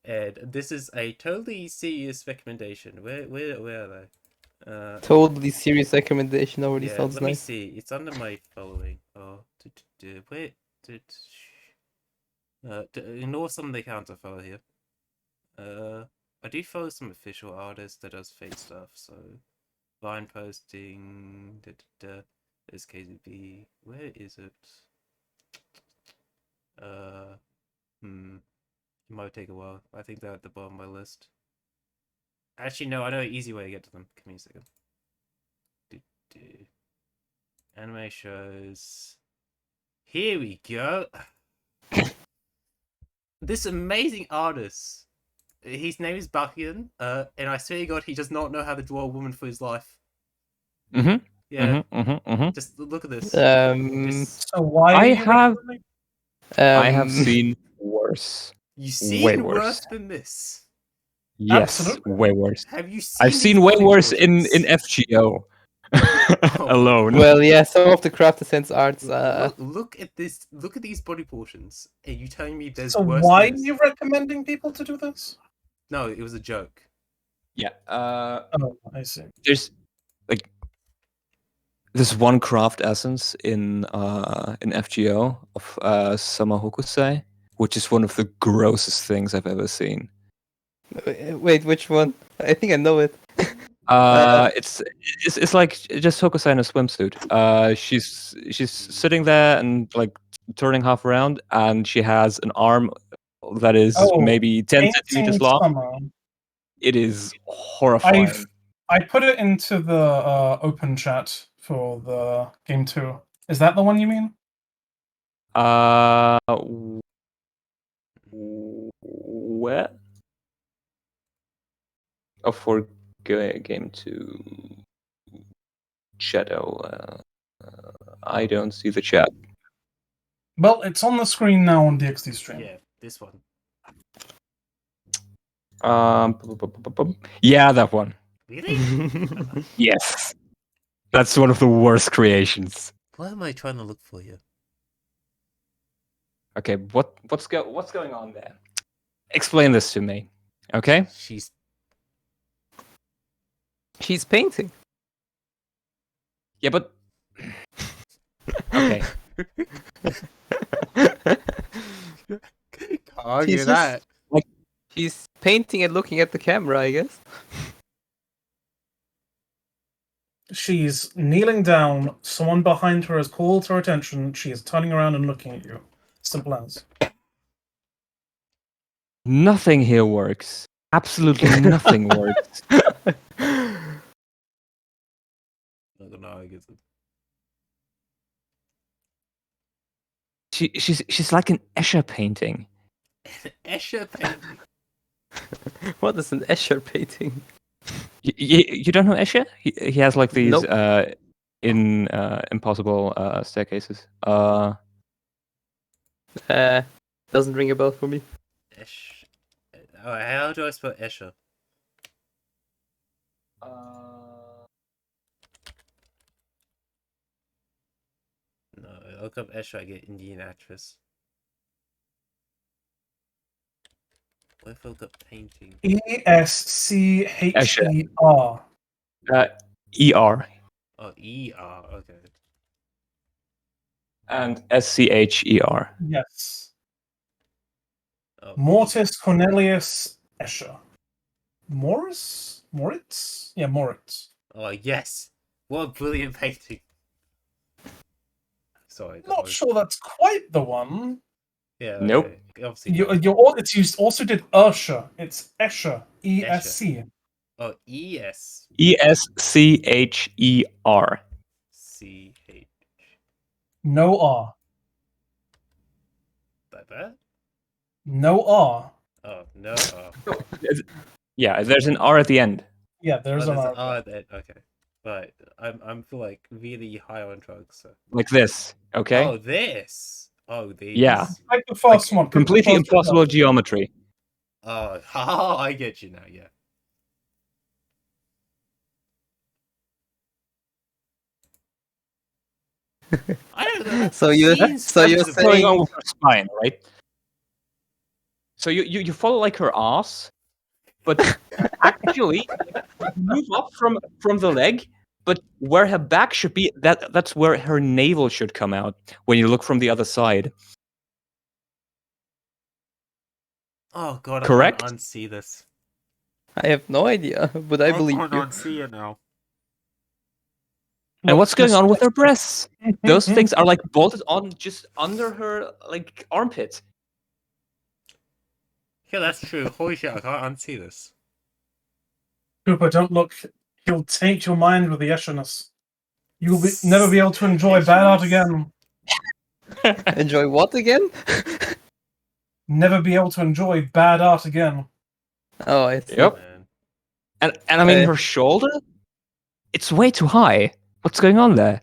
and this is a totally serious recommendation. Where are they? Totally serious recommendation. Already Yeah, sounds let me nice. see. It's under my following. Oh, wait. Ignore some of the accounts I follow here. I do follow some official artists that does fake stuff. So, Vine posting. There's KZB. Where is it? It might take a while. I think they're at the bottom of my list. Actually, no. I know an easy way to get to them. Give me a second. Anime shows. Here we go. This amazing artist. His name is Bakuyan, and I swear to God, he does not know how to draw a woman for his life. Mm-hmm. Yeah. Mm-hmm. Just look at this. So why? I are you have- recommending- I have seen worse. You see way worse worse. than this. Yes, Absolutely. way worse. Have you seen? I've seen these way body worse in portions? FGO alone. Well, yeah, some of the Craft Sense arts. Look at this. Look at these body portions. Are you telling me there's So worse? why are than this? you recommending people to do this? No, it was a joke. Yeah. Oh, I see. There's like this one craft essence in FGO of Sama Hokusai, which is one of the grossest things I've ever seen. Wait, which one? I think I know it. It's like just Hokusai in a swimsuit. She's sitting there and like turning half around, and she has an arm that is maybe 10 centimeters long. Summer. It is horrifying. I put it into the open chat for the game 2. Is that the one you mean? for game to Shadow. I don't see the chat. Well, it's on the screen now on DxD stream. Yeah, this one. Yeah, that one. Really? Yes, that's one of the worst creations. What am I trying to look for here? Okay, what's going on there? Explain this to me, okay? She's painting. Yeah, but She's okay. Can't argue She's that. She's painting and looking at the camera, I guess. She's kneeling down. Someone behind her has called her attention. She is turning around and looking at you. Simple as. Nothing here works. Absolutely nothing works. Not gonna argue it. She's like an Escher painting. Escher painting. What is an Escher painting? You don't know Escher? He has like these Nope. impossible staircases. Doesn't ring a bell for me. How do I spell Escher? No, I look up Escher, I get Indian actress. What if I look up painting? ESCHER. ER Oh, ER, okay. and SCHER. Yes. Oh, Mortis Cornelius Escher. Moritz? Yeah, Moritz. Oh, yes! What a brilliant painting! Sorry. that Not was- sure that's quite the one. Yeah, Nope. okay. Obviously. It's used also did Ursher. It's Escher. ESC. Oh, ES. ESCHER. CH. No R. Like that? No R. Oh, no. Yeah, there's an R at the end. Yeah, there's an R. Okay. Right. I'm feel like really high on drugs. So. Like this, okay? Oh, this. Oh, these. Yeah. Like the first one. Completely The first one. impossible geometry. Oh, I get you now. Yeah. I don't know. So you're What's saying going on with her spine, right? So you follow like her ass, but actually move up from the leg, but where her back should be, that's where her navel should come out when you look from the other side. Oh god, Correct? I can't unsee this. I have no idea, but I believe can't you. unsee it now. And what's going on with her breasts? Those things are like bolted on just under her like armpit. Yeah, that's true. Holy shit, I can't unsee this. Cooper, don't look. He'll taint your mind with the Escherness. You'll never be able to enjoy bad art again. Enjoy what again? Never be able to enjoy bad art again. Oh, it's Yep. Man. And I mean Okay. her shoulder, it's way too high. What's going on there?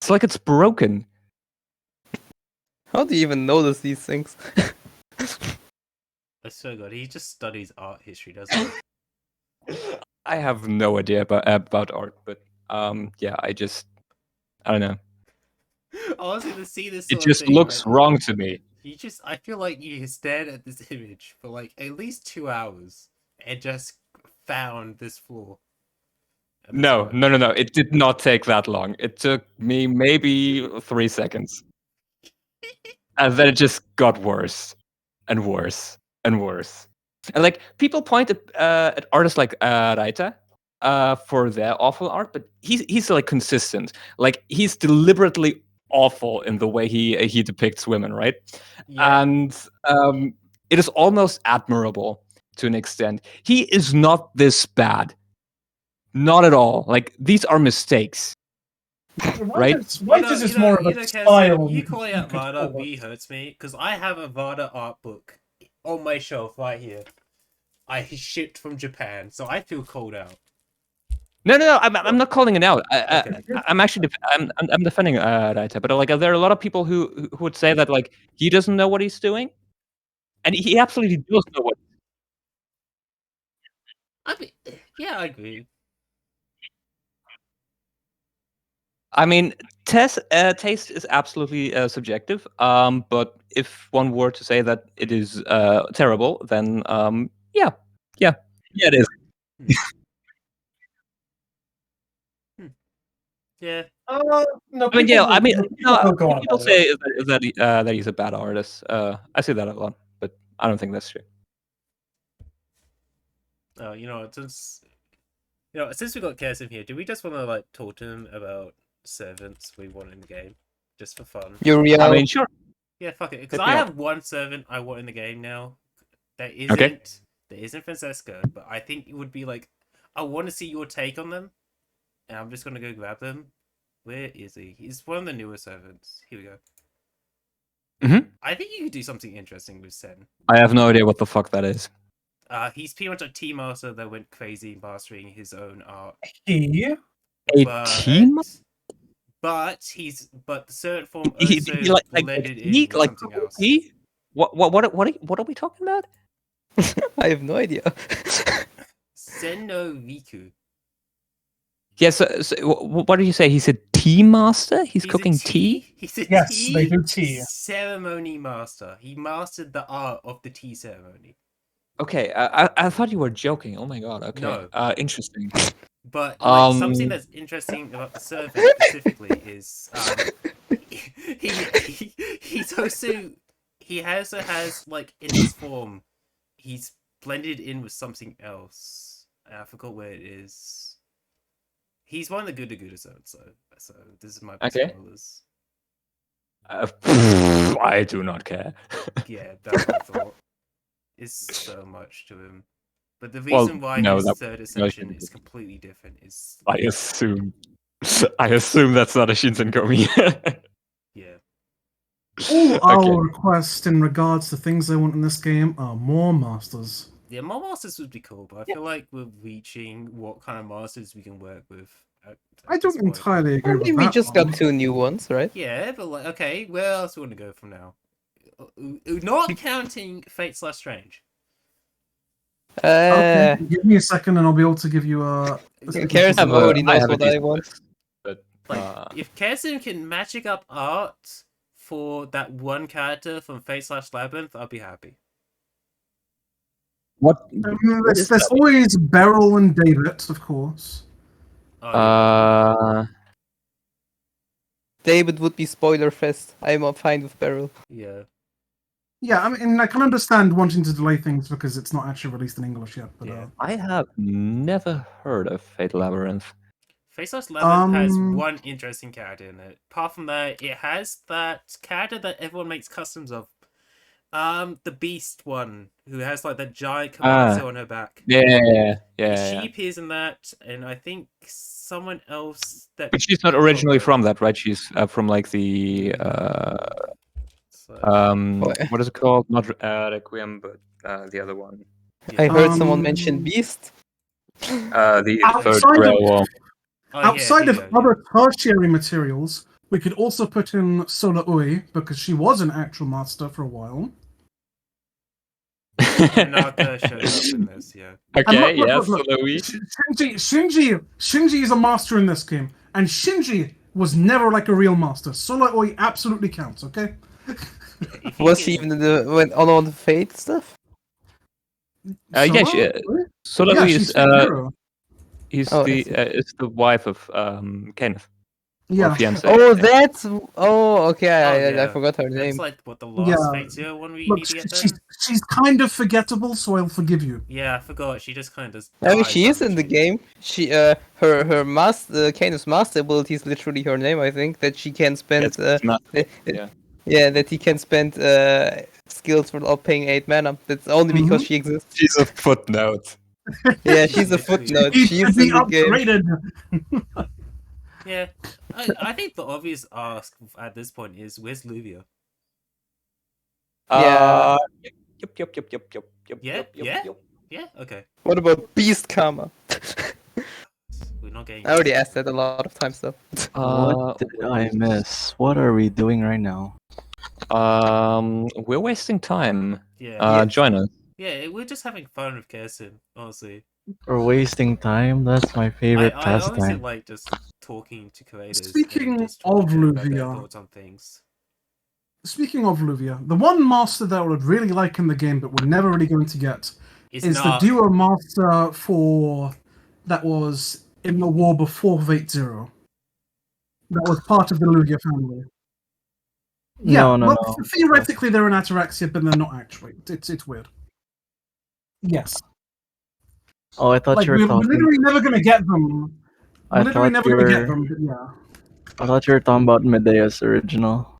It's like it's broken. How do you even notice these things? I swear to God, he just studies art history, doesn't he? I have no idea about art, but yeah, I don't know. Honestly, to see this It sort of just thing, looks like, wrong to me. I feel like you stared at this image for like at least 2 hours and just found this flaw. And No. that's why- It did not take that long. It took me maybe 3 seconds. And then it just got worse and worse and worse. And like people point at artists like Raita for their awful art, but he's like consistent. Like he's deliberately awful in the way he depicts women, right? Yeah. And it is almost admirable to an extent. He is not this bad. Not at all. Like these are mistakes. Right? Why does this more of a style? You calling out could Vada call it? really hurts me because I have a Vada art book on my shelf right here. I shipped from Japan, so I feel called out. No. I'm not calling it out. Okay. I'm actually I'm defending Raita, but like there are a lot of people who would say that like he doesn't know what he's doing, and he absolutely does know what. I mean, yeah, I agree. I mean, taste is absolutely subjective. But if one were to say that it is terrible, then yeah, it is. Yeah. No, I mean, yeah. I mean, go people on say that he's a bad artist. I say that a lot, but I don't think that's true. Since we got Kesim here, do we just want to like talk to him about servants we want in the game, just for fun? Uriel. I mean, sure. Yeah, fuck it. Because Hit I me have one servant I want in the game now. There isn't Francesco, but I think it would be like, I want to see your take on them, and I'm just gonna go grab them. Where is he? He's one of the newer servants. Here we go. Mhm. I think you could do something interesting with Sen. I have no idea what the fuck that is. He's pretty much a tea master that went crazy mastering his own art. He? A team? But the certain form He also like blended in he with like something else. he? What are we talking about? I have no idea. Senno Riku. Yeah, so what did you say? He's a tea master? He's cooking tea? He's a Yes, tea they do tea. ceremony master. He mastered the art of the tea ceremony. Okay, I thought you were joking. Oh my god. Okay. No. Interesting. But like, something that's interesting about the servant specifically is he also has like in his form, he's blended in with something else. I forgot where it is. He's one of the Guda servants, so this is my Okay. spoilers. I do not care. Yeah, that's what I thought. It's so much to him. But the Well, reason why no, his that- third no, ascension it's- is completely different is I assume that's not a Shinsenkomi. yeah. All I'll Okay. request in regards to things I want in this game are more masters. Yeah, more masters would be cool, but I feel like we're reaching what kind of masters we can work with. At I this don't point. entirely agree I with mean, that we just one. got 2 new ones, right? Yeah, but like, okay, where else do we want to go from now? Not counting Fate/Strange. Okay, give me a second and I'll be able to give you a... Kesim already knows what I want. But Like, if Kesim can magic up art for that one character from Fate/Labyrinth, I'll be happy. what? There's always Beryl and David, of course. Oh, yeah. David would be spoiler fest. I'm fine with Beryl. Yeah. Yeah, I mean, I can understand wanting to delay things because it's not actually released in English yet. But Yeah. I have never heard of Fate Labyrinth. Fate/Labyrinth has one interesting character in it. Apart from that, it has that character that everyone makes customs of. The Beast one, who has like that giant Komatsu on her back. Yeah. She appears in that, and I think someone else that. But she's not originally from that, right? She's from like the what is it called? Not Requiem, but the other one. I heard someone mention Beast. The third Outside Grail of- one. Outside of other tertiary materials, we could also put in Sola Ui, because she was an actual master for a while. Naka shows up in this, yeah. Okay, look, yes, look, look. Louis. Shinji is a master in this game, and Shinji was never like a real master. Sola Ui absolutely counts, okay? Was he even on all the Fate stuff? Yeah, Sola Sola Ui? is she's a hero. he's Oh, is the wife of Kenneth. Yeah. Or fiance. Oh, that's. Oh, okay. I yeah. forgot her That's name. like what the last Yeah. Fate Zero one we Look, need to get there. she's kind of forgettable, so I'll forgive you. Yeah, I forgot. She just kind of. I mean, she is in the game. She, her master, Kaino's master ability is literally her name. I think that she can spend. It's not. Yeah, that he can spend skills without paying 8 mana. That's only because she exists. She's a footnote. Yeah, she's a footnote. He She's should be in the game. upgraded. Yeah, I think the obvious ask at this point is, where's Luvia? Yeah. Yep. Yeah? Yeah. Okay. What about Beast Karma? We're not getting. I already asked that a lot of times though. What did I miss? What are we doing right now? We're wasting time. Yeah. Join us. Yeah, we're just having fun with Kirsten, honestly. We're wasting time? That's my favorite I honestly pastime. like just talking to creators. Speaking and just of talking about their Luvia. thoughts on things. Speaking of Luvia, the one master that I would really like in the game, but we're never really going to get, It's is not. the duo master for that was in the war before V80. That was part of the Luvia family. Yeah, No. theoretically they're an Ataraxia, but they're not actually. It's weird. Yes. Oh, I thought Like, you were we're talking. literally never going to get them. We're I literally thought never you going to get were. them, but yeah. I thought you were talking about Medea's original.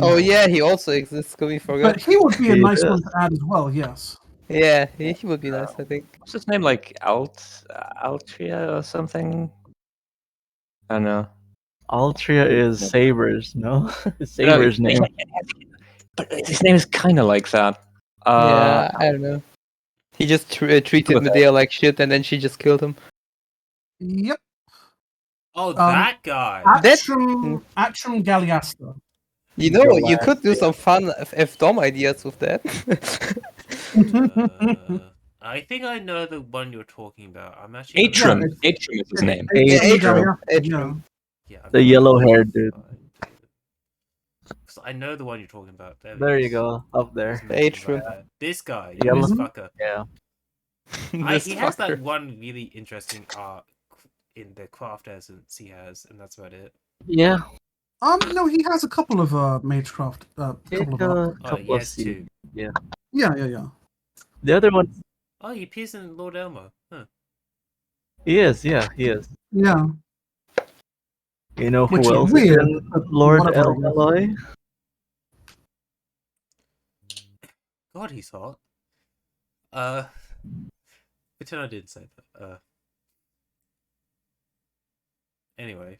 Oh yeah, he also exists. Can we forget? But he would be a He nice does. one to add as well, yes. Yeah, he would be nice. I think. What's his name? Like Altria or something? I don't know. Altria is Saber's, no? Saber's No, name. But his name is kind of like that. Yeah, I don't know. He just treated With that. Medea like shit, and then she just killed him. Yep. Oh, that guy. Action Galliasta. You know, you could do some fun FDOM ideas with that. I think I know the one you're talking about. I'm actually. Atrum. Atrum is his name. Atrum. Atrum. Yeah, I'm The gonna yellow-haired dude. find it. 'Cause I know the one you're talking about. There it you is. go, up there. It's mentioned Atrum. right there. This guy, Yellow- this fucker. Yeah. This He has that fucker. one really interesting arc in the craft essence he has, and that's about it. Yeah. No, he has a couple of Magecraft. Couple of Oh, couple of yes, seeds. too. yeah. The other one, Oh, he appears in Lord Elmo. Huh. he is. Yeah, he is. Yeah. You know who Which is else is weird, in but Lord whatever. Elmalloy? God, he's hot. Pretend I didn't say that. Anyway.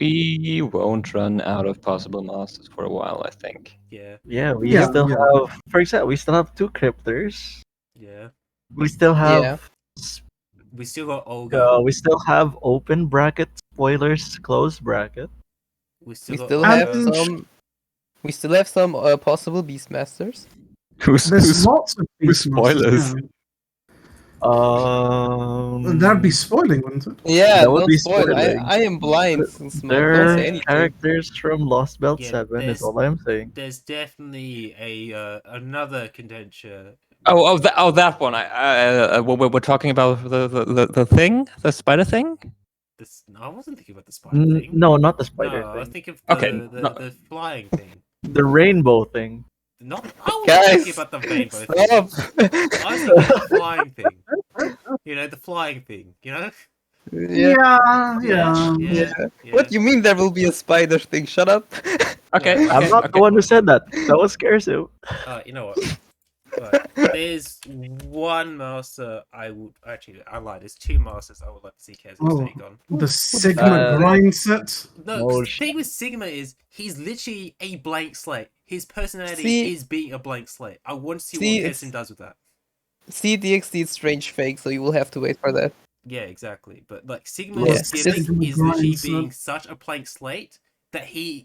We won't run out of possible masters for a while, I think. Yeah. Yeah, we Yeah, still yeah. have. For example, we still have 2 cryptors. Yeah. We still have. Yeah. We still got Olga. We still have open bracket spoilers, closed bracket. We We still got still Olga. have some. We still have some possible Beastmasters. There's lots of who's Beastmasters, spoilers? yeah. That'd That'd be spoiling, wouldn't it? Yeah, That would don't be spoil. spoiling. I am blind. Since don't They're say anything. characters from Lost Belt Yeah, 7, is there's- all I'm saying. There's definitely a another contention. That one. We're talking about the thing, the spider thing. This I wasn't thinking about the spider thing. No, not the spider No, I was thing. thinking of Okay, the flying thing. The rainbow thing. Not I was Guys, thinking about the rainbow thing. Stop. I was thinking of the flying thing. You know, the flying thing. You know. Yeah. Yeah. What you mean there will be a spider thing? Shut up. Okay. Yeah. I'm not the one who said that. That was Scarso. You know what? Right. There's one master I would actually. I lied. There's 2 masters I would like to see Kez Oh. take on. The Sigma grind set. No, 'cause Oh, the thing with Sigma is he's literally a blank slate. His personality See- is being a blank slate. I want to see See, what it's- Kirsten does with that. CDXD is strange fake, so you will have to wait for that. Yeah, exactly. But like Yeah, Sigma's gimmick Sigma is literally grind being set. such a blank slate that he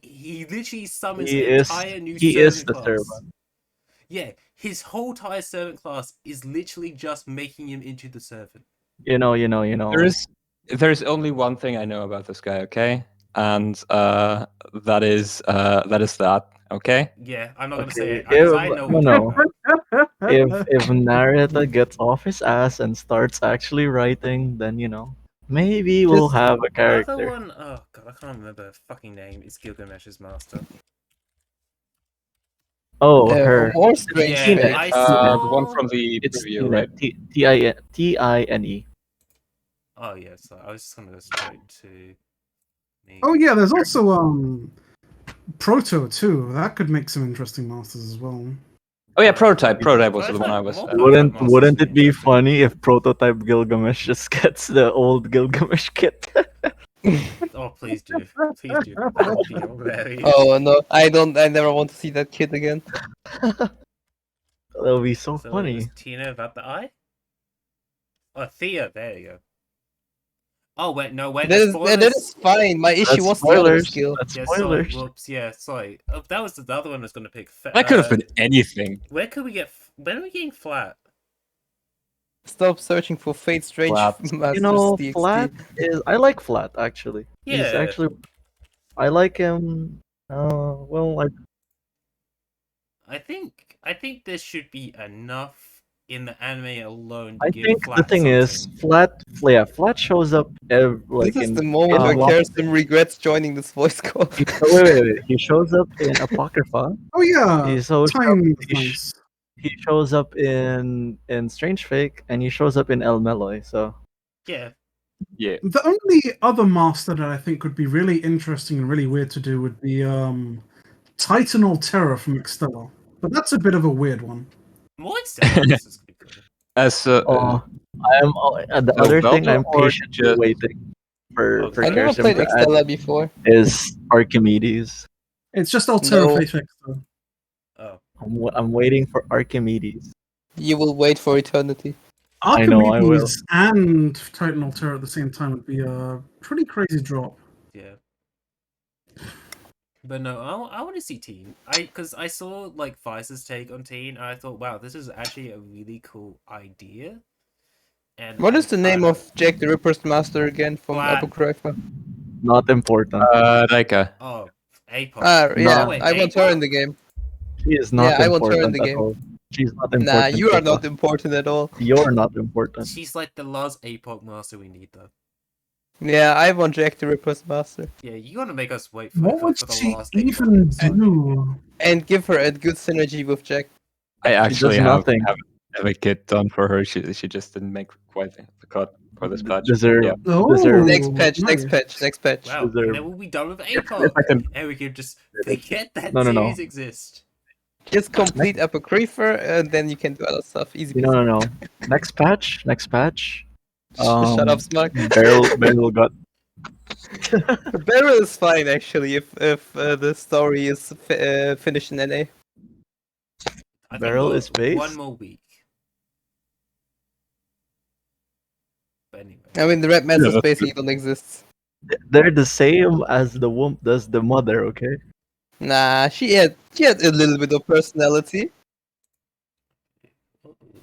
literally summons He an is. entire new He servant is the class. servant. Yeah, his whole entire servant class is literally just making him into the servant. You know. There's only one thing I know about this guy, okay? And that is that, okay? Yeah, I'm not gonna say it. Okay, 'Cause I know what no. you're talking about. If Narita gets off his ass and starts actually writing, then maybe we'll Just- have a The other character. one, oh god, I can't remember the fucking name. It's Gilgamesh's master. Oh, her. More strange Yeah, fake. I The saw. one from the It's preview, right? Tine. Oh yeah, so I was just gonna go straight to. Me. Oh yeah, there's also Proto too. That could make some interesting masters as well. Oh yeah, Prototype. Prototype was the one I was. Prototype. Wouldn't it be funny if Prototype Gilgamesh just gets the old Gilgamesh kit? Oh please do, please do. That would be hilarious. Oh no, I don't. I never want to see that kid again. That would be so So it funny. was Tina without the eye? Oh, Thea, there you go. Oh, wait, no, wait, That spoilers. that is fine. My issue That's was the other spoilers. skill. That's Yeah, sorry, spoilers. whoops, yeah, sorry. Oh, that was the other one I was going to pick. That could have been anything. Where could we get... When are we getting flat? Stop searching for Fate Strange Flat. Masters You know, DXD. Flat is. I like Flat actually. He's Yeah. actually. I like him. Well, I think there should be enough in the anime alone to I give think the Flat thing is, something. Flat shows up like This is in. the moment where lot- Kirsten regrets joining this voice call. Oh, wait. He shows up in Apocrypha. Oh yeah, He so time he, nice. he shows up in Strange Fake, and he shows up in El Meloy. So Yeah. Yeah. The only other master that I think would be really interesting and really weird to do would be Titan Altera from Extella. But that's a bit of a weird one. Monster Hunters is good. As I am the So other thing Velta I'm or patiently just- waiting for I I never Kirsten played to add Extella before. is Archimedes. It's just Altera No. Fate Extra. Oh. I'm waiting for Archimedes. You will wait for eternity. I know I will. Archimedes and Titan Altera at the same time would be a pretty crazy drop. Yeah. But no, I want to see Teen. Because I saw like Vice's take on Teen, and I thought, wow, this is actually a really cool idea. And What is the name I of Jack the Ripper's master again from Flat. Apocrypha? Not important. Laika. Oh, APOC. Yeah, Oh, wait, I want her APOC? in the game. She is not Yeah, I want her in important the at game. all. She's not important. Nah, you are at all. not important at all. You're not important. She's like the last APOC master we need, though. Yeah, I want Jack the Ripper's master. Yeah, you gotta make us wait for, What for, would for the she last even APOC. do? And give her a good synergy with Jack. I actually does have, nothing. have a kit done for her. She just didn't make quite the cut for this patch. Deserve. Yeah. Oh, Deserve. Next patch, next nice. patch, next patch. Wow, Deserve. and then we'll be done with If APOC. I can, And we can just forget that No. series exists. Just complete Apocrypha, and then you can do other stuff. Easy. No. Next patch. Shut up, Smug. Beryl got. Beryl is fine actually if the story is finished in NA. I think Beryl is based? One more week. But anyway. I mean, the Red Masters that's basically don't exist. They're the same as the womb does the mother. Okay. Nah, she had a little bit of personality.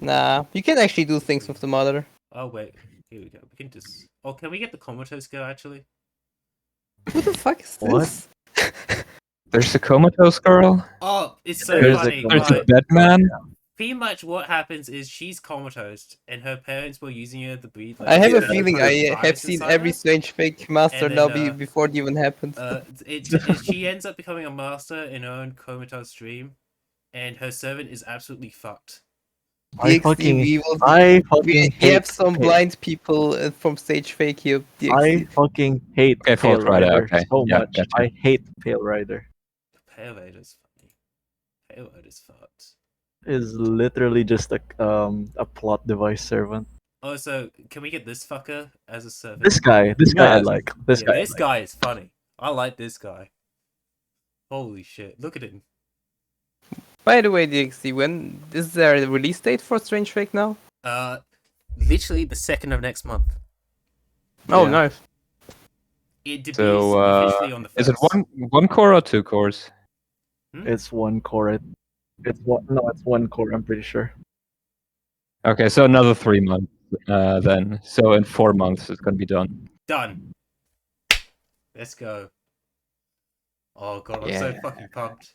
Nah, you can actually do things with the mother. Oh wait, here we go. We can just. Oh, can we get the Comatose girl actually? Who the fuck is What? this? there's a comatose girl. Oh, it's so There's funny. There's a Right. dead man. Pretty much what happens is she's comatose, and her parents were using her to breed. Like, I have a the feeling I have virus seen inside every her. strange fake master And now then, before it even happened. She ends up becoming a master in her own comatose dream, and her servant is absolutely fucked. I DXD, fucking we hate. have some blind people from stage fake here. I DXD. fucking hate Okay, Pale Fault Rider, Rider okay. so Yeah, much. gotcha. I hate Pale Rider. Pale Rider's funny. Pale Rider's fucked. Is literally just a plot device servant. Also, can we get this fucker as a servant? This guy I Yes. like. This Yeah, guy. I this like. guy is funny. I like this guy. Holy shit! Look at him. By the way, DXD, when is there a release date for Strange Fake now? Literally the 2nd of next month. Oh, Yeah. nice. It debuts So, officially on the 1st. Is it one core or two cores? It's one core. It's one. No, it's one core. I'm pretty sure. Okay, so another 3 months then. So in 4 months it's gonna be done. Done. Let's go. Oh god, I'm so Yeah. fucking pumped.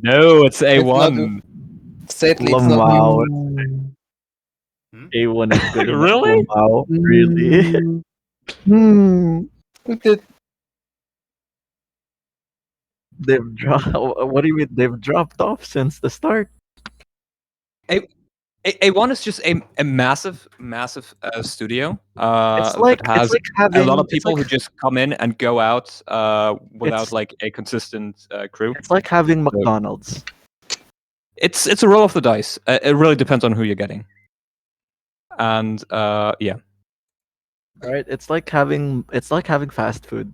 No, it's not A1. Sadly, it's not Wow. Hmm? A1 is good. enough. Really? Wow. Really? new. They've dropped. What do you mean? They've dropped off since the start. A1 is just a massive studio. It's like that has it's like having a lot of it's people like- who just come in and go out without It's- like a consistent crew. It's like having McDonald's. It's a roll of the dice. It really depends on who you're getting. And yeah, Right? It's like having fast food.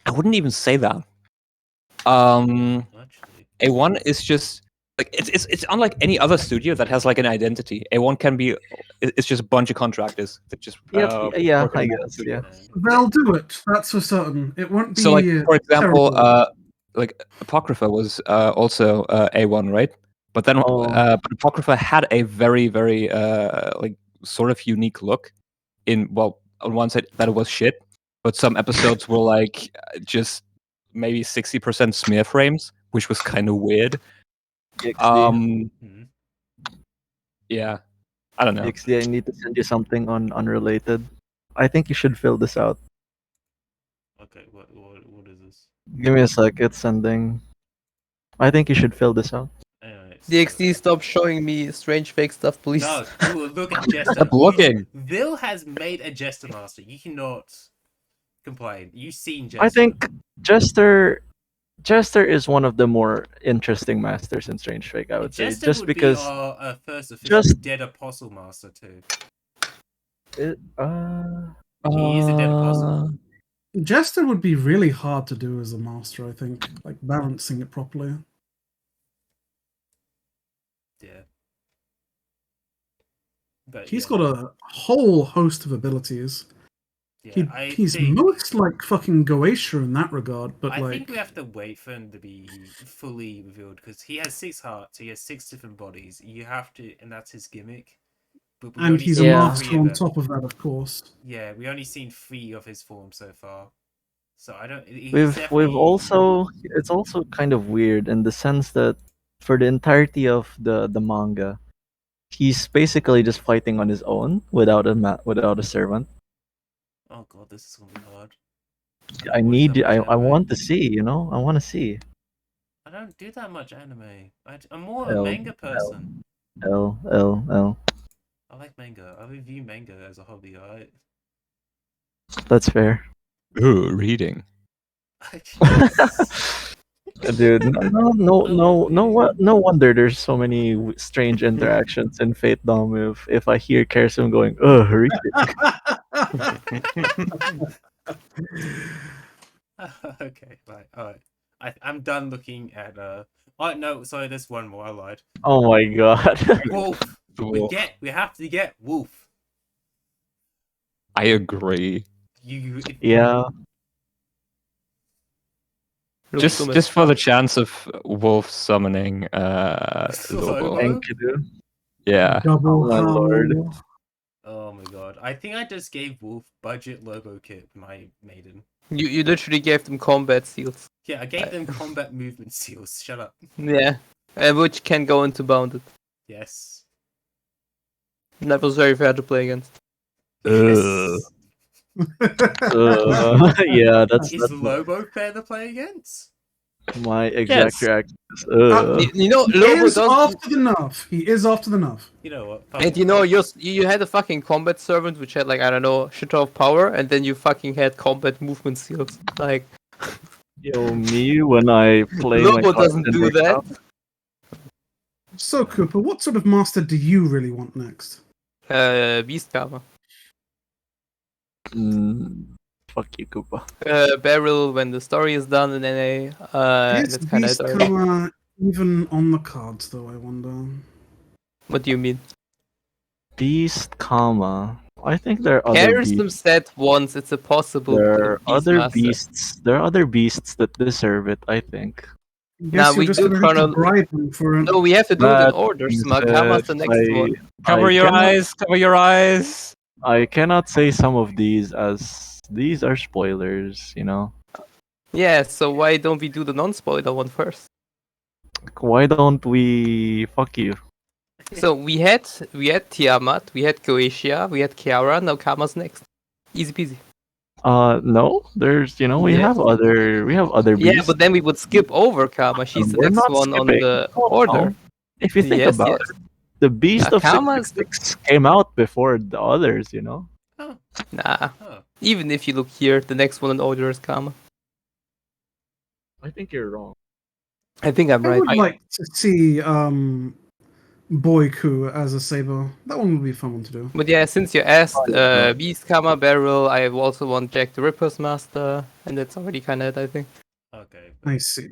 I wouldn't even say that. Actually, A1 is just like it's unlike any other studio that has like an identity. A1 can be it's just a bunch of contractors that just Yep, yeah, work in I a guess, studio. They'll do it. That's for certain. It won't be. So like for example, terrible. like Apocrypha was also A1, right? But then but Apocrypha had a very like sort of unique look. On one side that it was shit, but some episodes were like just maybe 60% smear frames, which was kind of weird. XD. Yeah, I don't know. XD, I need to send you something on unrelated. I think you should fill this out. Okay, what is this? Give me a sec, it's sending. I think you should fill this out. Anyway, DXD, stop showing me strange fake stuff, please. No, look at Jester. Stop looking. Vil has made a Jester Master. You cannot complain. You've seen Jester. I think Jester is one of the more interesting masters in Strange Fake, I would say. Jester Just would because be our first official Dead Apostle Master too. He is a Dead Apostle. Jester would be really hard to do as a master, I think. Like balancing it properly. Yeah. But He's got a whole host of abilities. Yeah, He's most like fucking Goetia in that regard, but I like think we have to wait for him to be fully revealed because he has 6 hearts, he has 6 different bodies. You have to, and that's his gimmick. But and he's a master on top of that, of course. Yeah, we only seen 3 of his forms so far. So I don't. We've also it's also kind of weird in the sense that for the entirety of the manga, he's basically just fighting on his own without a servant. Oh god, this is gonna be hard. I want to see, you know? I want to see. I don't do that much anime. I'm more a manga person. L. I like manga. I review manga as a hobby, alright? That's fair. Ooh, reading. Dude, no wonder there's so many strange interactions in Fate Dom if I hear Kersum going, reading. Okay, right, alright. I'm done looking at oh no, sorry, there's one more, I lied. Oh my god. Wolf! We have to get Wolf. I agree. Yeah. Just for the chance of Wolf summoning Lobo. Enkidu. Yeah. Double my lord. Oh my god. I think I just gave Wolf budget Lobo kit, my maiden. You literally gave them combat seals. Yeah, I gave them combat movement seals. Shut up. Yeah. Which can go into bounded. Yes. And that was very fair to play against. Yeah, that's Lobo fair to play against? My exact reaction. You know, he Lobo is after the nerf. He is after the nerf. You know what? And you know, you had a fucking combat servant which had like, I don't know, shit of power, and then you fucking had combat movement seals. Like, yo, me when I play Lobo my doesn't do that. So Cooper, what sort of master do you really want next? Beast Karma. Fuck you, Koopa. Beryl when the story is done in NA. Is That's kind Beast of Karma even on the cards, though? I wonder. What do you mean? Beast Karma. I think there are other Harrison beasts. said once it's a possible. There are other master. beasts. There are other beasts that deserve it. I think. Now we do bribe them for it. No, we have to do it That in order. being Smakama's the said, next one. Cover your eyes. Cover your eyes. I cannot say some of these as these are spoilers. You know. Yeah, so why don't we do the non-spoiler one first? Why don't we? Fuck you. So we had Tiamat, we had Goetia, we had Kiara, now Kama's next. Easy peasy. No. There's we have other beasts. Yeah, but then we would skip over Kama. She's the We're next not one on skipping. the Oh, order. no. If you think about it, the Beast of Kama is 666 came out before the others. You know. Nah. Even if you look here, the next one in order is Kama. I think you're wrong. I think I'm I right. would like to see Boyku as a Saber. That one would be a fun one to do. But yeah, since you asked, Beast, Kama, Beryl, I also want Jack the Ripper's Master, and that's already kind of it, I think. Okay. I see.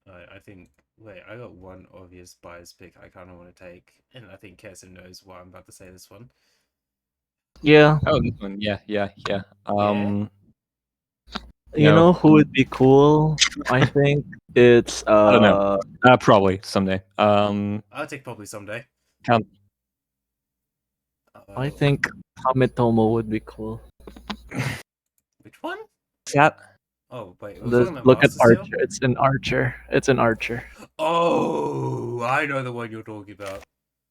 I think. Wait, I got one obvious bias pick I kind of want to take, and I think Kessin knows why I'm about to say this one. Yeah. Oh, this one. Yeah. You No. know who would be cool? I think it's I don't know. Probably someday. I'll take probably someday. Count. I think Hamitomo would be cool. Which one? That. Oh wait, we're talking about Look at Master Seal? Archer. It's an Archer. It's an Archer. Oh, I know the one you're talking about.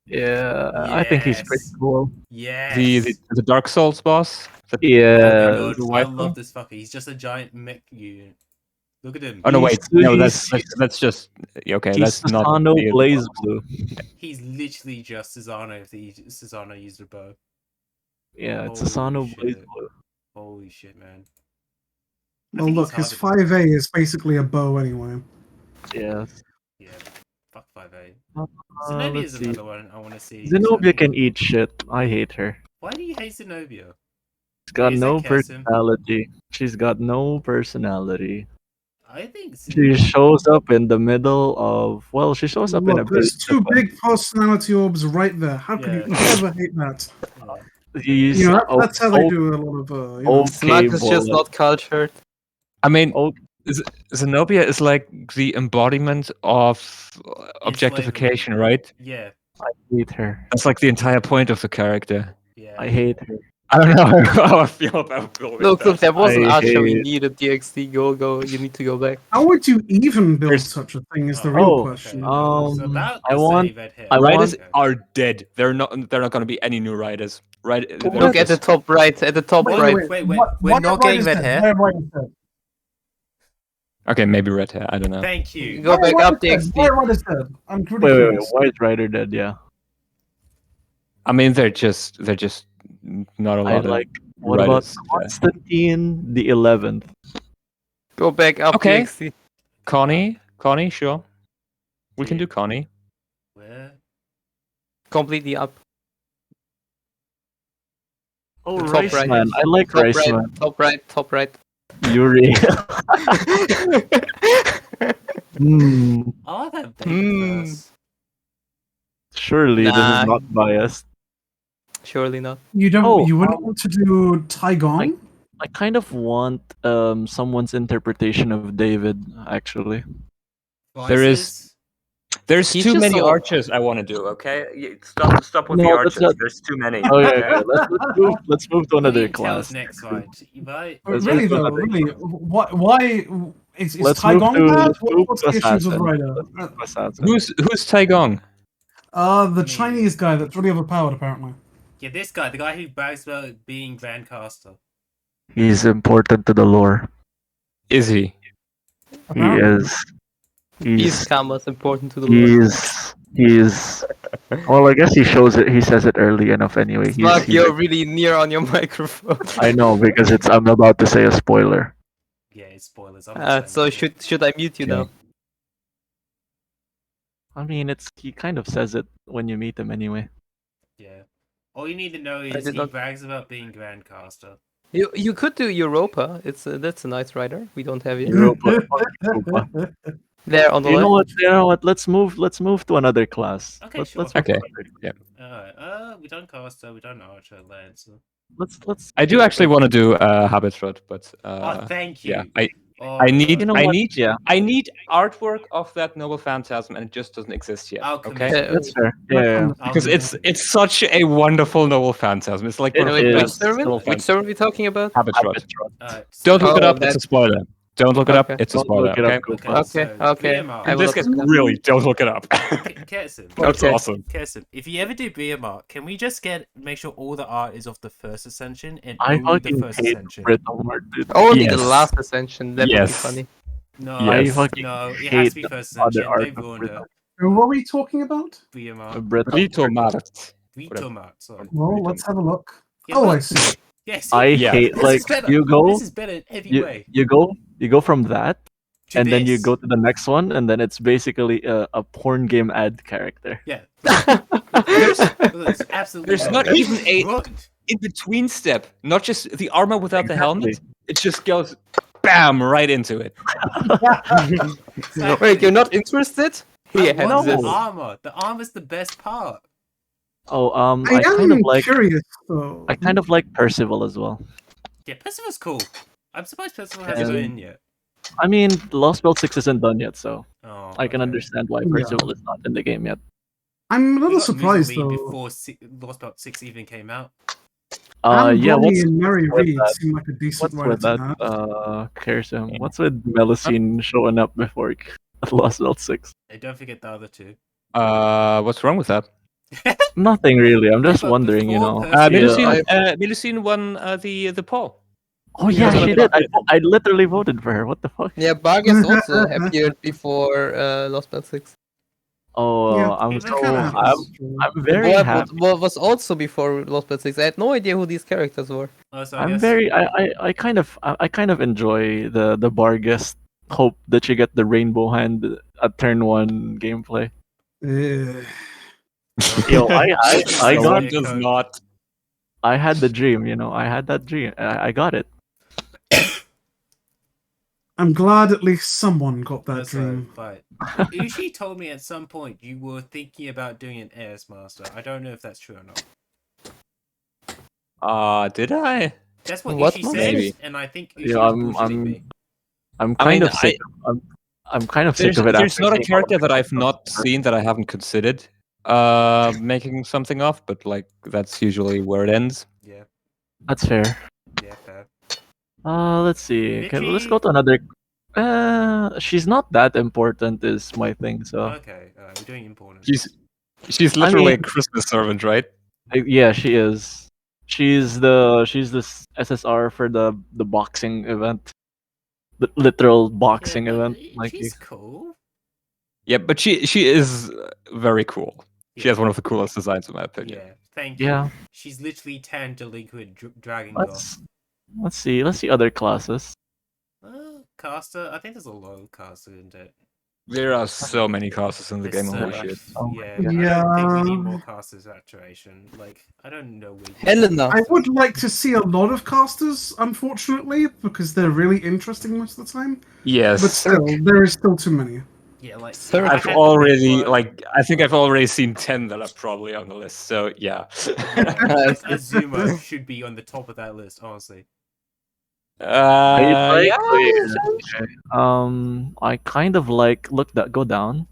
Yeah, I think he's pretty Yes. cool. Yes. The Dark Souls boss. Yeah. Oh my God, the I white love one? this fucker. He's just a giant mech unit. Look at him. Oh no, wait. He's- No, he's- that's just okay. He's That's not. Susano the- Blaze Blue. He's literally just Susano if Susano used a bow. Yeah, it's Holy Susano Blaze shit. Blue. Holy shit, man. I Well, think look, he's his hard to- 5A is basically a bow anyway. Yeah. Yeah, fuck 5A. Uh, Zenobia let's is see. another one I want to see. Zenobia can eat shit. I hate her. Why do you hate Zenobia? She's got Is that no Kessin? personality. She's got no personality. I think She shows up in the middle of. Well, she shows up in a Look, there's base. two big personality orbs right there. How can you Yeah. ever hate that? He's You know, that's how they oh, do a lot of. You know, okay, Smug is just bullet. not cultured. I mean, Oh, Zenobia is like the embodiment of objectification, right? Yeah, I hate her. That's like the entire point of the character. yeah. I hate her. I don't know how I feel about building Look, that. there was an I Archer we hate- needed. DXD, go. You need to go back. how would you even build There's- such a thing? Is the Oh, real okay. question. So about I to want- say red hair. I want- Riders are dead. They're not going to be any new riders. Right? they're Look at the just- top right. At the top Wait, right. Wait, What- we're what not right getting is red that? hair. Where right is that? Okay, maybe red hair. I don't know. Thank you. Go back Where up, right is that? DXD. Where right is that? I'm pretty Wait, curious. White Rider dead? Yeah. I mean, they're just not a lot I of like. What about riders. Constantine the 11th? Go back up, Okay. DXD. Connie, sure. We can do Connie. Where? Completely up. Oh, The top right. Riceman. I like Top right. Riceman. Top right. Top right. Yuri. Hmm. I'll have Beta Hmm. first. Surely this Nah. is not biased. Surely not. You don't. Oh, you wouldn't want to do Taigong? I kind of want someone's interpretation of David, actually. There is- Vices? There's He's too just many so- archers I want to do. Okay, stop with No, the that's archers. not- There's too many. Oh yeah, okay. Let's move to another You can tell us class. next fight. Right? Let's Really move to though, another really. Why is Let's move Taigong to- bad? let's move What's to the issues with Assassin. Ryder? Assassin. Who's Taigong? The Chinese guy that's really overpowered apparently. Yeah, this guy, the guy who brags about being Grandcaster. He's important to the lore. Is he? He Apparently. is. He's Kama's important to the lore. He's. Well, I guess he shows it. He says it early enough anyway. Smug, you're really near on your microphone. I know because I'm about to say a spoiler. Yeah, it's spoilers. I'm not So saying should I mute you now? I mean, he kind of says it when you meet him anyway. Yeah. All you need to know I is did he not- brags about being Grandcaster. You could do Europa. That's a nice rider. We don't have it. Europa. There on the You know left. what? You know what? Let's move to another class. Okay, let's, sure. let's move to Okay. another- Alright, we done Caster, we done Archer, Lancer. Let's. I do actually want to do Habitford, but Oh, thank you. yeah, Oh, I need You know I what? need Yeah, I need artwork of that noble phantasm, and it just doesn't exist yet. I'll Okay, commit. that's fair. Yeah. I'll because commit. it's such a wonderful noble phantasm. It's like It one of Wait, the which best server? noble Which phantasms. server are we talking about? Habitford. Alright, Don't look it Oh, up. It's a that's- spoiler. Don't look it up. Okay. It's a Don't spoiler. look it Okay. up. Go Okay, fast. Okay, so, okay. BMR. I will This look is it up. really don't look it up. Kirsten, That's Okay. awesome. Kirsten, if you ever do BMR, can we just make sure all the art is of the first ascension and I only the fucking first hate ascension? Britomart, dude. Only the Yes. last ascension. That Yes. would be funny. No, I Yes. fucking no, it has hate to be the first other ascension. art They've of ruined it. Britomart. What were we talking about? BMR. Britomart. Britomart, sorry. Well, let's have a look. Yeah, Oh, look. I see. Yes. I Yeah. hate This like is better. you go This is better in every way. you go from that To and then you this. go to the next one and then it's basically a porn game ad character. Yeah. It's absolutely There's not right. even a Ruined. in between step. Not just the armor without the helmet. Exactly. It just goes bam, right into it. Wait, you're not interested? I Here, have want the this. armor. The armor's the best part. Oh, I I kind of am like curious though. I kind of like Percival as well. Yeah, Percival's cool. I'm surprised Percival hasn't got in yet. I mean, Lost Belt 6 isn't done yet, so Oh, I can okay. understand why Yeah. Percival is not in the game yet. I'm a We little got surprised Muzzlemeat though. before Lost Belt 6 even came out. Yeah, Bonnie what's and Mary with Reed that? seem like a decent What's writer with to that? have. Caresum. What's with Melusine showing up before Lost Belt 6? Hey, don't forget the other two. What's wrong with that? Nothing really. I'm just but wondering, you before know. Percival- Melusine won the poll. Oh yeah, Yeah, she did. I literally voted for her. What the fuck? Yeah, Bargas also appeared before Lost Belt 6. Oh, Yeah, I'm that so kinda happens. I'm very Boy happy. was also before Lost Belt 6. I had no idea who these characters were. Oh, so I'm guess- very I kind of enjoy the Bargas hope that you get the rainbow hand at turn 1 gameplay. Ugh. Yo, I No got one does not. I had the dream, you know. I had that dream. I got it. I'm glad at least someone got that Also, dream. but Ushi told me at some point you were thinking about doing an AS Master. I don't know if that's true or not. Did I? That's what What Ushi monster? said, Maybe. and I think Ushi Yeah, was I'm bullshitting me. I'm I kind mean, of sick. I'm kind of sick of it. There's after not a seeing all character of the that I've stuff. not seen that I haven't considered making something of, but like that's usually where it ends. Yeah, That's fair. yeah, fair. Let's see. Okay, let's Vicky? go to another. She's not that important, is my thing. So Okay, we're doing important. She's literally mean- a Christmas servant, right? yeah, she is. She's the SSR for the boxing event, the literal boxing Yeah, but event. Like she's cool. Yeah, but she is very cool. She Yeah. has one of the coolest designs, in my opinion. Yeah, thank you. yeah. She's literally tan delinquent Dragon Girl. Let's see. Let's see other classes. Caster, I think there's a lot of caster in it. There are so many classes in the There's game. so Holy much. shit! Oh my Yeah, God. I don't think we need Yeah. more caster saturation. Like, I don't know where you Helena. I would like to see a lot of casters, unfortunately, because they're really interesting most of the time. But Yes, still, there is still too many. Yeah, like Sir, I I've had to already pick one. like I think I've already seen 10 that are probably on the list. So yeah. Azuma should be on the top of that list, honestly. Yeah. I kind of like go down.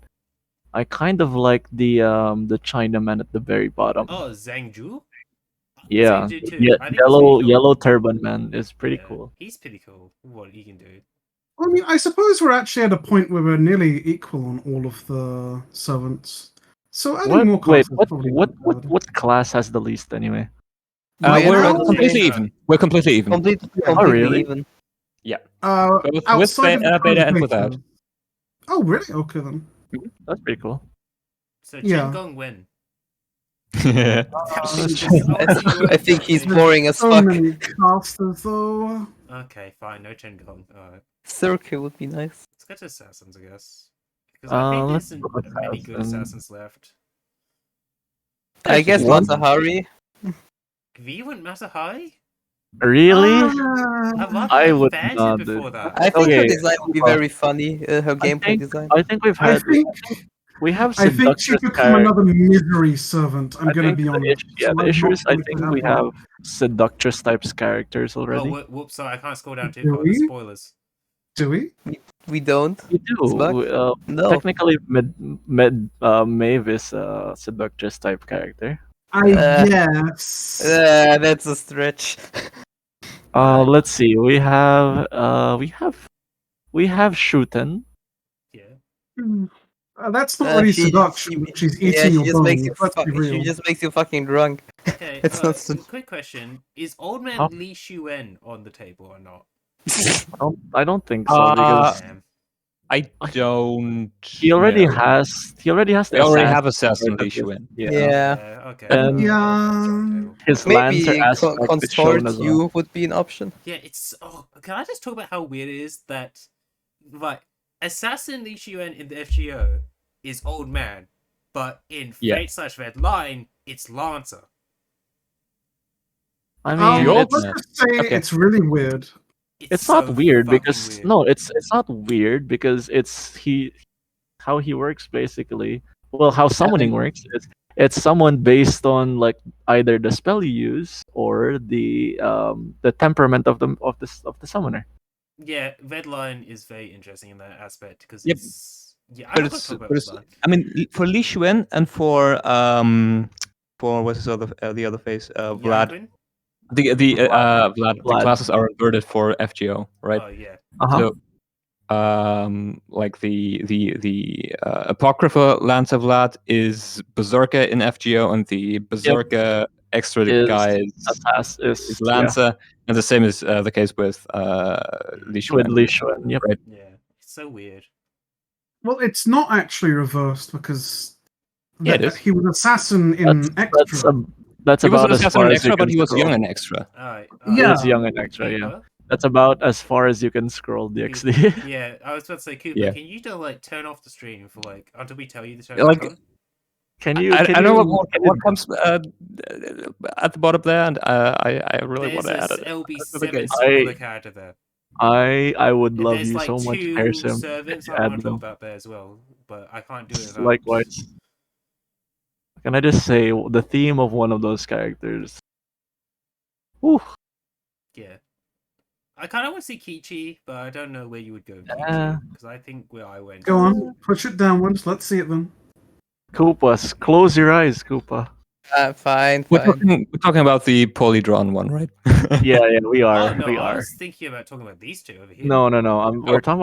I kind of like the Chinaman at the very bottom. Oh, Zhangju? Yeah, Zhangju too. yeah, I think he's yellow pretty cool. yellow turban man is pretty Yeah, cool. He's pretty cool. What he can do. I mean, I suppose we're actually at a point where we're nearly equal on all of the servants. So adding more Wait, casters probably not bad. what class has the least anyway? Right We're now, completely even. We're completely even. Completely really? even. Both with outside of the beta and beta. without. Oh, really? Okay then. That's pretty cool. So Yeah. Chen Gong Wen. I think he's boring as So fuck. many casters though. Okay, fine. No Chen Gong. Alright. Circle would be nice. Let's get to assassins, I guess. Because I think let's there go with isn't many good assassin. assassins left. I guess One- Matahari. V went Masahari? Really? I would fancied not, before dude. that. I think her Okay, design would be very funny. Her gameplay think- design. I think we've I had think we have I think she seductress become characters. another misery servant. I'm I gonna think be the honest. issue- yeah, So the I'm issue not is I going to think we one. have seductress types characters Oh, already. whoops, sorry, I can't scroll down too Do far. There's we? spoilers. Do we? We don't. We do. Smug? No. Technically, Maeve is a seductress type character. I Uh, guess. That's a stretch. Let's see. We have Shuten. Yeah. That's not really seduction. She's eating she your just bones. makes you Let's be she real. just makes you fucking drunk. Okay, It's not so- quick question. Is Old Man Huh? Li Shuen on the table or not? I don't think so because Damn. I don't. he already know. has the They already assassin have Assassin part Li of his- Shuen. Yeah. Okay. And- Yeah. His Maybe Lancer aspect is shown Consort as well. you would be an option. Yeah, it's. Oh, can I just talk about how weird it is that, right, Assassin Li Shuen in the FGO is Old Man, but in Yeah. Fate/Red Line, it's Lancer. I mean, Yo, it's, Let's just say okay. it's really weird. It's not so weird fucking because weird. no, it's not weird because how he works basically. Well, how summoning works is it's someone based on like either the spell you use or the temperament of the summoner. Yeah, Redline is very interesting in that aspect because Yep. it's I'm But not gonna it's, talk about but it's, Redline. I mean, for Li Xuan and for what's his other the other face, Vlad. Yanquin? The Vlad. Vlad, the Vlad. classes are inverted for FGO, right? Oh yeah. Uh-huh. So, like the Apocrypha Lancer Vlad is Berserker in FGO, and the Berserker extra Is guy is Lancer, and the same is the case with Li with Xuan. Li Xuan. Yep. Right. Yeah. It's so weird. Well, it's not actually reversed because Yeah, it is. he was assassin in Extra. That's He was about an as assassin far in as you Extra, can but he was scroll. young and Extra. Alright. He Yeah. was young and extra. Yeah. Cooper? That's about as far as you can scroll the XD. Yeah, I was about to say, Cooper, Yeah. can you just like turn off the stream for like until we tell you to turn Like, it back on? Can you? I can know you- what comes at the bottom there, and I really want There's to add a it. LB7 game. smaller character there. I would And love there's you like so much, two Harrison. servants I Add want to them. talk about there as well, but I can't do it without. Likewise. Can I just say the theme of one of those characters? Whew. Yeah. I kind of want to see Kichi, but I don't know where you would go Yeah. because I think where I went. Go on, push it downwards. Let's see it then. Koopas, close your eyes, Koopa. Fine, We're fine. talking about the Polytron one, right? Yeah, we are. Oh no, we I are. was thinking about talking about these two over here. No. We're talking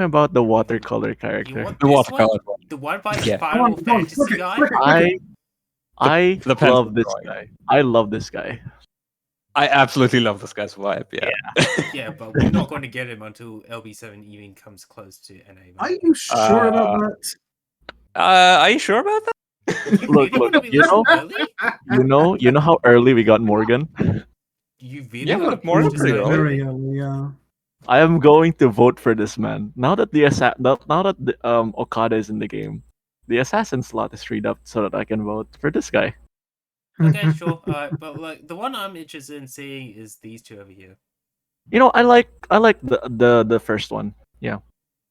about the watercolor character. You want The this watercolor one? The one by the Yeah. Final Come on, Fantasy click it, guy? click it. I the pencil love this drawing. guy. I love this guy. I absolutely love this guy's vibe. Yeah. Yeah, but we're not going to get him until LB7 even comes close to NA. Are you sure about that? Are you sure about that? Look, you know how early we got Morgan. You really Yeah, got but more pushed pretty this early. Very early, yeah. I am going to vote for this man. Now that Okada is in the game, the assassin slot is freed up so that I can vote for this guy. Okay, sure. But like the one I'm interested in seeing is these two over here. You know, I like the first one. Yeah.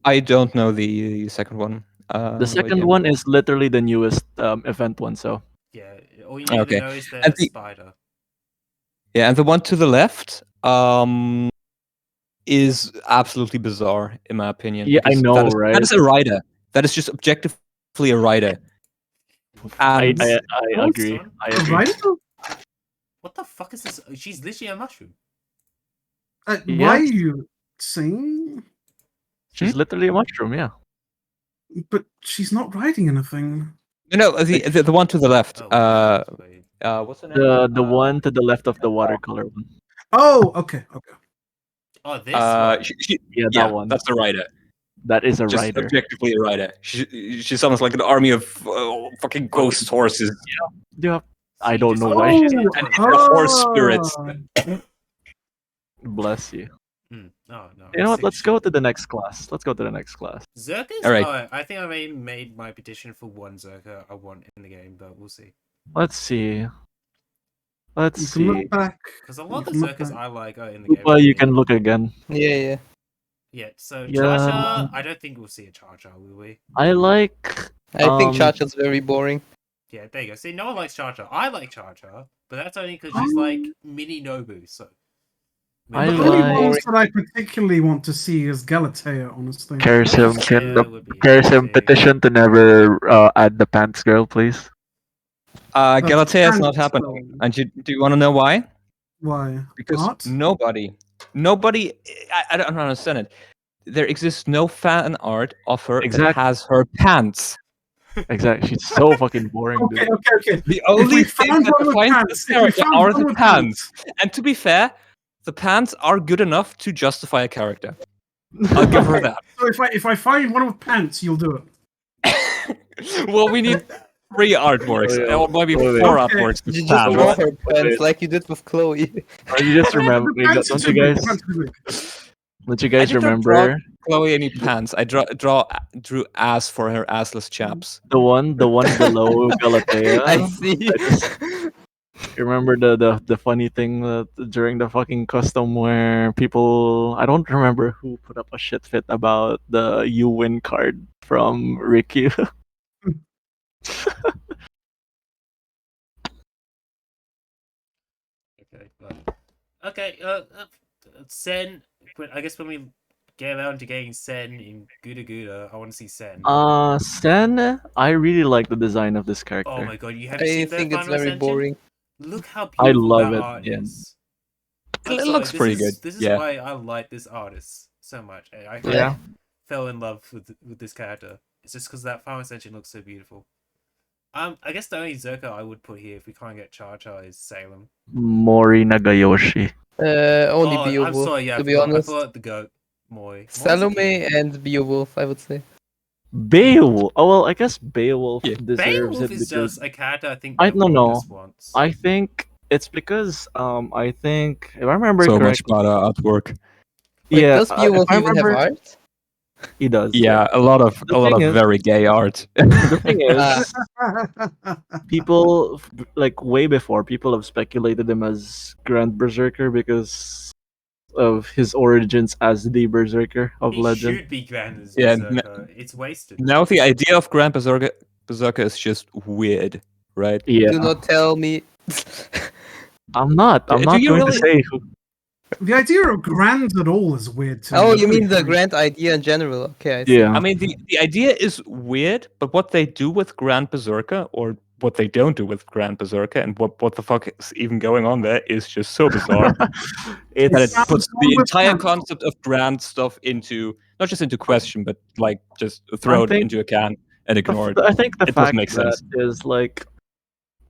I don't know the second one. The second one is literally the newest event one. So Yeah, all you need Okay. to know is the And the- spider. Yeah, and the one to the left is absolutely bizarre in my opinion. Yeah, I because know, that is, right? That is a rider. That is just objectively a rider. And I What's agree. on? I agree. Right? What the fuck is this? She's literally a mushroom. Why are you saying? She's literally a mushroom. Yeah. But she's not riding anything. no, the one to the left. Oh, wait. What's the name? The one to the left of the watercolor one. Oh, okay. Oh, this one. Yeah, yeah, that one. that's the rider. That is a Just rider. objectively a rider. She sounds like an army of fucking ghost horses Yeah. I She don't just know got why. shit and on. horse spirits. Bless you. Oh, no. You know what? sick Let's go shit. to the next class. Let's go to the next class. Zerkers? All right. Oh, I think I made my petition for one Zerker I want in the game, but we'll see. Let's see. Let's You can see. look back. Because a lot of You the can look Zerkers back. I like are in the game. Well, you already. can look again. Yeah. Yeah, so Yeah. Charger, I don't think we'll see a Charger, will we? I like. I think Um, Chacha's very boring. Yeah, there you go. See, no one likes Charger. I like Charger, but that's only because she's like mini Nobu, so. I The only like- ones that I particularly want to see is Galatea, honestly. Karism, can the- Karism petition to never add the pants girl, please. Galatea is not Pants, happening. though. And do you want to know why? Why? Because What? nobody, I don't understand it. There exists no fan art of her that Exactly. has her pants. Exactly. She's so fucking boring, Okay, dude. okay. The If only we thing found that one with defines pants, this if we character found are one the with pants. And to be fair, the pants are good enough to justify a character. I'll give her that. So if I find one with pants, you'll do it. Well, we need 3 artworks, Oh, yeah. or maybe Oh, 4 yeah. artworks You with just pants. draw her Wait. pants like you did with Chloe. You just remember, The pants don't are you too big, guys? the pants are too big. Don't you I guys did not remember Chloe any pants. I drew ass for her assless chaps. the one below Galatea? I see. You remember the funny thing that during the fucking custom where people, I don't remember who put up a shit fit about the you win card from Rikyu. Okay, but Sen. I guess when we get around to getting Sen in Guda Guda, I want to see Sen. Sen, I really like the design of this character. Oh my god, you have I seen the think it's Final very Ascension? boring. Look how I beautiful love that it, art yeah. is. It looks pretty good. This is Yeah. why I like this artist so much. I Yeah. fell in love with this character. It's just because that Final Ascension looks so beautiful. I guess the only Zerka I would put here if we can't get Char Char is Salem. Mori Nagayoshi. Only I'm Beowulf, sorry, yeah, to be honest. I forgot the goat. Moi. Salome and Beowulf, I would say. Beowulf. Oh well, I guess Beowulf Yeah. deserves Beowulf it is because just a character I think I the don't know. artist wants. I think it's because I think if I remember So much correctly, about artwork. Wait, yeah, does Beowulf if I even have remember, art? he does. Yeah, a lot of The thing is- very gay art. The thing Ah. is, people like way before people have speculated him as Grand Berserker because of his origins as the Berserker of He Legend. should be Grand as Yeah, Berserker. It's wasted. Now the idea of Grand Berserker is just weird, right? Yeah, Do not tell me. I'm not Do going you to really- say who. The idea of grand at all is weird to me. Oh, It's you really mean the funny. grand idea in general? Okay, I see. Yeah, I mean, the idea is weird, but what they do with Grand Berserker, or what they don't do with Grand Berserker, and what the fuck is even going on there is just so bizarre. that it it's puts wrong the with entire Grand? concept of grand stuff into, not just into question, but like just throw it think- into a can and ignore it. I think the It doesn't fact make that sense. is like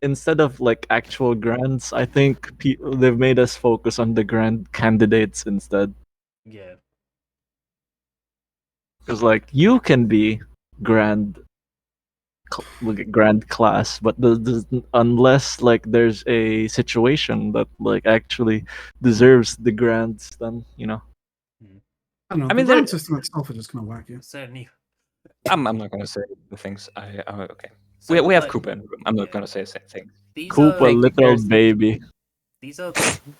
instead of like actual grants, I think they've made us focus on the grand candidates instead. Yeah. Because like you can be grand class, but unless like there's a situation that like actually deserves the grants, then you know. I don't know. I mean, the grand there- system itself is just kind of wacky. Certainly. I'm not gonna say the things. Okay. So, We have like, Koopa in the room. I'm not yeah. gonna say the same thing. These Koopa, are little comparison. baby. these are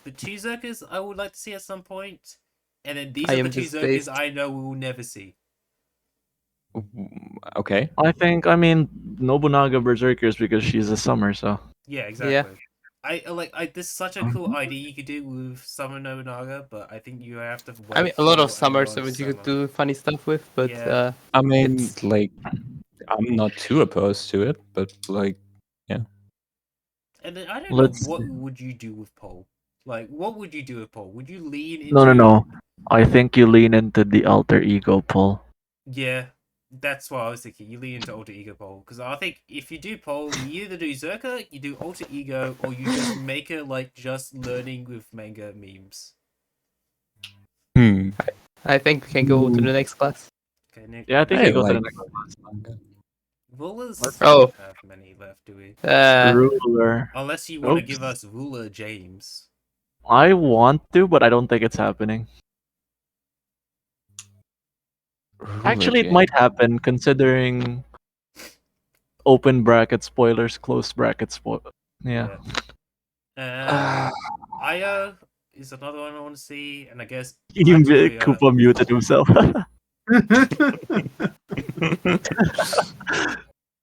the two Zerkers I would like to see at some point, and then these I are the am two just Zerkers based. I know we will never see. Okay. I mean Nobunaga Berserkers because she's a summer, so Yeah, exactly. This is such a cool idea you could do with Summer Nobunaga, but I think you have to. I mean, a lot of for summer another servers you could summer. do funny stuff with, but Yeah. I mean, It's- like, I'm not too opposed to it, but like, And then I don't Let's- know what would you do with Pole. Like, what would you do with Pole? Would you lean into? no. I think you lean into the alter ego pull. Yeah, that's what I was thinking. You lean into alter ego Pole because I think if you do Pole, you either do Zerka, you do alter ego, or you just make it like just learning with manga memes. I think we can go to the next class. Okay, Nick. Yeah, I think I you go to the like- next one. Rulers Oh. don't have many left, do we? Ruler. Unless you want to Oops. give us Ruler James. I want to, but I don't think it's happening. Actually, it might happen considering open bracket spoilers, close bracket spoil. Yeah. Io is another one I want to see, and I guess Even Atoya- Koopa muted himself.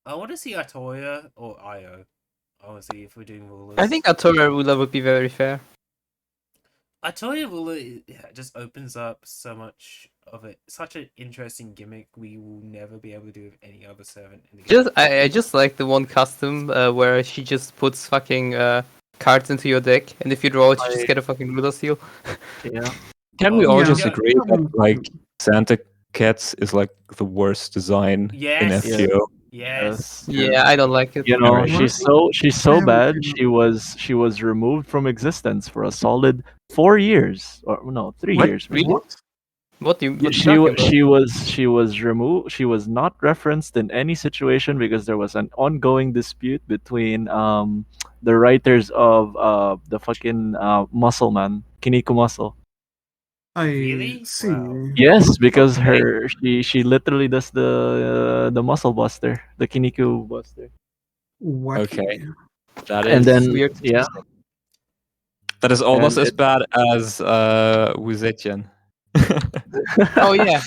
I want to see Atoya or Io. I want to see if we're doing rulers. I think Atora ruler would be very fair. Atoya ruler just opens up so much of it. Such an interesting gimmick we will never be able to do with any other servant in the game. I just like the one custom where she just puts fucking cards into your deck, and if you draw it, you just get a fucking ruler seal. Yeah. Can we all Yeah. just Yeah. agree that like Santa Cats is like the worst design in Yes. FGO? Yes. Yeah, I don't like it. You know, Alright. she's so bad. She was removed from existence for a solid 4 years, or no, 3 What? years. Really? What do you? What She you wa- talking about? she was removed. She was not referenced in any situation because there was an ongoing dispute between the writers of the fucking Muscle Man, Kiniko Muscle. I Really? see. Wow. Yes, because Okay. she literally does the Muscle Buster, the Kiniko Buster. Wacky. Okay. That is And then weird. yeah, that is almost and as bad as Wuzetian. Oh yeah,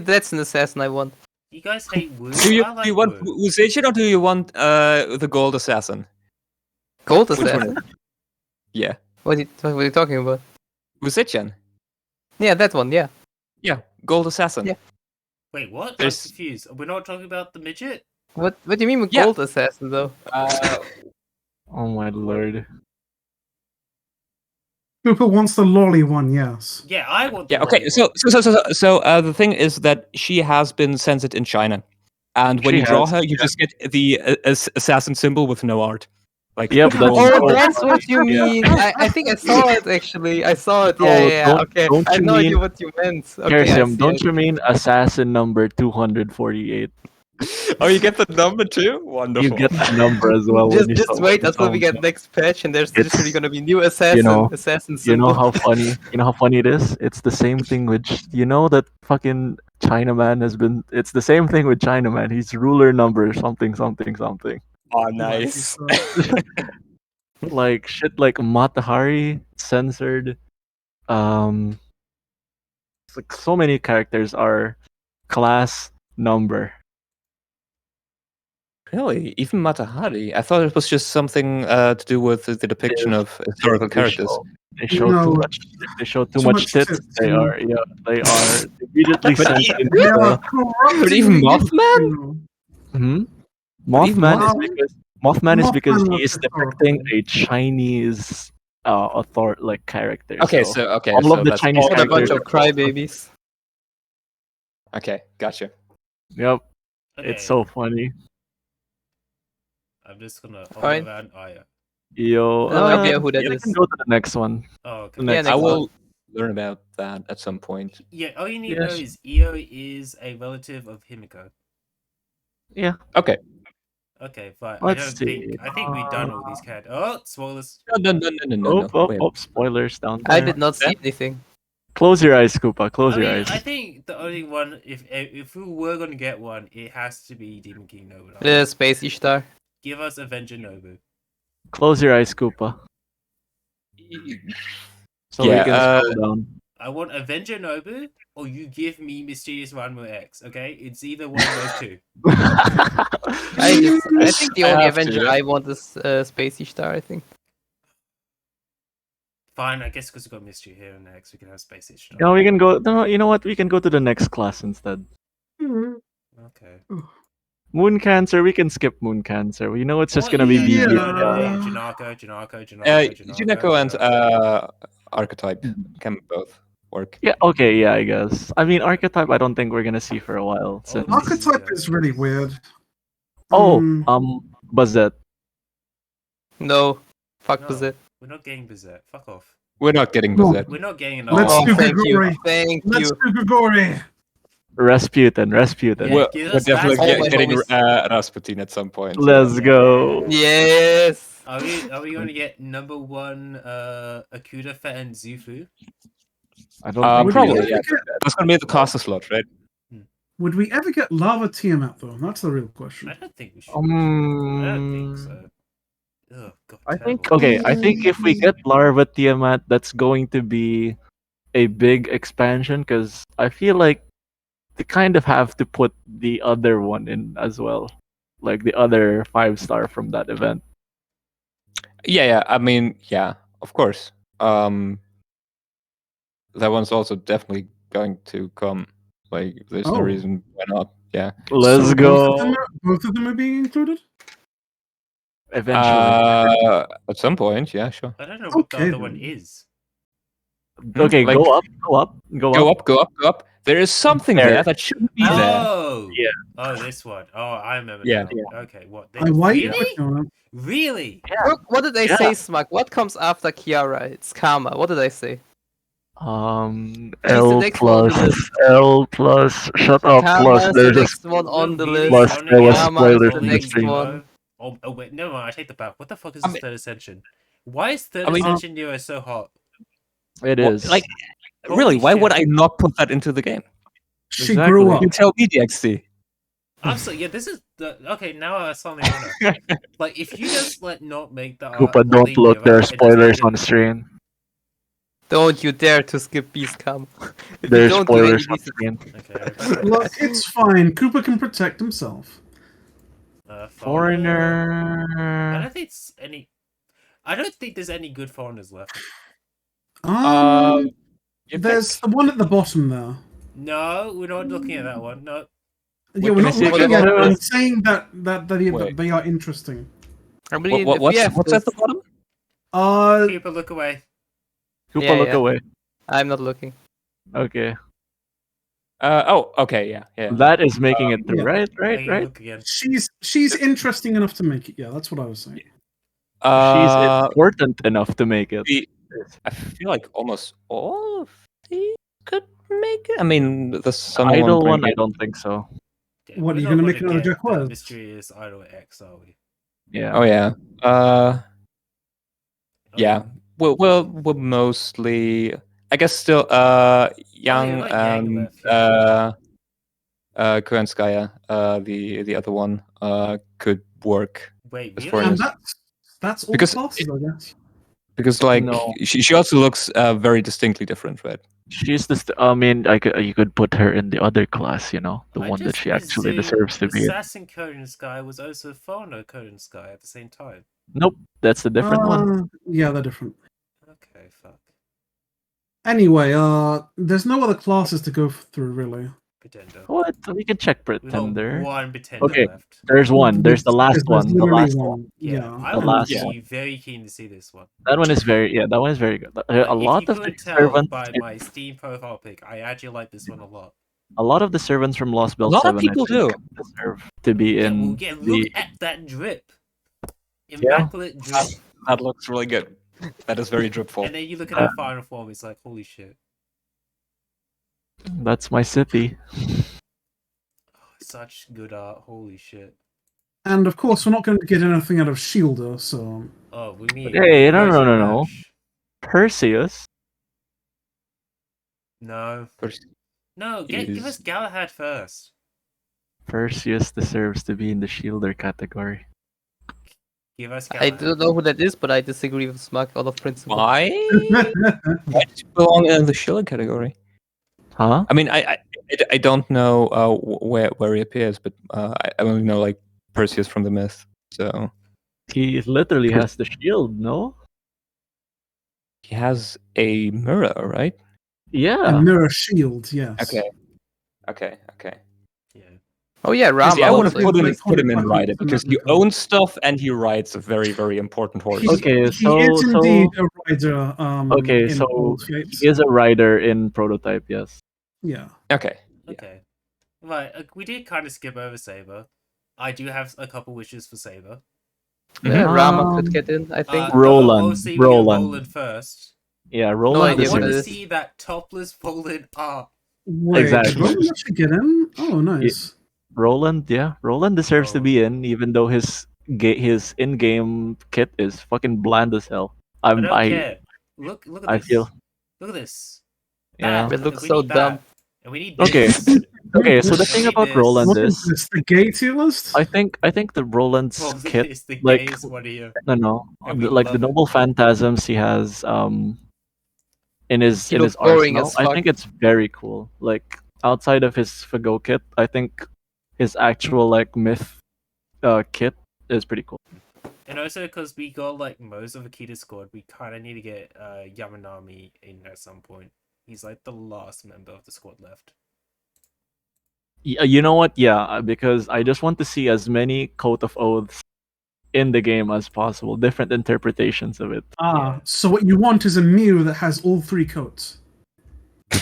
that's an assassin I want. You guys hate Wu? Do you, I like do you want Wu. Wuzetian or do you want the Gold Assassin? Gold Which one is assassin. Yeah, What are you talking about? Wuzetian. Yeah, that one. Yeah. Yeah, Gold Assassin. Yeah. Wait, what? There's- I'm confused. We're not talking about the midget? What do you mean with Yeah. gold assassin though? oh my lord. Cooper wants the lolly one, yes. Yeah, I want the Yeah. Okay. lolly one. So the thing is that she has been censored in China, and when She you draw has, her, you just get the assassin symbol with no art. Like Yep, the that's gold- Oh, Oh, that's what you yeah. mean. I think I saw it actually. I saw it. Yeah, Oh, yeah. Okay, don't I have you no idea mean- what you meant. Okay, I Kersim, see don't it. you mean assassin number 248? Oh, you get the number too. Wonderful. You get the number as well. when you Just solve- wait you until we solve get it. next patch, and there's It's- literally gonna be new assassin. know- assassin You know symbol. how funny? You know how funny it is? It's the same thing with you know that fucking Chinaman has been. It's the same thing with Chinaman. He's ruler number something something something. Oh, nice. Like shit, like Matahari censored. It's like so many characters are class number. Really? Even Matahari? I thought it was just something to do with the depiction of historical characters. They show No. too much. They show too Too much much tits. tits, They yeah. are. Yeah, they are immediately But sent e- into They the. are corrupting But even the Mothman? youth, Hmm? But even Mothman is Mothman- because Mothman is because Mothman he is was depicting historical. a Chinese like character. Okay, so so okay, all so of the that's Chinese What a bunch characters of crybabies. okay, gotcha. Yep, Okay, it's so funny. I'm just gonna hold Fine. around Aya. Yo, No idea who that we is. can go to the next one. Oh, okay. The next next I one. will learn about that at some point. Yeah, all you need to know Yes. is Io is a relative of Himiko. Yeah. Okay. Okay, but Let's see. I think we've done all these characters. Oh, spoilers. Oh, spoilers down there. I did not see anything. Close your eyes, Koopa. Close I your mean, eyes. I think the only one, if we were gonna get one, it has to be Demon King Nobu. The Space Ishtar. Give us Avenger Nobu. Close your eyes, Koopa. So Yeah, we can scroll down. I want Avenger Nobu, or you give me Mysterious Ranma X. Okay, it's either one of those two. I think the I only have to, Avenger yeah. I want is Space Ishtar. I think. Fine, I guess because we got Mystery here and X, we can have Space Age. No, we can go. No, you know what? We can go to the next class instead. Okay. Moon Cancer. We can skip Moon Cancer. You know it's just gonna be yeah. BB. Junako, and Archetype can both work. Yeah. Okay. Yeah. I guess. I mean, Archetype. I don't think we're gonna see for a while. Since... Archetype is really weird. Oh. Um, Bazette. No. Fuck No. was it? We're not getting Berserk. Fuck off. We're not getting No. Bazette. We're not getting Let's Oh, do thank you. Grigori. Thank Let's you. do Grigori. Rasputin. Yeah, We're, give we're us definitely Rasputin. getting Always. Rasputin at some point. Let's go. Yes. Are we going to get number one Akuda Fett and Zufu? I don't think Probably, Would we yeah. ever get- That's gonna be the caster slot, right? Would we ever get Lava Tiamat though? That's the real question. I don't think we should. I don't think Um, so. Oh, God, I think terrible. okay. I think if we get Larva Tiamat, that's going to be a big expansion because I feel like they kind of have to put the other one in as well, like the other 5-star from that event. Yeah. I mean, yeah, of course. That one's also definitely going to come. Like, there's no Oh. reason why not. Yeah. Let's So go. Both of them are being included. Eventually. At some point, yeah, sure. I don't know what Okay, the other one then. is. Okay, like- go up, go up, go Go up. up, go up, go up. There is something There. there that shouldn't be there. Oh, Yeah. Oh, this one. Oh, I remember. Yeah. now. Okay, what? I white Really? Really? What did I Yeah. say, Smug? What comes after Kiara? It's Karma. What did I say? L the next one on the plus L plus. Shut up. Karma Plus is the there's a next one on the list. Plus, Only there was Karma spoilers is in only the stream. Nero. Oh, wait, no, I take the back. What the fuck is I this mean- third ascension? Why is third I mean- ascension Nero so hot? It Well, is like, Holy really, why would shit. I not put that into the game? She Exactly. grew up. You tell me, DXT. Absolutely, yeah. This is okay. Now I suddenly wanna like if you just not make the Koopa, what they don't look. give There are us and just spoilers put on screen. Don't you dare to skip Beastcom. If you There's don't do any spoilers on decent- screen. Okay. Look, it's fine. Cooper can protect himself. I Foreigner. don't think it's any. I don't think there's any good foreigners left. There's the one at the bottom there. No, we're not looking at that one. No. Yeah, we're can I not see looking what at it. it I'm is? saying that Wait. they are interesting. I mean, What's if we have at the bottom? People look away. Koopa, Yeah, look yeah. away. I'm not looking. Okay. Oh, okay, yeah. That is making it through, yeah. right? Hey, look again. She's interesting enough to make it. Yeah, that's what I was saying. She's important enough to make it. I feel like almost all of these could make it. I mean, the Sun Idol one, I don't think so. Okay, What, we're are you not gonna make another get Jack that Wells? Mysterious Idol X, are we? Yeah. Oh yeah. Yeah. We're mostly, I guess, still Young like Yang and left, Kurenskaya, the other one, could work. Wait, as really? far And as- that's all Because classes, I guess. because like No. she also looks very distinctly different, right? She's the. I mean, you could put her in the other class, the I one that just she actually presumed deserves to be in. Assassin Conan Sky was also Foreigner Conan Sky at the same time. Nope, that's a different one. Yeah, they're different. Okay, fuck. Anyway, there's no other classes to go through, really. Pretender. What? We can check We've got Pretender. one Pretender Okay, left. there's one. There's the last There's one. The literally last one. Yeah, I The would last be one. very keen to see this one. That one is very. Yeah, that one is very good. A If lot you of the couldn't tell servants. by my Steam profile pic, I actually like this one a lot. A lot of the servants from Lost Belt lot of 7 people I think, do. deserve to be in Yeah, look the. at that drip. Immaculate drip. That looks really good. That is very dripful. And then you look at our final form, it's like, holy shit. That's my city. Such good art, holy shit. And of course, we're not going to get anything out of Shielder, so. Oh, we mean. Hey, no. Rash. Perseus. No. Perseus No, give us Galahad first. Perseus deserves to be in the Shielder category. Give us I Galahad. don't know who that is, but I disagree with Smug out of principle. Why? Why does it belong in the Schiller category? Huh? I mean, I don't know where he appears, but I only know like Perseus from the myth. So He literally has the shield, no? he has a mirror, right? Yeah. A mirror shield, yes. Okay. Yeah. Oh yeah, Rama. See, I would have also. put him in Rider because he owns stuff and he rides a very, very important horse. Okay, He so is indeed a rider. okay, in so Old Fates. he is a rider in Prototype, yes. Yeah. Okay. Okay. Right, we did kind of skip over Saber. I do have a couple wishes for Saber. Yeah, Rama could get in, I think. Roland. Obviously, we get Roland first. Yeah, Roland idea I what want it to is. see that topless Roland art. Wait, Exactly. did Roland actually get in? Oh, nice. Roland, yeah. Roland deserves to Oh. be in, even though his in-game kit is fucking bland as hell. I don't care. Look at I this. feel Look at this. yeah. It looks We so need that. dumb. And we need Okay. this. Okay, so the We thing need about this. Roland What is is this? The gay tier list? I think the Roland's Well, kit it's the like gayest one here. no. And we Like the love it. noble phantasms he has in his He in his looks boring arsenal. as I fuck. think it's very cool. Like outside of his Fago kit, I think his actual like myth kit is pretty cool. And also because we got like most of Akita's squad, we kind of need to get Yamanami in at some point. He's like the last member of the squad left. You know what? Yeah, because I just want to see as many Coat of Oaths in the game as possible, different interpretations of it. So what you want is a Mew that has all three coats.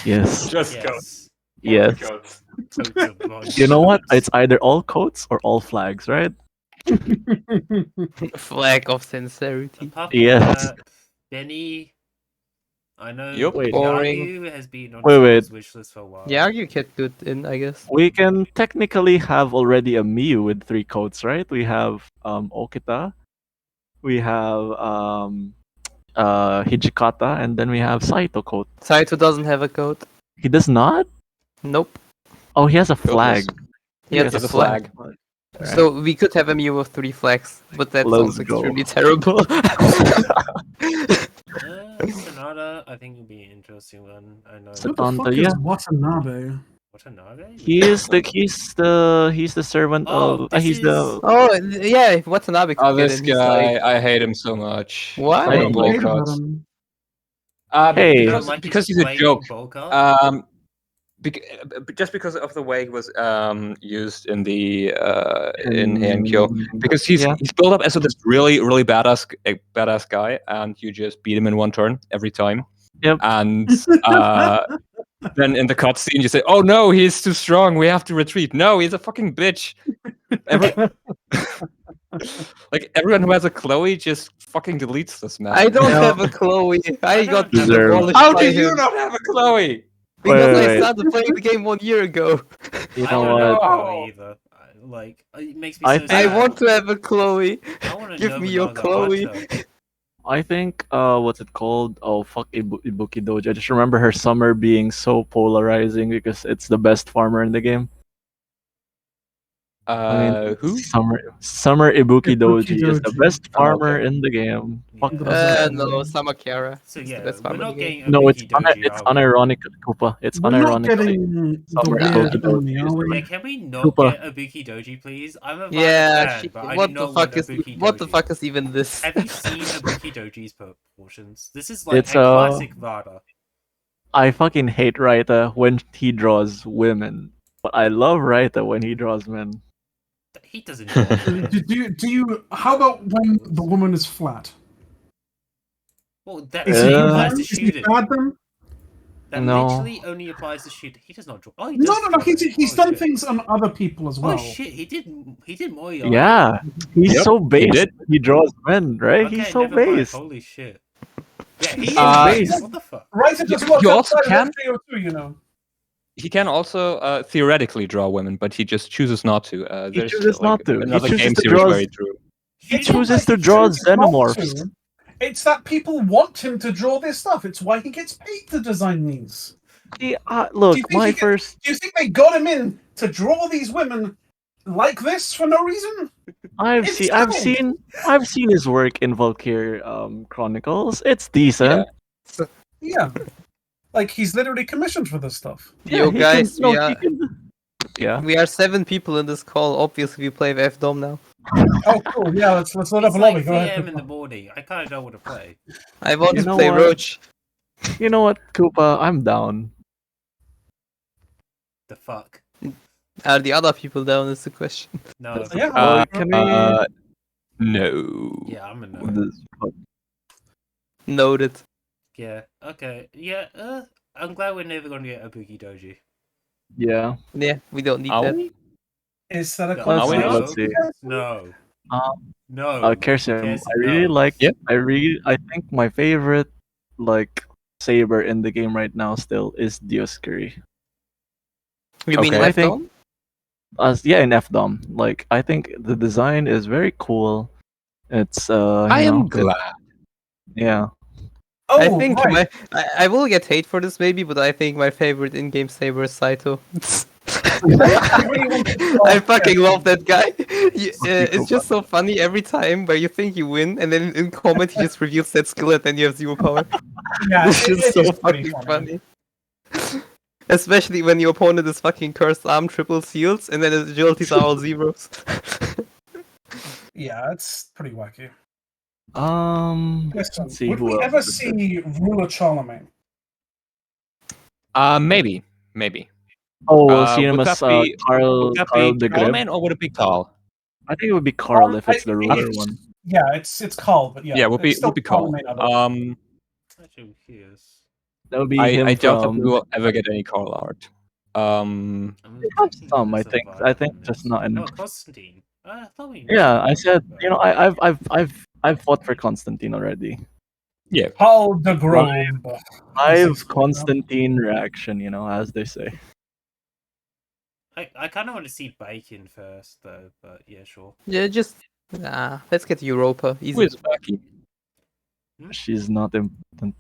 Yes. Just Yes. Yes. Totes of body You know what? coats. It's either all coats or all flags, right? Flag of sincerity. Apart from Yes. that, Benny. I know Yup. Wait. Boring. Yagu has been on Wait. someone's wish list for a while. Yeah, you get good in, I guess. We can technically have already a Miu with three coats, right? We have Okita, we have Hijikata, and then we have Saito coat. Saito doesn't have a coat. He does not? Nope. Oh, he has a Coatless. flag. Yeah, It's it's a a flag. flag. So we could have a Mew of 3 flags, but that Let's sounds go. extremely terrible. Sonata, I think would be an interesting one. I know. Who the Satanta, fuck yeah. is Watanabe? Watanabe? He's the servant Oh, of this he's is- the Oh, yeah, Watanabe could Oh, get this in. He's guy, like, I hate him so much. Why? I don't What do you hate boycott. about him? Hey. You don't like because his he's a flaming joke. bowl cut? Just because of the way he was used in the in Heian-Kyo. Because he's built up as this really badass guy, and you just beat him in one turn every time. Yep. And then in the cutscene you say, "Oh no, he's too strong. We have to retreat." No, he's a fucking bitch. Like everyone who has a Chloe just fucking deletes this man. I don't have a Chloe. I got Deserve. demolished How by do you him not have a Chloe? because I Wait. started playing the game 1 year ago. You I know don't what? know either. Like, it makes me I so think- I sad. want to have a Chloe. I wanna Give me your Nobunaga Chloe. Hacho. I think what's it called? Oh fuck, Ibuki Doji. I just remember her summer being so polarizing because it's the best farmer in the game. Who? Summer Ibuki Doji is the Doji. best Oh, farmer okay. in the game. Fuck Yeah. that. No, Samakara. So It's yeah, the best we're farmer in not the game. getting a No, it's Biki Doji, it's are we? unironic, Koopa. It's We're not unironically. getting the Summer weird Ibuki enemy, Doji are is we? Yeah, can we not Koopa. get a Buki Doji, please? I'm a Yeah, fan, but I what do the not fuck want a is Buki what the Doji. fuck is even this? Have you seen a Buki Doji's proportions? This is like It's, a classic Vada. I fucking hate Raita when he draws women, but I love Raita when he draws men. He doesn't draw women. Do you? How about when the woman is flat? Well, that Is only he good applies then? to Is he shooting. bad then? That No. literally only applies to shooting. He does not draw. Oh, he No, does no, no. draw He's them. he's Oh, done shit. things on other people as well. Oh shit, he did more. Yeah, he's Yep, so he based. did. He draws men, right? Okay, he's so never mind. based. Holy shit. Yeah, he is Uh, based. What the fuck? Right, it just You works also outside can- of FGO2, you know. He can also theoretically draw women, but he just chooses not to. He There's chooses not to. He Another chooses game to series draw- where he drew. He It's not chooses like to he draw chooses not xenomorphs. to. It's that people want him to draw this stuff. It's why he gets paid to design these. See, Do look, you think my he gets- first. Do you think they got him in to draw these women like this for no reason? I've It's seen his work in Valkyrie Chronicles. It's decent. Yeah. Like, he's literally commissioned for this stuff. Yo, he guys, can- no, we he are can- Yeah. we are 7 people in this call. Obviously, we play with FDOM now. Oh, cool. Yeah, let's let up It's a lobby. like Go 3 ahead. a.m. in the morning. I kind of don't want to play. I want You to know play what? Roach. You know what, Koopa? I'm down. The fuck? Are the other people down? Is the question. No. Yeah, Can we? No. Yeah, I'm a no. This- Noted. Yeah. Okay. Yeah. I'm glad we're never going to get a Buki Doji. Yeah. Yeah, we don't need Are that. we? Is that a No, conversation? let's see. No. Um, No. Kersim, Yes, I really no. like. Yep. I think my favorite, like, saber in the game right now still is Dioscuri. You mean Okay. I think- FDOM? Yeah, in FDOM. Like, I think the design is very cool. It's I you know, am glad. Yeah. Oh, I think right. I will get hate for this maybe, but I think my favorite in-game saber is Saito. I fucking love that guy. It's just so funny every time where you think you win, and then in combat he just reveals that skill, and then you have 0 power. Yeah, It's just so fucking funny. Especially when your opponent is fucking cursed arm triple seals, and then his agilities are all zeros. Yeah, it's pretty wacky. Listen, Listen, see would who we else ever is there. see Ruler Charlemagne? Maybe. Oh, would Cinemas, that be- Carl, Would that Carl be de Greb. Carlman or would it be Carl? I think it would be Carl if it's the ruler it's- one. Yeah, it's Carl, but yeah. Yeah, would be it's still Carl. Charlemagne, I don't- Actually, yes. That would be I him doubt that from. we will ever get any Carl art. have some, I think just not Oh, enough. Constantine. I thought we Yeah, I said, you know, I've fought for Constantine already. Carl de Grove. I've Constantine reaction, you know, as they say. I kind of want to see Bacon first, though. But yeah, sure. Yeah, just let's get Europa. Who Easy. is Becky? She's not important.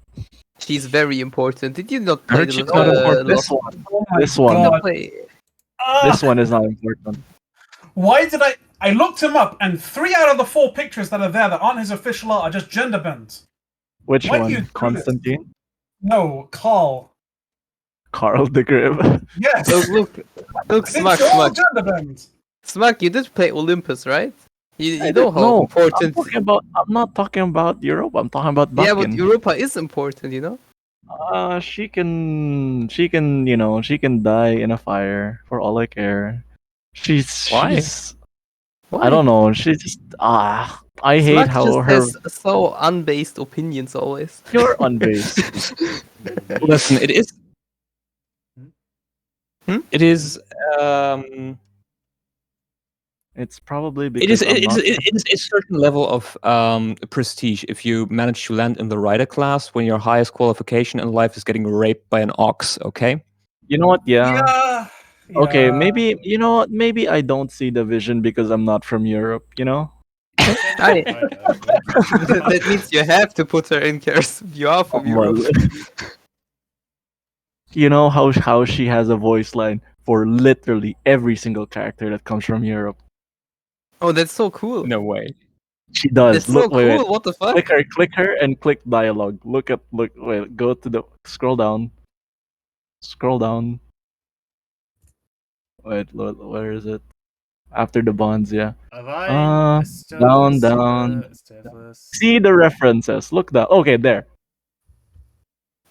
She's very important. Did you not play heard the she's not important. This Lost- one. Oh my This one. Did you God. not play? This one is not important. Why did I looked him up, and 3 out of the 4 pictures that are there that aren't his official art are just gender bent. Which Why do you one? do Constantine? No, Carl. Carl the Grib? Yes. Look, It's Smack, all Smack. gender bent. Smack, you did play Olympus, right? You I know don't how know. important. I'm not talking about Europe. I'm talking about Yeah, but Bakken. Europa is important, you know? She can, she can die in a fire for all I care. Why? She's, Why? I don't know. She's just, I hate Smack how just her. has so unbased opinions always. You're unbased. Listen, it is. Hmm? It is. It's probably It because is. I'm not. It is a certain level of prestige if you manage to land in the rider class when your highest qualification in life is getting raped by an ox. Okay. You know what? Yeah. Okay, yeah. maybe you know what? Maybe I don't see the vision because I'm not from Europe. You know. That means you have to put her in Curse. You are from Europe. You know how she has a voice line for literally every single character that comes from Europe. Oh, that's so cool. No way. She does. That's so Look, cool. wait. What the fuck? Click her, and click dialogue. Wait, go to the scroll down. Scroll down. Wait, where is it? After the bonds, yeah. Down. See the references. Look down. Okay, there.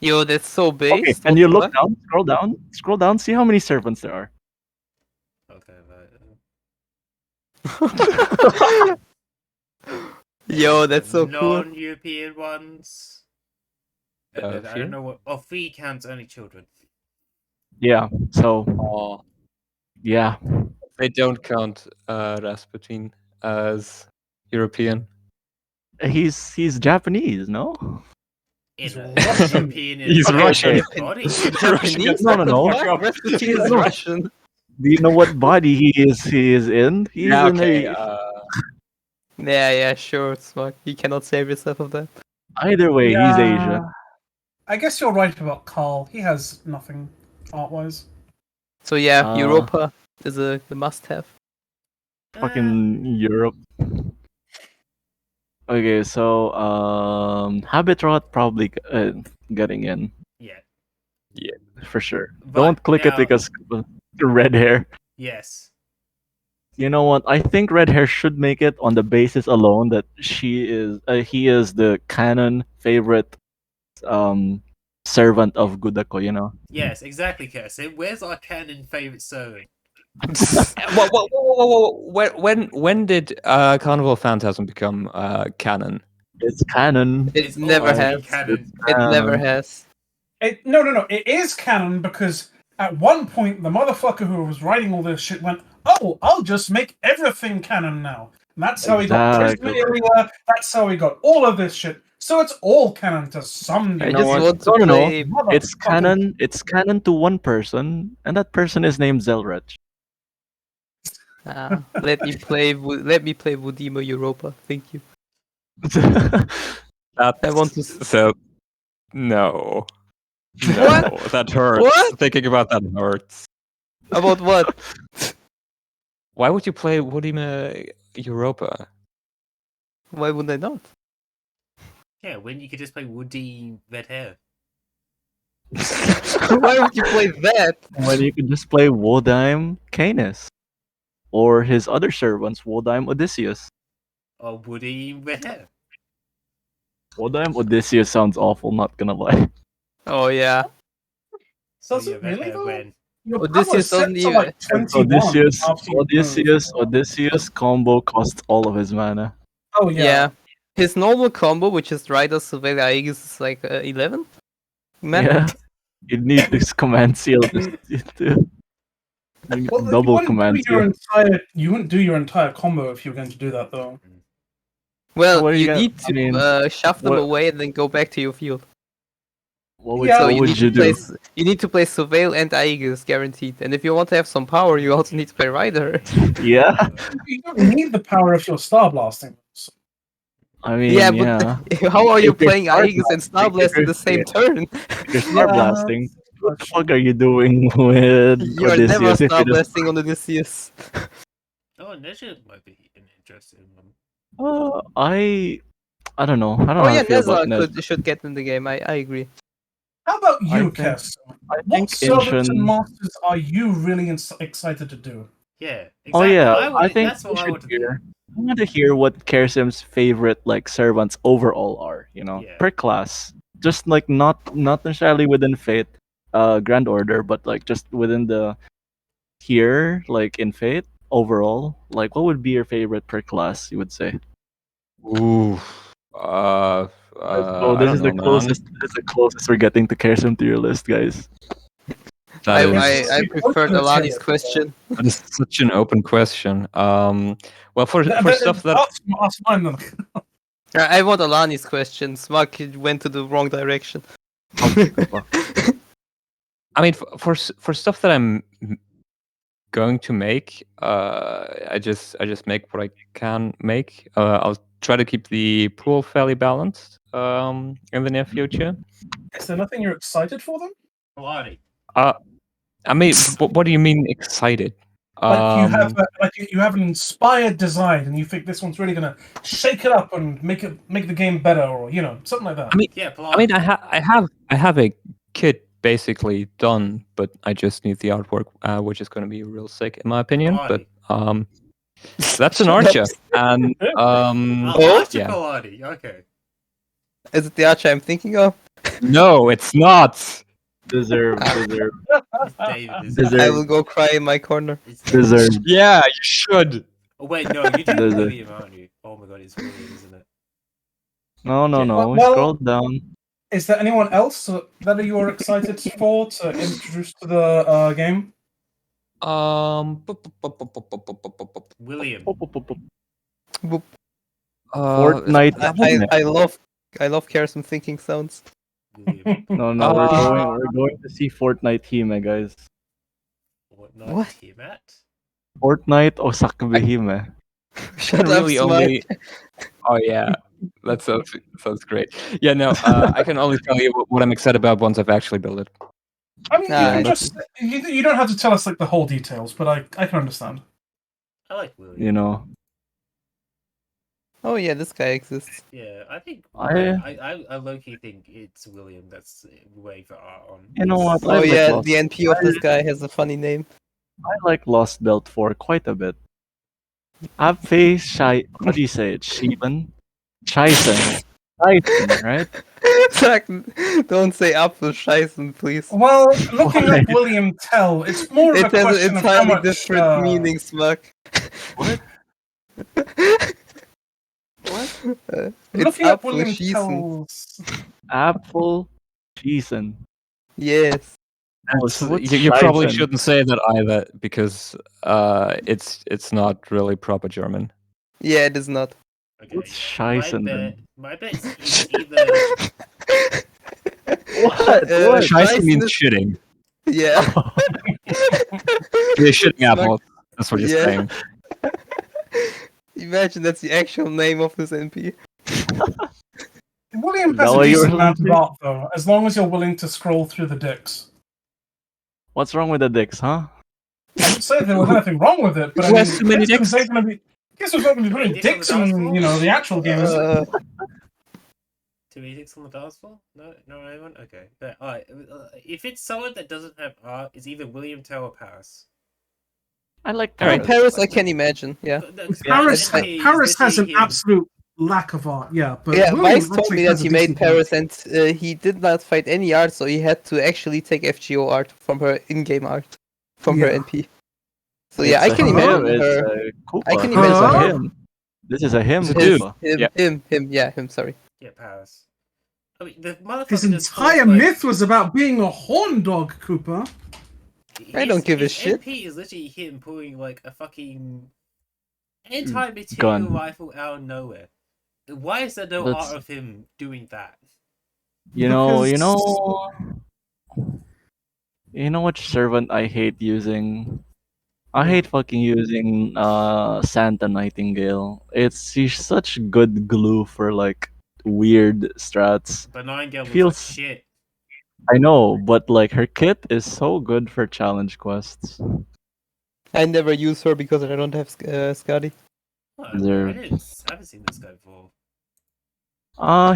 Yo, that's so Okay, based. and What you the look fuck? down. Scroll down. See how many servants there are. Okay, Yo, that's so cool. Non-European ones. And then, I don't know what. Oh, 3 counts only children. Yeah. So. Oh, Yeah. they don't count Rasputin as European. He's Japanese, no? In Russian. European. He's Russian. Body. Japanese? No, no, no. What the fuck? Rasputin is Russian. Do you know what body he is in? He's Yeah, in okay. a. Yeah, sure, Smug. You cannot save yourself of that. Either way, he's Asian. I guess you're right about Carl. He has nothing art-wise. So yeah, Europa is the must-have. Fucking Europe. Okay, so Habitrot probably getting in. Yeah. For sure. But Don't click it now- because red hair. Yes. You know what? I think red hair should make it on the basis alone that he is the canon favorite servant of Gudako, you know. Yes, exactly, Kirsten. Where's our canon favorite servant? When did Carnival Phantasm become canon? It's canon. It never always been has. canon. It never has. No. It is canon because at one point the motherfucker who was writing all this shit went, "Oh, I'll just make everything canon now." And that's how he got Exactly. Prismaria. That's how he got all of this shit. So it's all canon to some I degree. just want to No. play. It's canon. It's canon to one person, and that person is named Zelrech. Let me play Wudima Europa. Thank you. I want to. So, no. What? No, that hurts. What? Thinking about that hurts. About what? Why would you play Wudima Europa? Why would I not? Yeah, when you could just play Woody Red Hair. Why would you play that? When you can just play Wodheim Canis, or his other servants, Wodheim Odysseus. Or Woody Red Hair. Wodheim Odysseus sounds awful. Not gonna lie. Oh yeah. Does Woody it Red really Hair though? when? Your Odysseus power doesn't set to even- like 21 after you Odysseus combo costs all of his mana. Oh yeah. His normal combo, which is Rider Surveil Aegis, is like 11. Man. Yeah. You need this command seal to Well, double command seal. You wouldn't do your entire combo if you were going to do that though. Well, What are you you gonna- need I mean, to shove them what- away and then go back to your field. What would, Yeah, So what you would need you to play. do? You need to play Surveil and Aegis, guaranteed. And if you want to have some power, you also need to play Rider. Yeah. You don't need the power if you're star blasting. So, I mean, Yeah, yeah. but how are you If you're playing Star Aegis and Star Blasting, Blast in the same turn? If you're Star Blasting, what the fuck are you doing with You're never Odysseus? If you star just, blessing on Odysseus. Oh, Nezha might be an interesting one. I don't know. I don't know Oh how yeah, I feel about Nezla should get in the game. I agree. How about I you, think- Kess? I What think servants and Inshin. masters are you really excited to do? Yeah. Exactly. Oh yeah, I think that's what we I should want to do. hear. I want to hear what Kersim's favorite like servants overall are. Yeah. Per class, just like not necessarily within Fate, Grand Order, but like just within the tier, like in Fate overall. Like, what would be your favorite per class? You would say. Ooh. Oh, I this don't is the know, man. closest. This is the closest we're getting to Kersim to your list, guys. That is, I preferred Alani's question. that is such an open question. Well, for stuff that Ask mine then. I want Alani's question. Smug went to the wrong direction. I mean, for stuff that I'm going to make, I just make what I can make. I'll try to keep the pool fairly balanced in the near future. Is there nothing you're excited for them? Alani. I mean, what do you mean excited? Like you have an inspired design, and you think this one's really gonna shake it up and make the game better, or something like that. I mean, Yeah, I mean, I have a kit basically done, but I just need the artwork, which is going to be real sick in my opinion. Alani. But that's an archer, and Archer yeah. Alani. Okay. Is it the archer I'm thinking of? No, it's not. Deserve. David, I will go cry in my corner. Deserve. Yeah, you should. Oh wait, no, you do There's a- William, aren't you? Oh my god, it's William, isn't it? No. Well- Scroll down. Is there anyone else that you are excited for to introduce to the game? William. Fortnite. I love Kersim thinking sounds. William. No, we're going to see Fortnite Hime, guys. What? Tiamat? Fortnite Osaka Hime. Shut I really up, Smug. only. Oh yeah, that sounds great. Yeah, no, I can only tell you what I'm excited about once I've actually built it. I mean, Nah, you can just you don't have to tell us like the whole details, but I can understand. I like William. You know, Oh yeah, this guy exists. Yeah, I think I- I low-key think it's William that's way for art on. you know what? Oh I like yeah, Lost- the NP of this guy has a funny name. I like Lost Belt 4 quite a bit. Abfei Shai. What do you say? It's Shiban? Shaisen. Shaisen, right? Zach, don't say Apfel Scheißen, please. Well, looking Why? up William Tell, it's more of It a has question an of how entirely much. different meaning, Smug. What? It's Looking up Apfel William Schießen. Tell's. Apple Shaisen. Yes. Oh, so what's You probably Shaisen? shouldn't say that either because it's not really proper German. Yeah, it is not. Okay, What's yeah. Scheisse then? My bet is either What? What? Scheiße means is- shitting. Yeah. You're shitting Smug. apples. That's what you're Yeah. saying. Imagine that's the actual name of this NP. William Is that has a what you were decent amount of thinking? art, though, as long as you're willing to scroll through the dicks. What's wrong with the dicks, huh? I didn't say there was anything wrong with it, but I Who mean, has too many guess dicks? who's not going to be putting Dicks on the dicks dance in, floor? the actual game, is it? two edicts on the dance floor. No, anyone. Okay, but, alright. If it's someone that doesn't have art, it's either William Tell or Paris. I like Alright, Paris. Paris, I can imagine. Yeah. Paris, NP is Paris has an literally him. absolute lack of art. Yeah, but Yeah, William Vice told actually me has that a he made decent art. Paris and he did not fight any art, so he had to actually take FGO art from her in-game art, from her Yeah. NP. So yeah, I It's a can him, imagine it's her. a Koopa. I can This is a imagine- him. This is a him. It's a His, Koopa. him, sorry. Yeah, Paris. I mean, the motherfucker His just entire fought, like, myth was about being a horn dog, Cooper. I don't give a his shit. MP is literally him pulling like a fucking anti-material Gun. rifle out of nowhere. Why is there no That's- art of him doing that? You know, Because- you know which servant I hate using? I hate fucking using Santa Nightingale. She's such good glue for like weird strats. But Nightingale looks Feels- like shit. I know, but like her kit is so good for challenge quests. I never use her because I don't have Skadi. Oh, I There- haven't seen this guy before.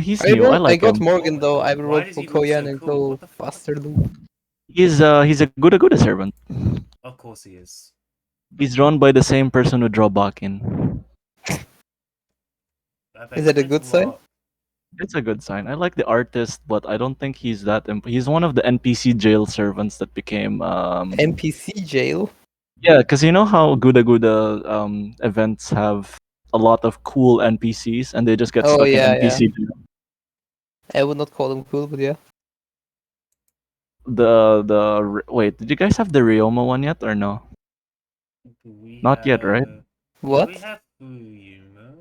He's new. I like got him. Morgan Oh my though. God, I will why roll does for he look Koyan so and cool? go What the fuck? faster loop. He's a good servant. Of course he is. He's drawn by the same person who drew Bakin. Is that a good sign? It's a good sign. I like the artist, but I don't think he's that. He's one of the NPC jail servants that became NPC jail. Yeah, because you know how Guda events have a lot of cool NPCs, and they just get Oh, stuck yeah, in NPC jail. I would not call them cool, but yeah. Wait, did you guys have the Ryoma one yet or no? Not yet, right? What? We have Fuyuma.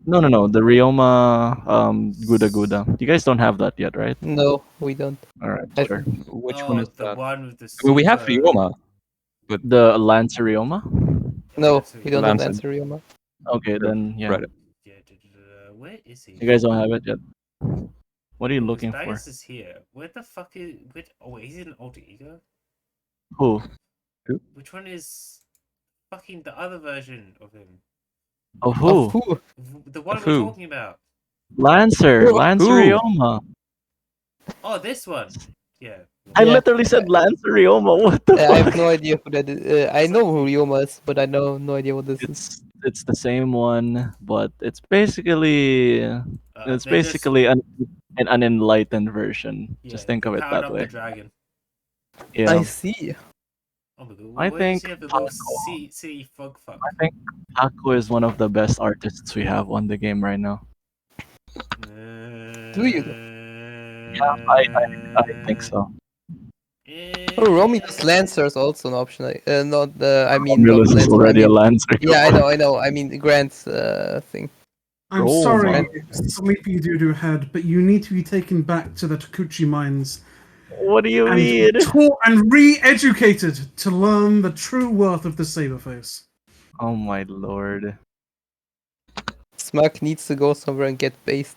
No. The Ryoma Guda. You guys don't have that yet, right? No, we don't. All right, I sure. Which Oh, one is the that? one with the I mean, we have super- Ryoma. The Lancer Ryoma. No, That's we don't have Lancer. Lancer Ryoma. Okay, then yeah. Right. Where is he? You guys don't have it yet. What are you looking for? Magus is here. Where the fuck is? Oh wait, he's in alter ego. Who? Which one is fucking the other version of him? Of who? The one Of we're who? talking about. Lancer. Who? Lancer Ryoma. Oh, this one. Yeah. I Yeah. literally said Lancer Ryoma. What the I fuck? have no idea who that is. I know who Ryoma is, but I know no idea what this is. It's the same one, but it's basically they're just- an unenlightened version. Yeah, Just think they of it powered that up way. The dragon. Yeah, I see. Oh my god. I where does think he have the little Paco- sea fuck. I think Paco is one of the best artists we have on the game right now. Do you? Yeah, I think so. Oh, Romy does Lancer is also an option. Not I mean. Romulus not is Lancer, already I mean, a Lancer. Yeah, I know. I mean Grant's thing. I'm Oh sorry, my- Sleepy Doodoo Head, but you need to be taken back to the Takuchi mines What do you and mean? taught and re-educated to learn the true worth of the Saberface. Oh my lord. Smug needs to go somewhere and get based.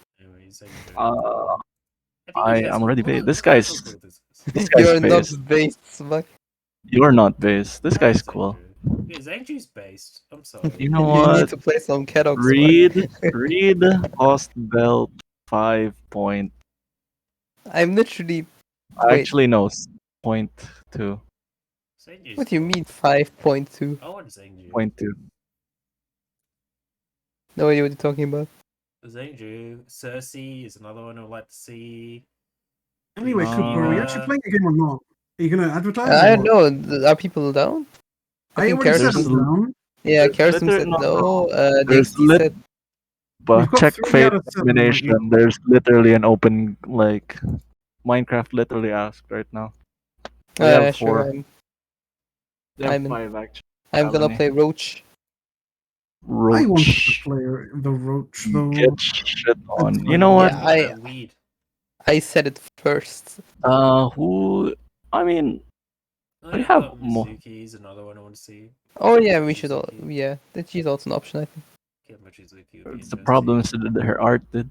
I'm already based. This guy's You're not based. based, Smug. You're not based. This guy's cool. Yeah, Zangju's based. I'm sorry. You know You need what? to play some Cadox. Read Lost Belt 5 point. I'm literally. Actually, no, 0.2. What do you mean 5.2? I want Zangju. 0.2. No idea what you're talking about. Zangju. Cersei is another one I'd like to see. Anyway, Cooper, are you actually playing a game or not? Are you going to advertise? I or don't what? know. Are people down? I think already said Karazm- I'm down. Yeah, There's Karazm literally said no- no. there's DXT said. But We've got check 3 fate out of 7 right elimination. now. There's literally an open, like, Minecraft literally asked right now. They have Yeah, sure. 4. They have I'm in. 5 actually. I'm gonna Felony. play Roach. I wanted to Roach. play the Roach, though. Get shit on. You know what? Yeah, I said it first. Who? I mean, we have more. Mizuki's another one I want to see. Oh yeah, we should all. Yeah, that she's also an option. I think. Yeah, Mizuki would be The problem is that her art did.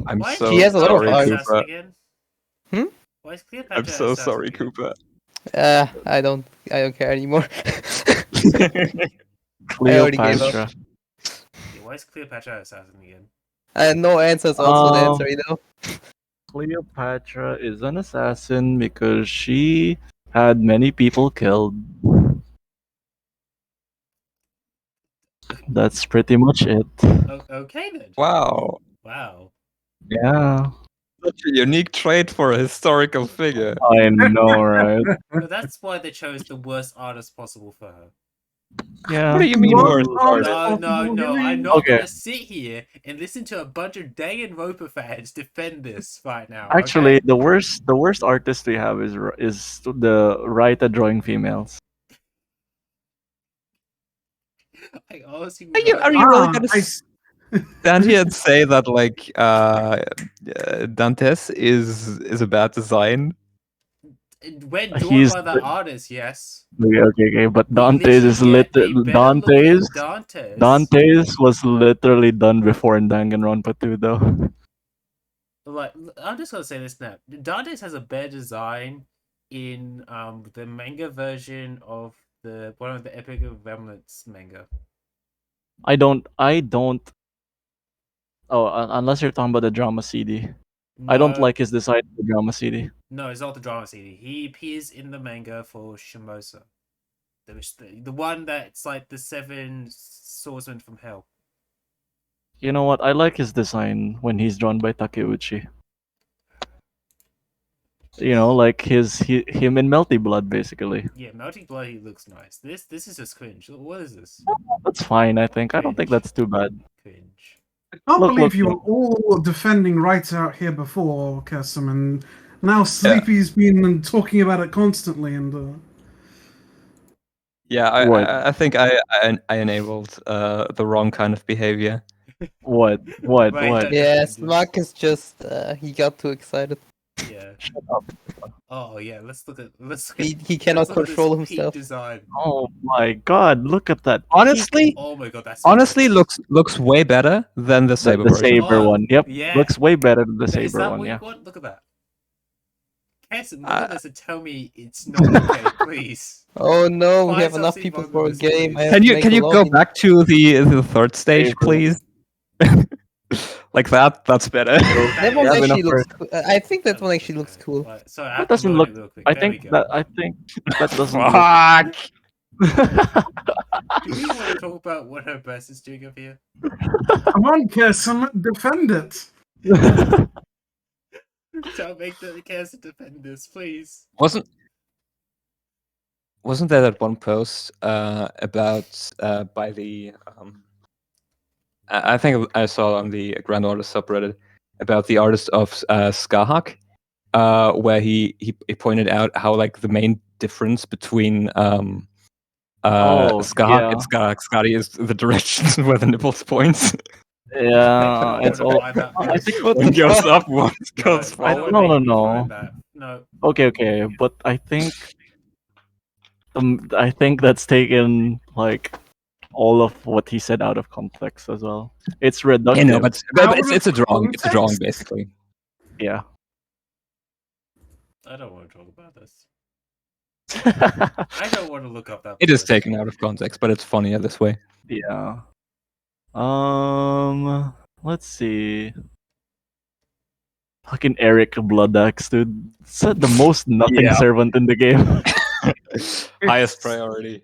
I'm Why so She has a lot of sorry, art. Cooper. again? Hmm? Why is Cleopatra I'm so assassin sorry, again? Cooper. I don't care anymore. I already gave up. Cleopatra. Yeah, why is Cleopatra assassin again? No answer is also the answer, you know. Cleopatra is an assassin because she had many people killed. That's pretty much it. Okay then. Wow. Wow. Yeah, Such a unique trait for a historical figure. I know, right? But that's why they chose the worst artist possible for her. Yeah. What do you mean What worst artist? artist? No. I'm not Okay. gonna sit here and listen to a bunch of Danganronpa fans defend this right now. Actually, okay? the worst artist we have is the Raita drawing females. I honestly Are you really gonna I, stand here and say that like Dantes is a bad design? when drawn He's by the the- artist, yes. Okay, but Dante's is Literally get a better looking Dante's was literally done before in Danganronpa 2 though. like I'm just gonna say this now. Dante's has a better design in the manga version of one of the Epic of Remnants manga. I don't. Oh, unless you're talking about the drama CD. I don't No, like his design of the drama CD. No, it's not the drama CD. He appears in the manga for Shimosa. The one that's like the 7 swordsmen from hell. You know what? I like his design when he's drawn by Takeuchi. You know, like him in Melty Blood, basically. Yeah, Melting Blood, he looks nice. This is just cringe. What is this? That's fine, I think. I don't think that's too bad. Cringe. I can't Look, believe look, you were look. all defending rights out here before, Kesem, and now Sleepy's been talking about it constantly. And Yeah, What? I think I enabled the wrong kind of behavior. What? Right, What? Yes, Mark is just he got too excited. Yeah. Shut up. Oh yeah. Let's look at. He cannot let's look at this control peak himself. Design. Oh my god, look at that. Honestly, Oh my god, that's honestly looks way better than the Saber The version. Saber Oh, one. Yep. yeah. Looks way better than the Is Saber that one, what yeah. you want? Look at that. Kesson, look at this and tell me it's not okay, please. Oh no, Why we have is enough Elsie people Bond for a with this, game. please? I have Can to you make can a you go login. back to the third stage, Saber. please? Like that? That's better. That one Yeah, actually enough looks cool. I think that one actually looks cool. Right, sorry, I That have to doesn't load look. it real quick. I There we think go. that doesn't look. Fuck! Do we want to talk about what her best is doing up here? come on, Kesem, defend it. Don't make the Kesson defend this, please. Wasn't there that one post about by the I think I saw on the Grand Artist subreddit about the artist of Skahak, where he pointed out how like the main difference between Skahak yeah. and Skadi is the directions where the nipples points. Yeah, it's all. Why that I post? think One goes up, one goes No, forward. No. No. Okay, but I think that's taken like all of what he said out of context as well. It's reductive. Yeah, no, but Out it's a of drawing. It's a drawing, context? basically. yeah. I don't want to talk about this. I don't want to look up that. It is post. taken out of context, but it's funnier this way. Yeah. Let's see. Fucking Eric Bloodaxe, dude. Said the most nothing Yeah. servant in the game. Highest priority.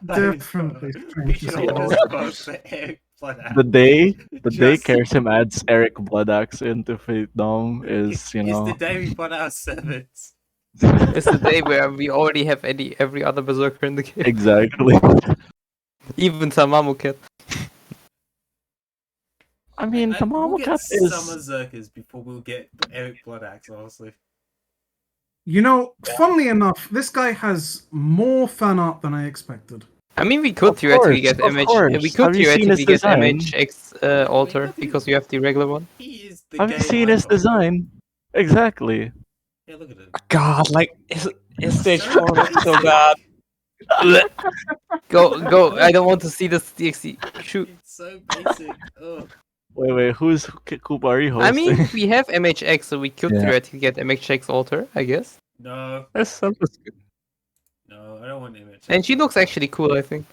Definitely We strange should to see. always vote for Eric Bloodaxe. the day Just- Kersim adds Eric Bloodaxe into Fate Dom is, you know. It's the day we bought our servants. It's the day where we already have every other berserker in the game. Exactly. Even Tamamu I mean, We'll Tamamu get Cat some is. Berserkers before we'll get Eric Bloodaxe, honestly. You know, funnily enough, this guy has more fan art than I expected. I mean, we could Of theoretically course, get of MH. course. We could Have you seen his theoretically get design? MHX altar because you have the regular one. He is the Have you gay seen his icon. design? Exactly. Yeah, look at him. God, like his stage So 4 looks so basic. bad. Go! I don't want to see this DXC. Shoot. It's so basic. Oh. Wait, who's Kupari hosting? I mean, we have MHX, so we could Yeah. theoretically get MHX altar, I guess. No, That's good. no, I don't want image. And she looks actually cool, I think.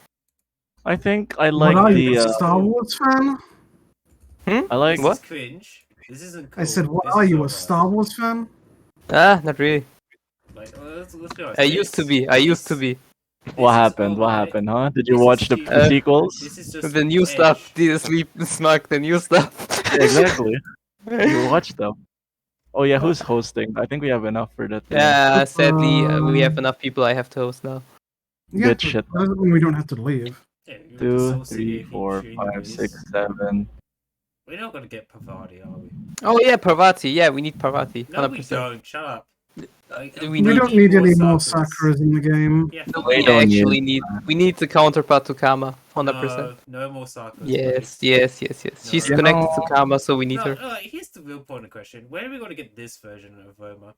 I think I What like are you, the. a Star Wars fan? I like. This What? is cringe. This isn't cool. I said, what This are is you, not a right. Star Wars fan? Ah, not really. Like, let's be honest. I used to be. What happened? What happened, huh? Did you This is watch the stupid. sequels? This is just The new edge. stuff. The sleep, smack, the new stuff. Exactly. You watched them. Oh yeah, who's hosting? I think we have enough for that. Yeah, sadly, we have enough people I have to host now. Yeah, Good but shit. that doesn't mean we don't have to leave. Yeah, you 2, just 3, 4, 5, 6, 7. We're not gonna get Pavati, are we? Oh yeah, Parvati. Yeah, we need Parvati. No, we 100%. don't. Shut up. We We need don't need any more Sakuras. Sakuras in the game. Yeah, No, fuck we off. don't need- actually need. We need the counterpart to Kama. 100%. No more Sakuras. Yes, please. yes. She's No. connected to Kama, so we need No, her. here's the real point of question. Where are we gonna get this version of Voma?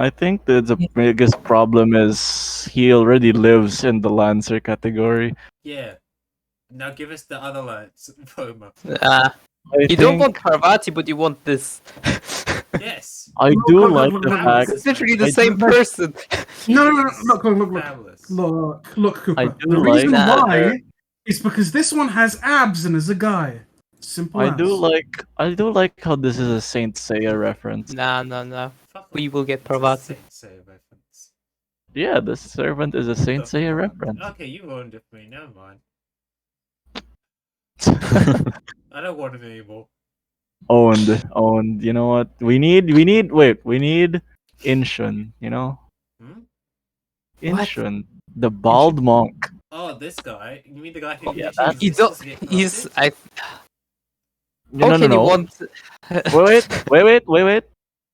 I think that the biggest problem is he already lives in the Lancer category. Yeah. Now give us the other lines, Voma. Ah, You don't want Parvati, but you want this. Yes. I Look, do look, like look, the look, fact. It's literally the I same do- person. No, look, Fabulous. look, Cooper. I The do reason like that why is because this one has abs and is a guy. Simple I as. do like how this is a Saint Seiya reference. No. Fuck We off. will get It's a Parvati. Saint Seiya reference. Yeah, the servant is a Saint The Seiya fuck? reference. Okay, you ruined it for me. Never mind. I don't want it anymore. Owned. You know what? We need Inshun, you know? Hmm? What? Inshun. The bald monk. Oh, this guy. You mean the guy who Yeah, literally You exists don't. to get He's. corrupted? No, How no, can you no. want? Wait.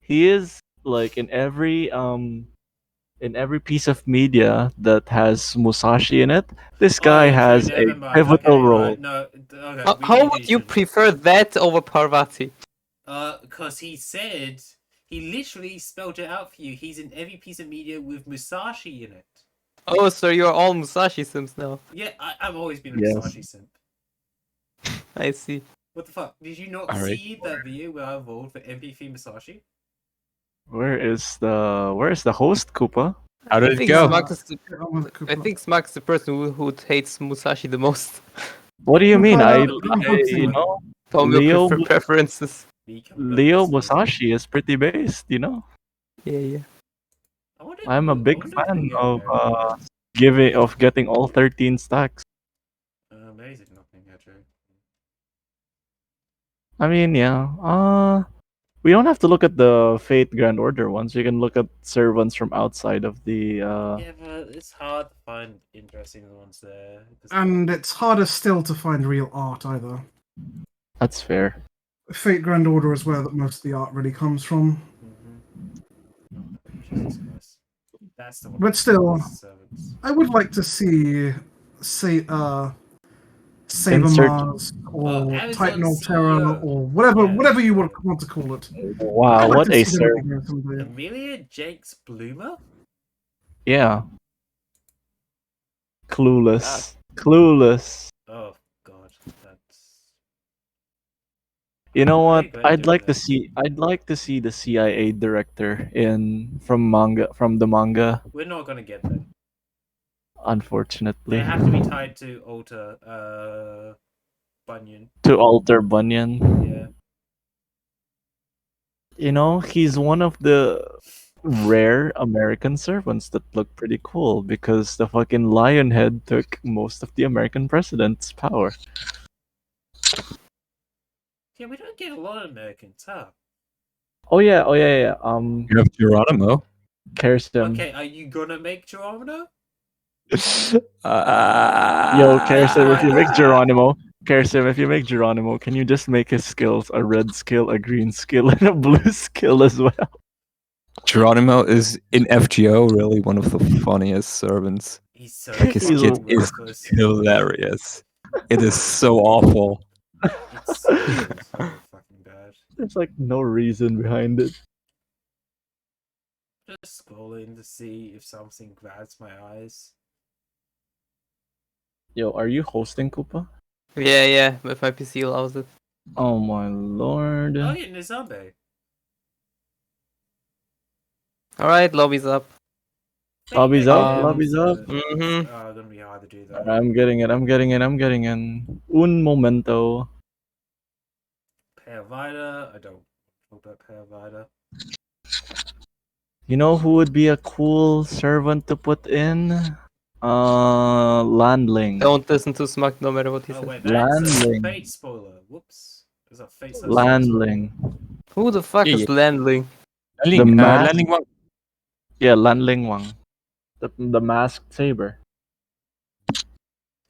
He is like in every piece of media that has Musashi in it. This guy Oh, okay, has never a mind. pivotal Okay, role. right, no, okay. we How need would you Ishin. prefer that over Parvati? Because he said he literally spelled it out for you. He's in every piece of media with Musashi in it. Oh, so you're all Musashi Sims now. Yeah, I've always been a Yes. Musashi simp. I see. What the fuck? Did you not Alright. see that video where I voted for MVP Musashi? Where is the host, Koopa? How did I it think go? Smug is Get on with it, Cooper. I think Smug is the person who hates Musashi the most. What do you mean? You know, Tomio Leo preferences. Leo Musashi is pretty based, you know. Yeah. I'm a big fan of getting all 13 stacks. Amazing, nothing, actually. I mean, yeah. We don't have to look at the Fate Grand Order ones. We can look at servants from outside of the. Yeah, but it's hard to find interesting ones there. And it's harder still to find real art either. That's fair. Fate Grand Order is where that most of the art really comes from. Jesus Christ. That's the one. But still, Servants. I would like to see, Saber Insert- Mars or Amazon Titan Altera CEO. or whatever Yeah. whatever you want to call it. Wow, I'd like what to a see them servant! figure someday. Amelia Jakes Bloomer? Yeah. Clueless. Oh god, that's You know what? Very glad I'd you're like to doing see. I'd like to see the CIA director from the manga. we're not gonna get that. Unfortunately, They have to be tied to Alter Bunyan. to alter Bunyan. Yeah. You know, he's one of the rare American servants that look pretty cool because the fucking Lionhead took most of the American president's power. Yeah, we don't get a lot of Americans, huh? Oh yeah. You have Geronimo. Kerstin. Okay, are you gonna make Geronimo? Yo, Kerstin, if you make Geronimo, can you just make his skills a red skill, a green skill, and a blue skill as well? Geronimo is in FGO really one of the funniest servants. He's so Like his He's kit is worthless. hilarious. It is so awful. It's so fucking bad. There's like no reason behind it. Just scrolling to see if something grabs my eyes. Yo, are you hosting, Koopa? Yeah. If my PC allows it. Oh my lord. Oh yeah, Nizabe. All right, lobby's up. Lobby's up, lobby's up. Mhm. Gonna be hard to do that. I'm getting it. Un momento. Paravida, I don't know about Paravida. You know who would be a cool servant to put in? Landling. Don't listen to Smug no matter what he Oh says. wait, that's a Landling. Fate spoiler. Whoops. There's a Fate Landling. Who the fuck Yeah, is Landling? Landing, mask- Landing Wang. Yeah, Landling Wang. The masked saber.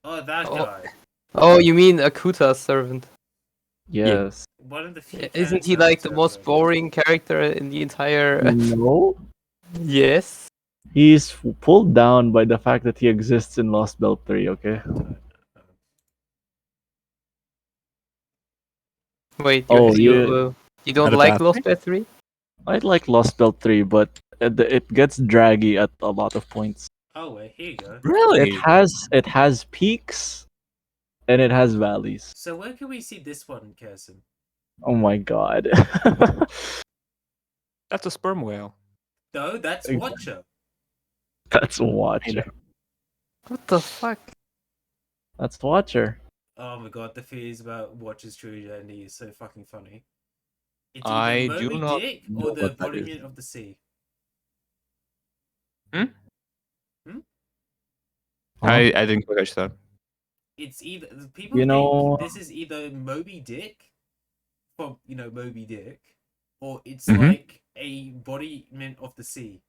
Oh, that Oh. guy. Oh, you mean Akuta's servant? Yes. One of the few Isn't he characters like the I've most ever- boring character in the entire? No. Yes. He's pulled down by the fact that he exists in Lost Belt 3, okay? Wait, Oh, you don't Not a like bad Lost Battery? I'd like Lost Belt 3, but it gets draggy at a lot of points. Oh wait, here you go. Really? It has peaks and it has valleys. So where can we see this one, Kirsten? Oh my god. That's a sperm whale. No, that's Exactly. Watcher. That's Watcher. What the fuck? That's Watcher. Oh my god, the theories about Watcher's true identity is so fucking funny. It's I either do Moby not Dick know or the what that is. embodiment of the sea. I didn't quite catch that. It's either people You know- think this is either Moby Dick from Moby Dick, or it's Mhm. like a embodiment of the sea,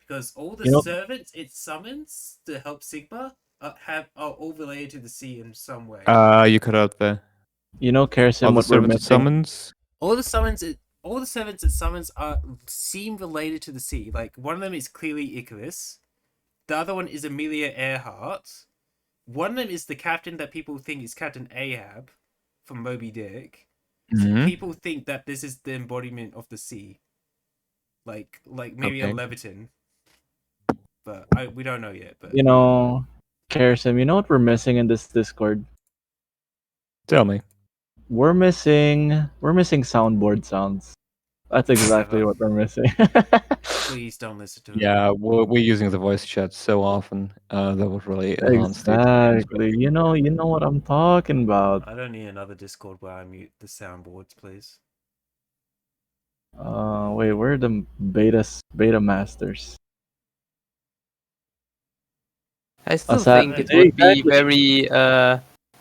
because all the You know- servants it summons to help Sigma are all related to the sea in some way. You cut out there. You know, All Kersim, the what we're servants it missing. summons. All the servants it summons seem related to the sea. Like one of them is clearly Icarus, the other one is Amelia Earhart. One of them is the captain that people think is Captain Ahab from Moby Dick. Mhm. People think that this is the embodiment of the sea, like maybe a Okay. Leviathan, but we don't know yet. But You know, Kersim, you know what we're missing in this Discord? Tell me. We're missing soundboard sounds. That's exactly Never. what we're missing. please don't listen to it. Yeah, we're using the voice chat so often. That would really enhance the experience. Exactly. You know what I'm talking about. I don't need another Discord where I mute the soundboards, please. Wait, where are the beta masters? I still Aside- think it Hey, would be exactly. very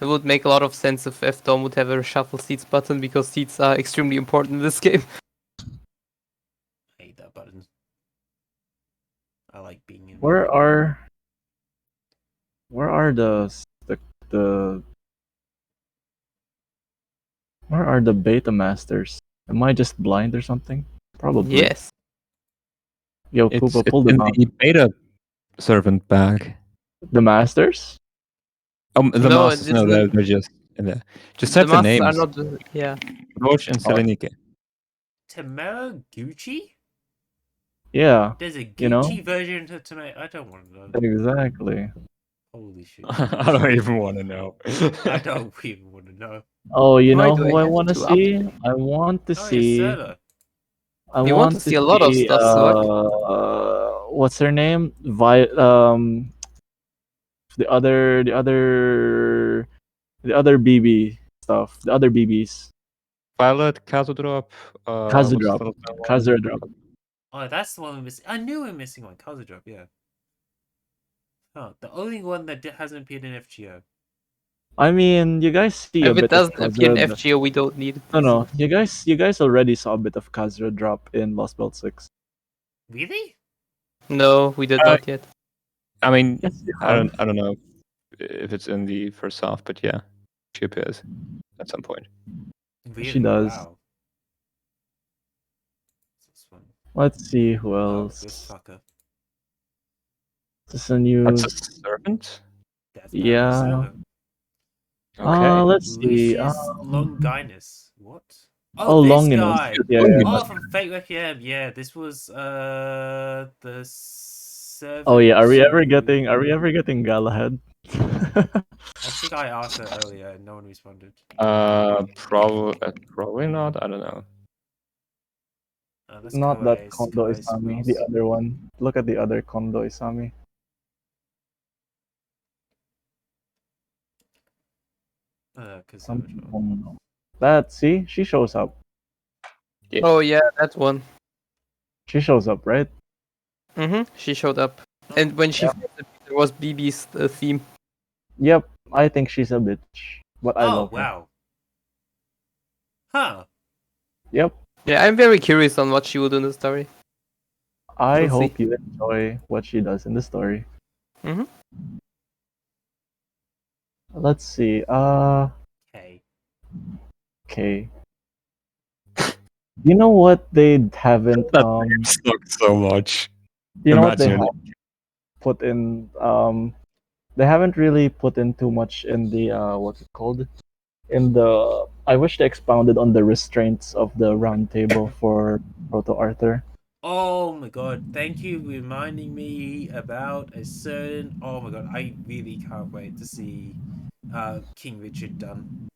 it would make a lot of sense if FDOM would have a shuffle seats button, because seats are extremely important in this game. I hate that button. I like being in. Where are the where are the beta masters? Am I just blind or something? Probably. Yes. Yo, It's Koopa, pull in them out. the beta servant bag. The masters? The No, masters, it's no, not- they're just in there. Just The type the masters names. are not. Yeah. Roach and Selenike. Tamara Gucci? Yeah, There's a Gucci You know? version to Tamara. I don't want to know. exactly. Holy shit. I don't even want to know. I don't even want to know. Oh, you Why know do I who I have want to to see? I want to Oh, see. yeah, Serta. I You want to see a lot of stuff, so what's her name? The other BB stuff. The other BBs. Violet, Kazudrop, Kazudrop. Kazudrop. Oh, that's the one we're missing. I knew we were missing one. Kazudrop, yeah. Oh, the only one that hasn't appeared in FGO. I mean, you guys see a if it bit doesn't of appear in Kazura. FGO, we don't need it. No. You guys already saw a bit of Kazura drop in Lost Belt 6. Really? No, we did Uh, not yet. I mean, Yes, you I have. don't know if it's in the first half, but yeah, she appears at some point. Really? She does. Wow. This one. Let's see who Oh, else. this fucker. This is a new. That's a servant. That's Yeah. Serta. Okay. Let's see. Lucius Longinus. What? Oh, this Longinus. guy. Yeah. Oh, from Fate Requiem. Yeah, this was the. Oh yeah. Are we servant ever who- getting Galahad? I think I asked that earlier and no one responded. Probably not. I don't know. Let's Not go that Ace, Kondo guys, who Isami. else? The other one. Look at the other Kondo Isami. Conservator. See, she shows up. Oh yeah, that one. She shows up, right? She showed up, and when she Yeah. first appeared, there was BB's theme. Yep. I think she's a bitch, but I Oh, love her. wow. Huh. Yep. Yeah, I'm very curious on what she will do in the story. I We'll see. hope you enjoy what she does in the story. Mhm. Let's see. Okay. Okay. You know what they haven't Suck so much. you know what they Imagine. have put in they haven't really put in too much in the what's it called? In the I wish they expounded on the restraints of the round table for Proto Arthur. Oh my god, thank you for reminding me about a certain. Oh my god, I really can't wait to see King Richard done.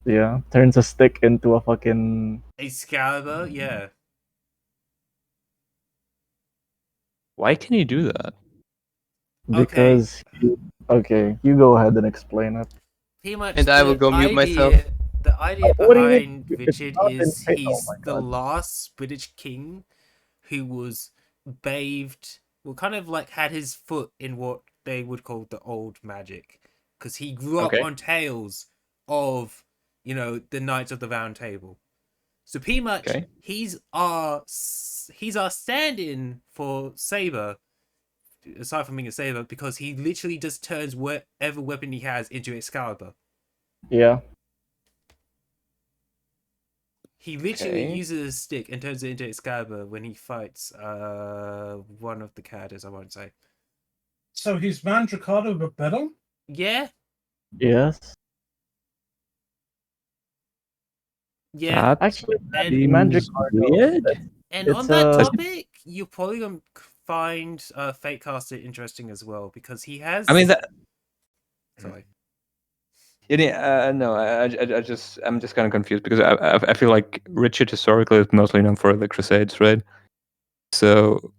Yeah, turns a stick into a fucking. Excalibur, yeah. Why can you do that? Because okay, you go ahead and explain it. Pretty much And I will the go mute myself. The idea What do you mean? behind It's Richard not in is Fate- oh he's my the God. last British king who was bathed, well, kind of like had his foot in what they would call the old magic, because he grew up Okay. on tales of, the Knights of the Round Table. So pretty much, Okay. he's our stand-in for Saber, aside from being a Saber, because he literally just turns whatever weapon he has into Excalibur. Yeah. He literally Okay. uses a stick and turns it into Excalibur when he fights one of the characters, I won't say. So he's Mandricardo but better? Yeah? Yes. Yeah. That Actually, And- the magic card. weird. And It's on that a- topic, you're probably going to find Fatecaster interesting as well, because he has... I mean that. Sorry. No, I'm just kind of confused because I feel like Richard historically is mostly known for the Crusades, right? So,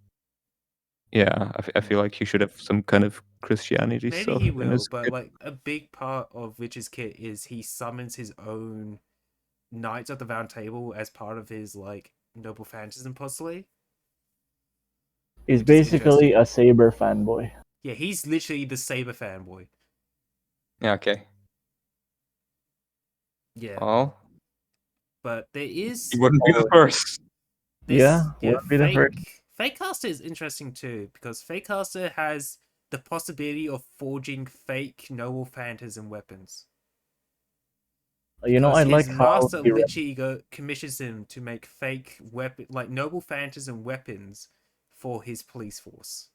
yeah, I feel like he should have some kind of Christianity Maybe stuff. he in will, his but kit. like a big part of Richard's kit is he summons his own Knights of the Round Table as part of his like noble phantasm possibly. He's Which is basically a Saber fanboy. Yeah, he's literally the Saber fanboy. Yeah, okay. Yeah, Oh, but there is he wouldn't be the first. this, Yeah, would be the first. Fatecaster is interesting too, because Fatecaster has the possibility of forging fake noble phantasm weapons. You know, I Because like his how master he literally commissions him to make fake weapon, like noble phantasm weapons, for his police force.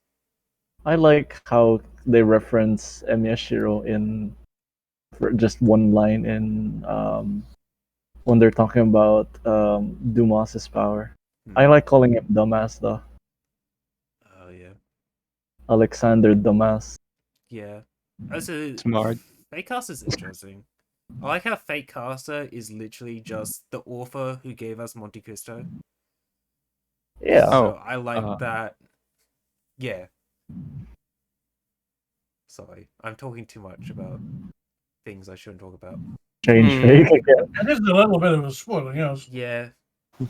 I like how they reference Emyashiro in for just one line in when they're talking about Dumas's power. I like calling him dumbass though. Oh yeah, Alexander Dumas. yeah. Also, Smart. Fatecaster is interesting. I like how Fatecaster is literally just the author who gave us Monte Cristo. Yeah. So Oh, I like that. Yeah. Sorry, I'm talking too much about things I shouldn't talk about. Change fake again. It is a little bit of a spoiler, yes. Yeah.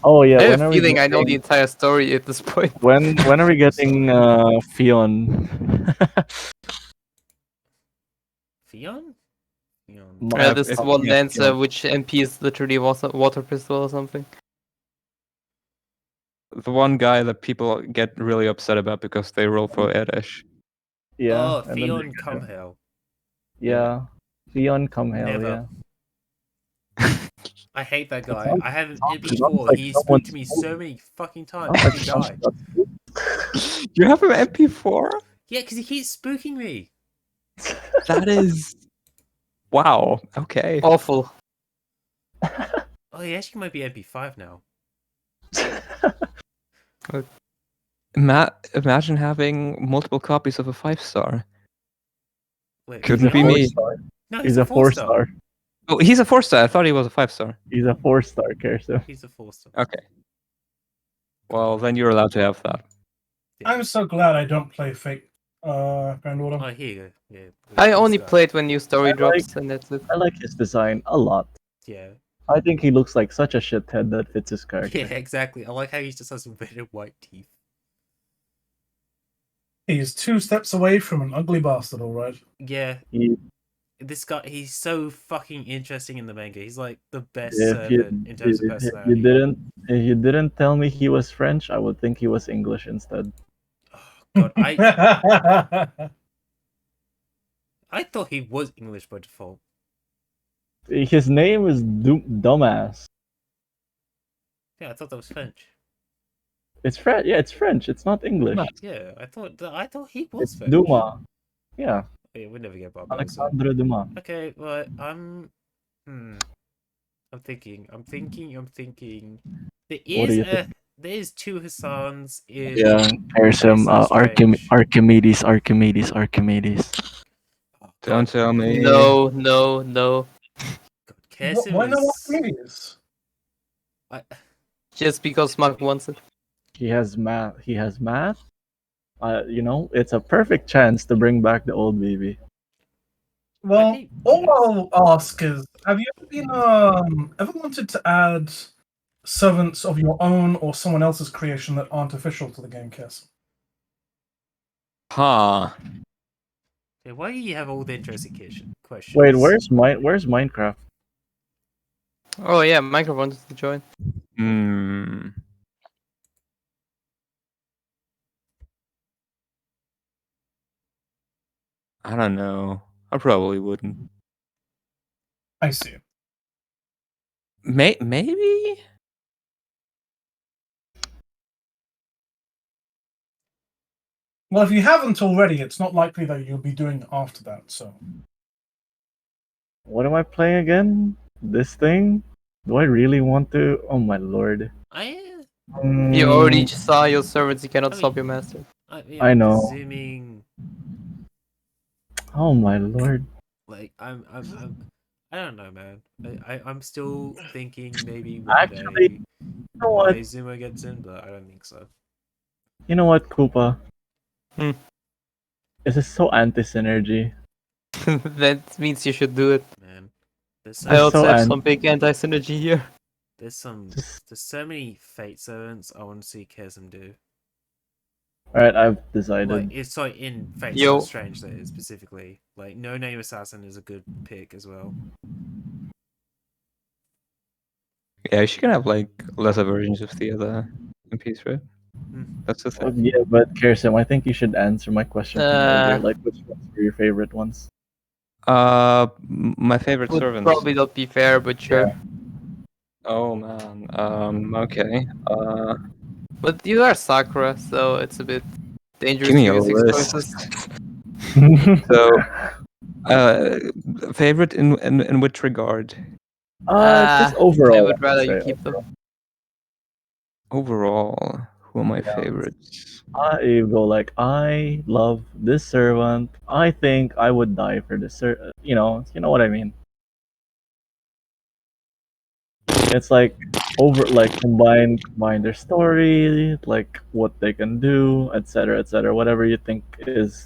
Oh yeah. I when have are a we feeling I know the getting- entire story at this point. When are we getting Fion? Fion? Fion. Yeah, this it's- one yeah, Lancer, yeah. which MP is literally water pistol or something. The one guy that people get really upset about because they roll for Eresh. Yeah. Oh, and then Fion they- come hell. Yeah. Fion come hell. Never. Yeah. I hate that guy. sounds- I have an sounds MP4. like He spoke someone's to me spoke. so many fucking times. Oh, Every that guy. sounds- You have an MP4? Yeah, because he keeps spooking me. That is. Wow. Okay. Awful. Oh, he actually might be MP5 now. Imagine having multiple copies of a 5-star. Wait, Couldn't no? be me. No, He's a 4-star. Oh, he's a 4-star. I thought he was a 5-star. He's a 4-star, Kerso. He's a 4-star. Okay. Well, then you're allowed to have that. I'm so glad I don't play Fate Grand Order. Oh, here you go. Yeah. I this only guy. play it when new story I drops, and that's it. I like his design a lot. Yeah. I think he looks like such a shithead that fits his character. Yeah, exactly. I like how he just has red and white teeth. He's 2 steps away from an ugly bastard, alright. Yeah. He- This guy, he's so fucking interesting in the manga. He's like the best If you, servant in terms of if personality. if you didn't tell me he was French, I would think he was English instead. God, I thought he was English by default. His name is Dumbass. Yeah, I thought that was French. It's French. Yeah, it's French. It's not English. Yeah, I thought he was It's French. Dumas. Yeah, Yeah, we'll never get Barbarossa. Alexandre Dumas. Okay, well, I'm thinking. There What do is you think? there's 2 Hassans in. Yeah, there's some Doctor Strange. Archimedes. Oh, Don't God. tell me. No. God, Kesim Why no more is. communities? Just because Mark wants it. He has math. He has math. You know, it's a perfect chance to bring back the old baby. Well, think- all I'll ask is, have you ever been ever wanted to add servants of your own or someone else's creation that aren't official to the game, Kiss? Huh. Okay, why do you have all the interesting questions? Wait, where's Minecraft? Oh yeah, Minecraft wanted to join. Hmm. I don't know. I probably wouldn't. I see. Maybe. Well, if you haven't already, it's not likely that you'll be doing it after that, so. What am I playing again? This thing? Do I really want to? Oh my lord. You already saw your servants. You cannot I stop mean- your master. I know. Presuming, Oh my lord. like, I don't know, man. I'm still thinking maybe one Actually, day You know what? Zuma gets in, but I don't think so. You know what, Koopa? Hmm. This is so anti-synergy. That means you should do it. Man, there's I also so have an- some big anti-synergy here. there's so many fate servants I want to see Kesim do. Alright, I've decided. Like, it's like in Fate Yo. Strange that is specifically. Like, No Name Assassin is a good pick as well. Yeah, she can have like lesser versions of the other MPs, right? That's the thing. Yeah, but Kirsten, I think you should answer my question from earlier. Like, which ones were your favorite ones? My favorite Would servants. probably not be fair, but sure. Oh man. Okay. But you are Sakura, so it's a bit dangerous Give me to a use these list. choices. So, favorite in which regard? Just overall. I would rather say you keep them. Overall, who are my favorites? You go like, I love this servant. I think I would die for this you know what I mean. It's like combine their story, like what they can do, etc., whatever you think is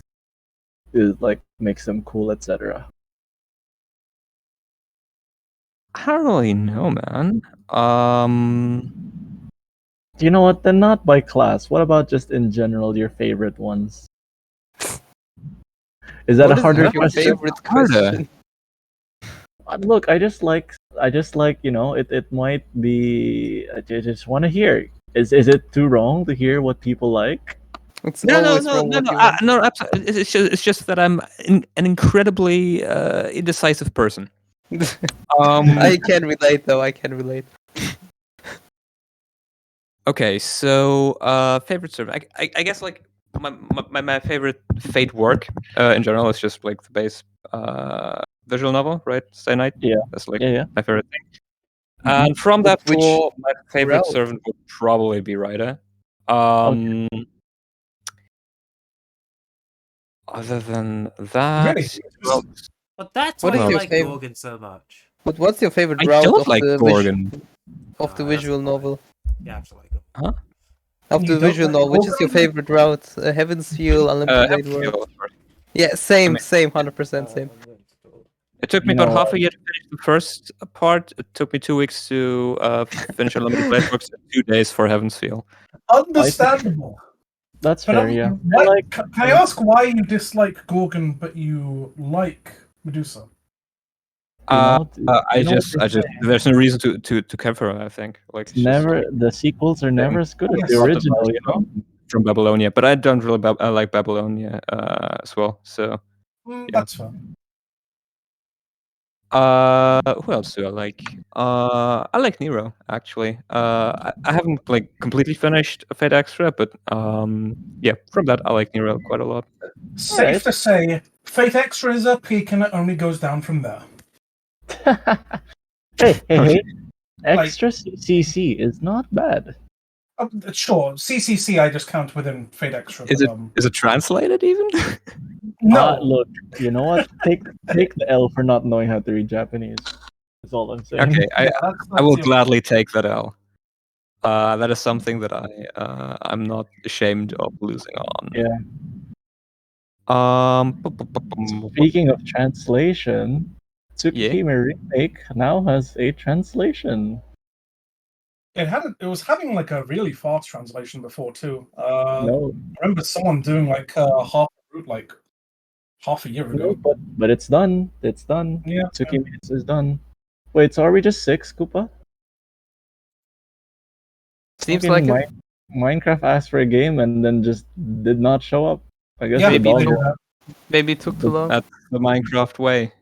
like makes them cool, etc. I don't really know, man. You know what? Then not by class. What about just in general your favorite ones? Is that What a harder your question? favorite question? Look, I just like it might be. I just want to hear. Is it too wrong to hear what people like? It's No, always wrong what you want. no, absolutely. It's just that I'm an incredibly indecisive person. I can relate, though. I can relate. Okay, so favorite servant. I guess like my favorite Fate work in general is just like the base visual novel, right? Stay Night. Yeah. That's like Yeah. my favorite thing. And from that Which pool, my favorite route? servant would probably be Ryder. Other than that, Really? well, But that's What why is I your like favorite- Gorgon so much. But what's your favorite I route don't of like the Gorgon. of the Nah, that's visual fine. novel? You have to like it. Of You the don't visual like novel, which is your Gorgon? favorite route? Heaven's Feel, Unlimited Blade World. Hempfield. Yeah, same, I mean- same, 100% same. It took me You know about half what? a year to finish the first part. It took me 2 weeks to finish Unlimited Blade Works and 2 days for Heaven's Feel. Understandable. That's But fair. Yeah. why, can I ask why you dislike Gorgon but you like Medusa? I you know what just they say. there's no reason to care for her. I think like it's just, Never like, the sequels are never as good as Yes. the original. You know. from Babylonia, but I don't really like Babylonia as well. So That's fine. who else do I like? I like Nero actually. I haven't like completely finished Fate Extra, but yeah, from that I like Nero quite a lot. Safe Alright. to say, Fate Extra is a peak and it only goes down from there. hey. Like- Extra CC is not bad. Sure, CCC I just count within Fate Extra. Is but, it translated even? No, Look, you know what? Take the L for not knowing how to read Japanese. That's all I'm saying. Okay, I That's will the- gladly take that L. That is something that I'm not ashamed of losing on. Yeah. Um. Speaking of translation, Tsukihime Remake now has a translation. It was having like a really fast translation before too. No, I remember someone doing like half the route like half a year no, ago. but it's done. It's done. Yeah. Tsukihime is done. Wait, so are we just 6, Koopa? Seems Fucking like it. Minecraft asked for a game and then just did not show up. I guess Yeah, the maybe dog. they- Won. Maybe it took too long. That's the Minecraft way.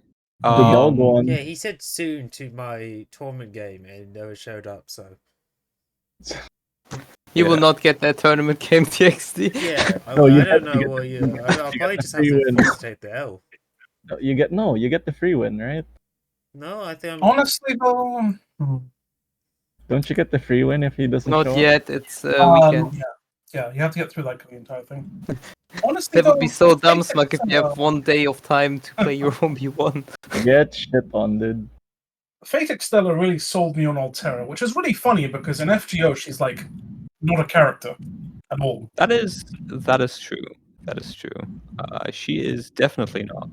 The dog won. Yeah, he said soon to my tournament game and never showed up. So You will not get that tournament game TXT. yeah, No, you I don't have to know get what the- you. you I'll get probably the just have free to win. force take the L. You get the free win, right? No, I think I'm. Honestly though, Don't you get the free win if he doesn't show Not up? yet. It's weekend. yeah, you have to get through like the entire thing. Honestly, That would though, be so dumb, Fate Smug, if you have 1 day of time to play your 1v1. Get shit on, dude. Fate Extella really sold me on Altera, which is really funny because in FGO she's like not a character at all. That is true. That is true. She is definitely not.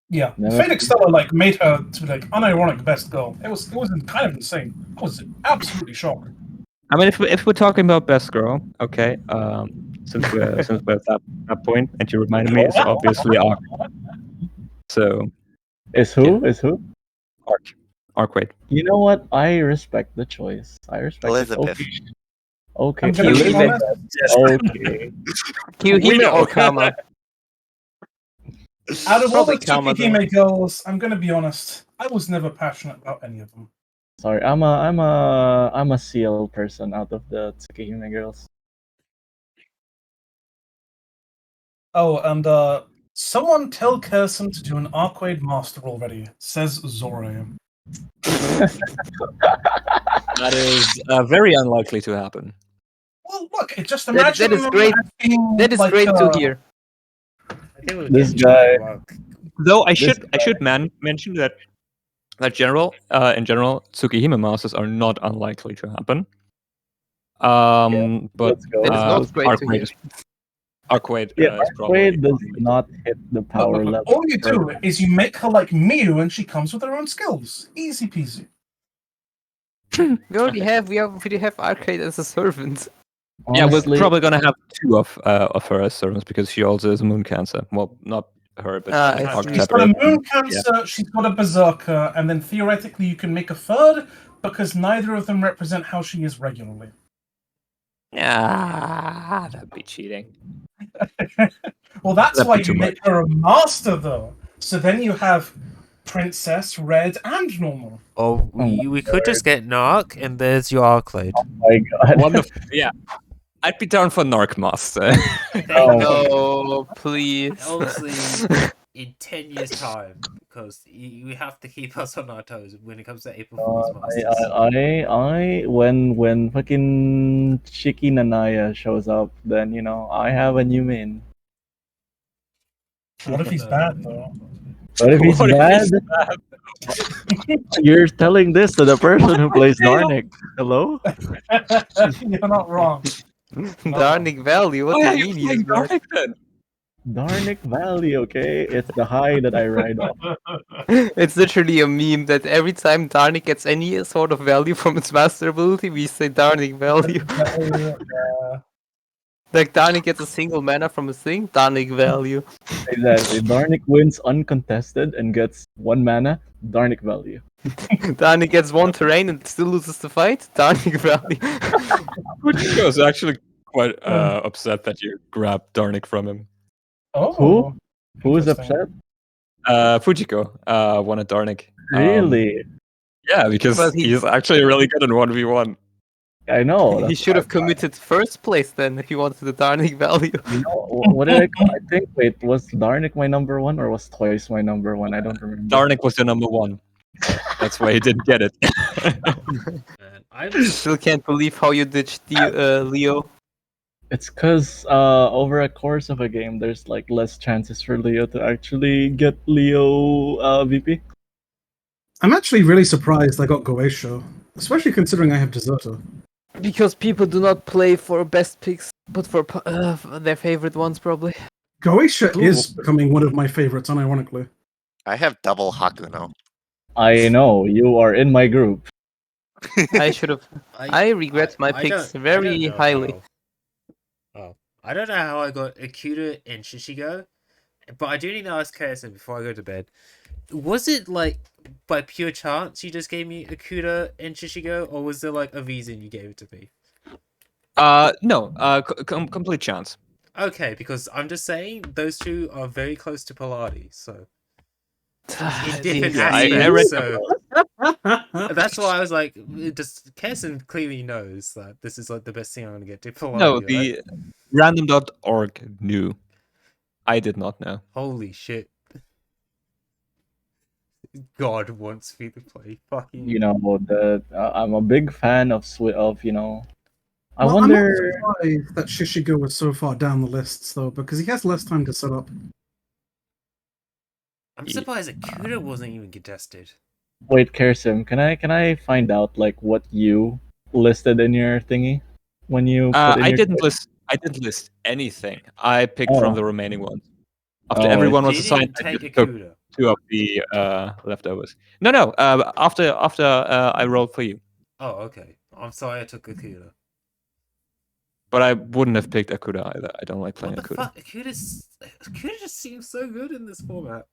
Yeah, Never- Fate Extella like made her to be like unironic best girl. It was kind of insane. I was absolutely shocked. I mean, if we're talking about best girl, okay. Since we're at that point, and you reminded me, it's obviously Arc. So Is who? Is who? Arc. You know what? I respect the choice. I respect it. Elizabeth. Okay. I'm gonna Kiwi. be honest. Okay. Kiyohime or Kama? Out of all the Probably Kama, though. Tsukihime girls, I'm gonna be honest. I was never passionate about any of them. Sorry, I'm a CL person out of the Tsukihime girls. Oh, and someone tell Kirsten to do an Arcade Master already, says Zore. That is very unlikely to happen. Well, look, just That imagine is them great. as being, That is like, great to hear. I think we're This getting guy- drunk. Though I should mention that in general, Tsukihime masters are not unlikely to happen. But Let's go. That is not great to hear. Arcade Yeah, is probably Arcade does not hit the power look, level. all you do is you make her like Miu and she comes with her own skills. Easy peasy. We already have Arcade as a servant. Yeah, we're Honestly, probably gonna have 2 of her as servants because she also is Moon Cancer. Well, not her, but I Arc see. She's got a separate. Moon Cancer, she's got a Berserker, and then theoretically you can make a third because neither of them represent how she is regularly. Ah, that'd be cheating. Well, that's That'd why be too you make her a master, though. So then you have Princess, Red, and Normal. Oh, we could just get Narc, and there's your Arcade. my God. Wonderful. Yeah, I'd be down for Narc Master. Oh. No, please. Obviously, in 10 years' time, because you have to keep us on our toes when it comes to April Fool's Masters. When fucking Shiki Nanaya shows up, then I have a new main. What if he's bad, though? But if he's What if bad, he's you're telling this to the person who plays Darnik. Hello? You're not wrong. Darnik Valley, what Oh, yeah, do you're you playing mean? Darnik then. Darnik Valley, okay? It's the high that I ride on. It's literally a meme that every time Darnik gets any sort of value from its master ability, we say Darnik value. Like Darnik gets a single mana from a thing, Darnik value. Exactly. Darnik wins uncontested and gets 1 mana, Darnik value. Darnik gets 1 terrain and still loses the fight, Darnik value. Fujiko is actually quite upset that you grabbed Darnik from him. Oh, Who? Who's interesting. upset? Fujiko wanted Darnik. Really? Yeah, because But he's actually really good in 1v1. I know. He that's should have why- committed first place then if he wanted the Darnik value. You know, what did I call? I think, wait, was Darnik my number 1 or was Twice my number 1? I don't remember. Darnik was the number 1. That's why he didn't get it. And I'm Still can't believe how you ditched the Leo. It's because over a course of a game, there's like less chances for Leo to actually get Leo VP. I'm actually really surprised I got Goetia, especially considering I have Deserter. Because people do not play for best picks, but for their favorite ones, probably. Goetia is becoming one of my favorites, unironically. I have double Hakuno. I know you are in my group. I should have. I regret my picks very highly. I don't know how I got Akuda and Shishigo, but I do need to ask Kirsten before I go to bed. Was it like by pure chance you just gave me Akuda and Shishigo, or was there like a reason you gave it to me? No, complete chance. Okay, because I'm just saying those two are very close to Pilates, so in different aspects. So that's why I was like, just Kirsten clearly knows that this is like the best thing I'm gonna get to Pilates. No, the random.org knew. I did not know. Holy shit. God wants me to play fucking. You know that I'm a big fan of you know. I Well, wonder. I'm not surprised that Shishigo was so far down the lists, though, because he has less time to set up. I'm surprised Akuda wasn't even contested. Wait, Kersim, can I find out like what you listed in your thingy when you? Put in I your didn't list anything. I picked from the remaining ones. After everyone was assigned, I just took 2 of the leftovers. No. After I rolled for you. Oh, okay. I'm sorry I took Akuda. But I wouldn't have picked Akuda either. I don't like playing What the Akuda. fuck? Akuda just seems so good in this format.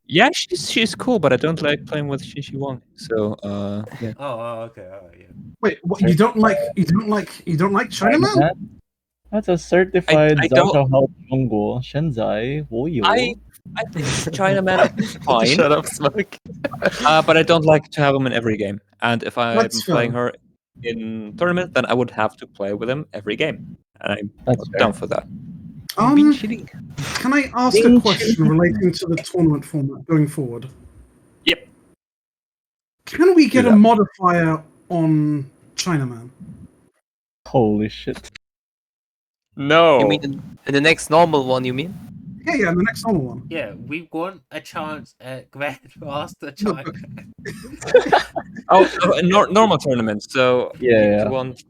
Yeah, she's cool, but I don't like playing with Shishi Wong. So yeah. Oh, okay, alright, yeah. Wait, what, you don't like Chinaman? That's a certified I don't- Zhao Zhongguo Shenzai Woyo. I think Chinaman is fine. Shut up, Smoke. But I don't like to have him in every game. And if I'm That's playing fair. her in tournament, then I would have to play with him every game. And I'm That's down for that. Cheating. Can I ask a question relating to the tournament format going forward? Yep. Can we get Do a that. modifier on Chinaman? Holy shit! No. You mean in the next normal one? You mean? Yeah, the next normal one. Yeah, we want a chance at Grandmaster No, China. Normal tournaments. So Yeah. you want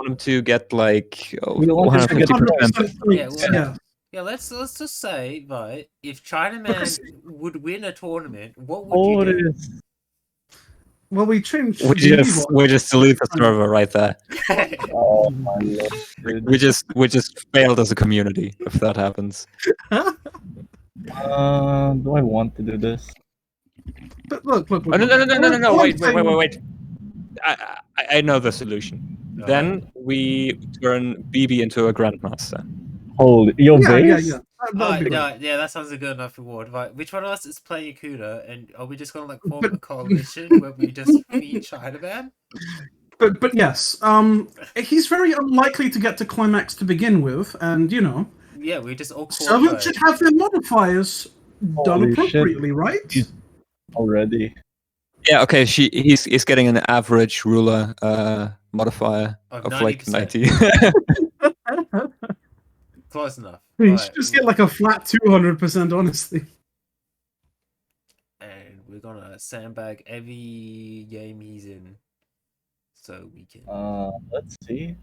him to get like We want him to get 150%. Yeah, let's just say, right, if Chinaman would win a tournament, what would Oh, you it do? is. Well, we changed. We just delete the server right there. Oh my lord. We just failed as a community if that happens. Do I want to do this? But look. Oh, no! Wait! I know the solution. No. Then we turn BB into a grandmaster. Holy, your base? Yeah. Yeah, that sounds a good enough reward. Right, which one of us is playing Akuda, and are we just gonna like form a coalition where we just feed Chinaman? But yes, he's very unlikely to get to climax to begin with, and you know, Yeah, we just all servants should have their modifiers done Holy appropriately, shit. right? He's- Already. Yeah, okay. He's getting an average ruler modifier Of of like 90%. 90. Close enough. You Right, should just get like a flat 200%, honestly. and we're gonna sandbag every game he's in, so we can. Let's see.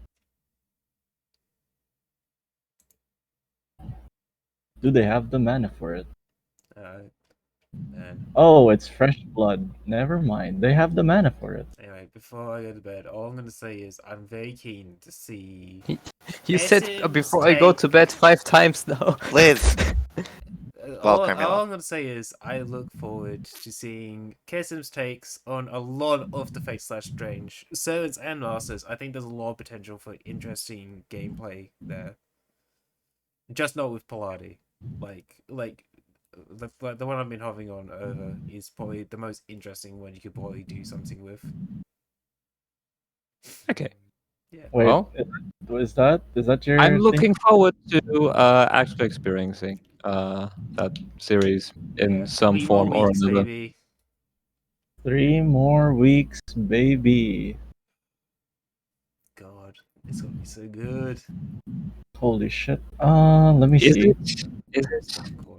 Do they have the mana for it? And Oh, it's fresh blood. Never mind. They have the mana for it. anyway, before I go to bed, all I'm gonna say is I'm very keen to see. You said Kessim's before I go to bed 5 times now. Liz, All Welcome, I'm gonna say is I look forward to seeing Kessim's takes on a lot of the Fate/Strange servants and masters. I think there's a lot of potential for interesting gameplay there. Just not with Pilates. Like the one I've been hovering on over is probably the most interesting one you could probably do something with. Okay. Yeah. Wait, Well, is that your? I'm thing? looking forward to actually experiencing that series in some 3 form more or weeks, another. baby. 3 more weeks, baby. God, it's gonna be so good. Holy shit. Let me Is see. it? Is it? God.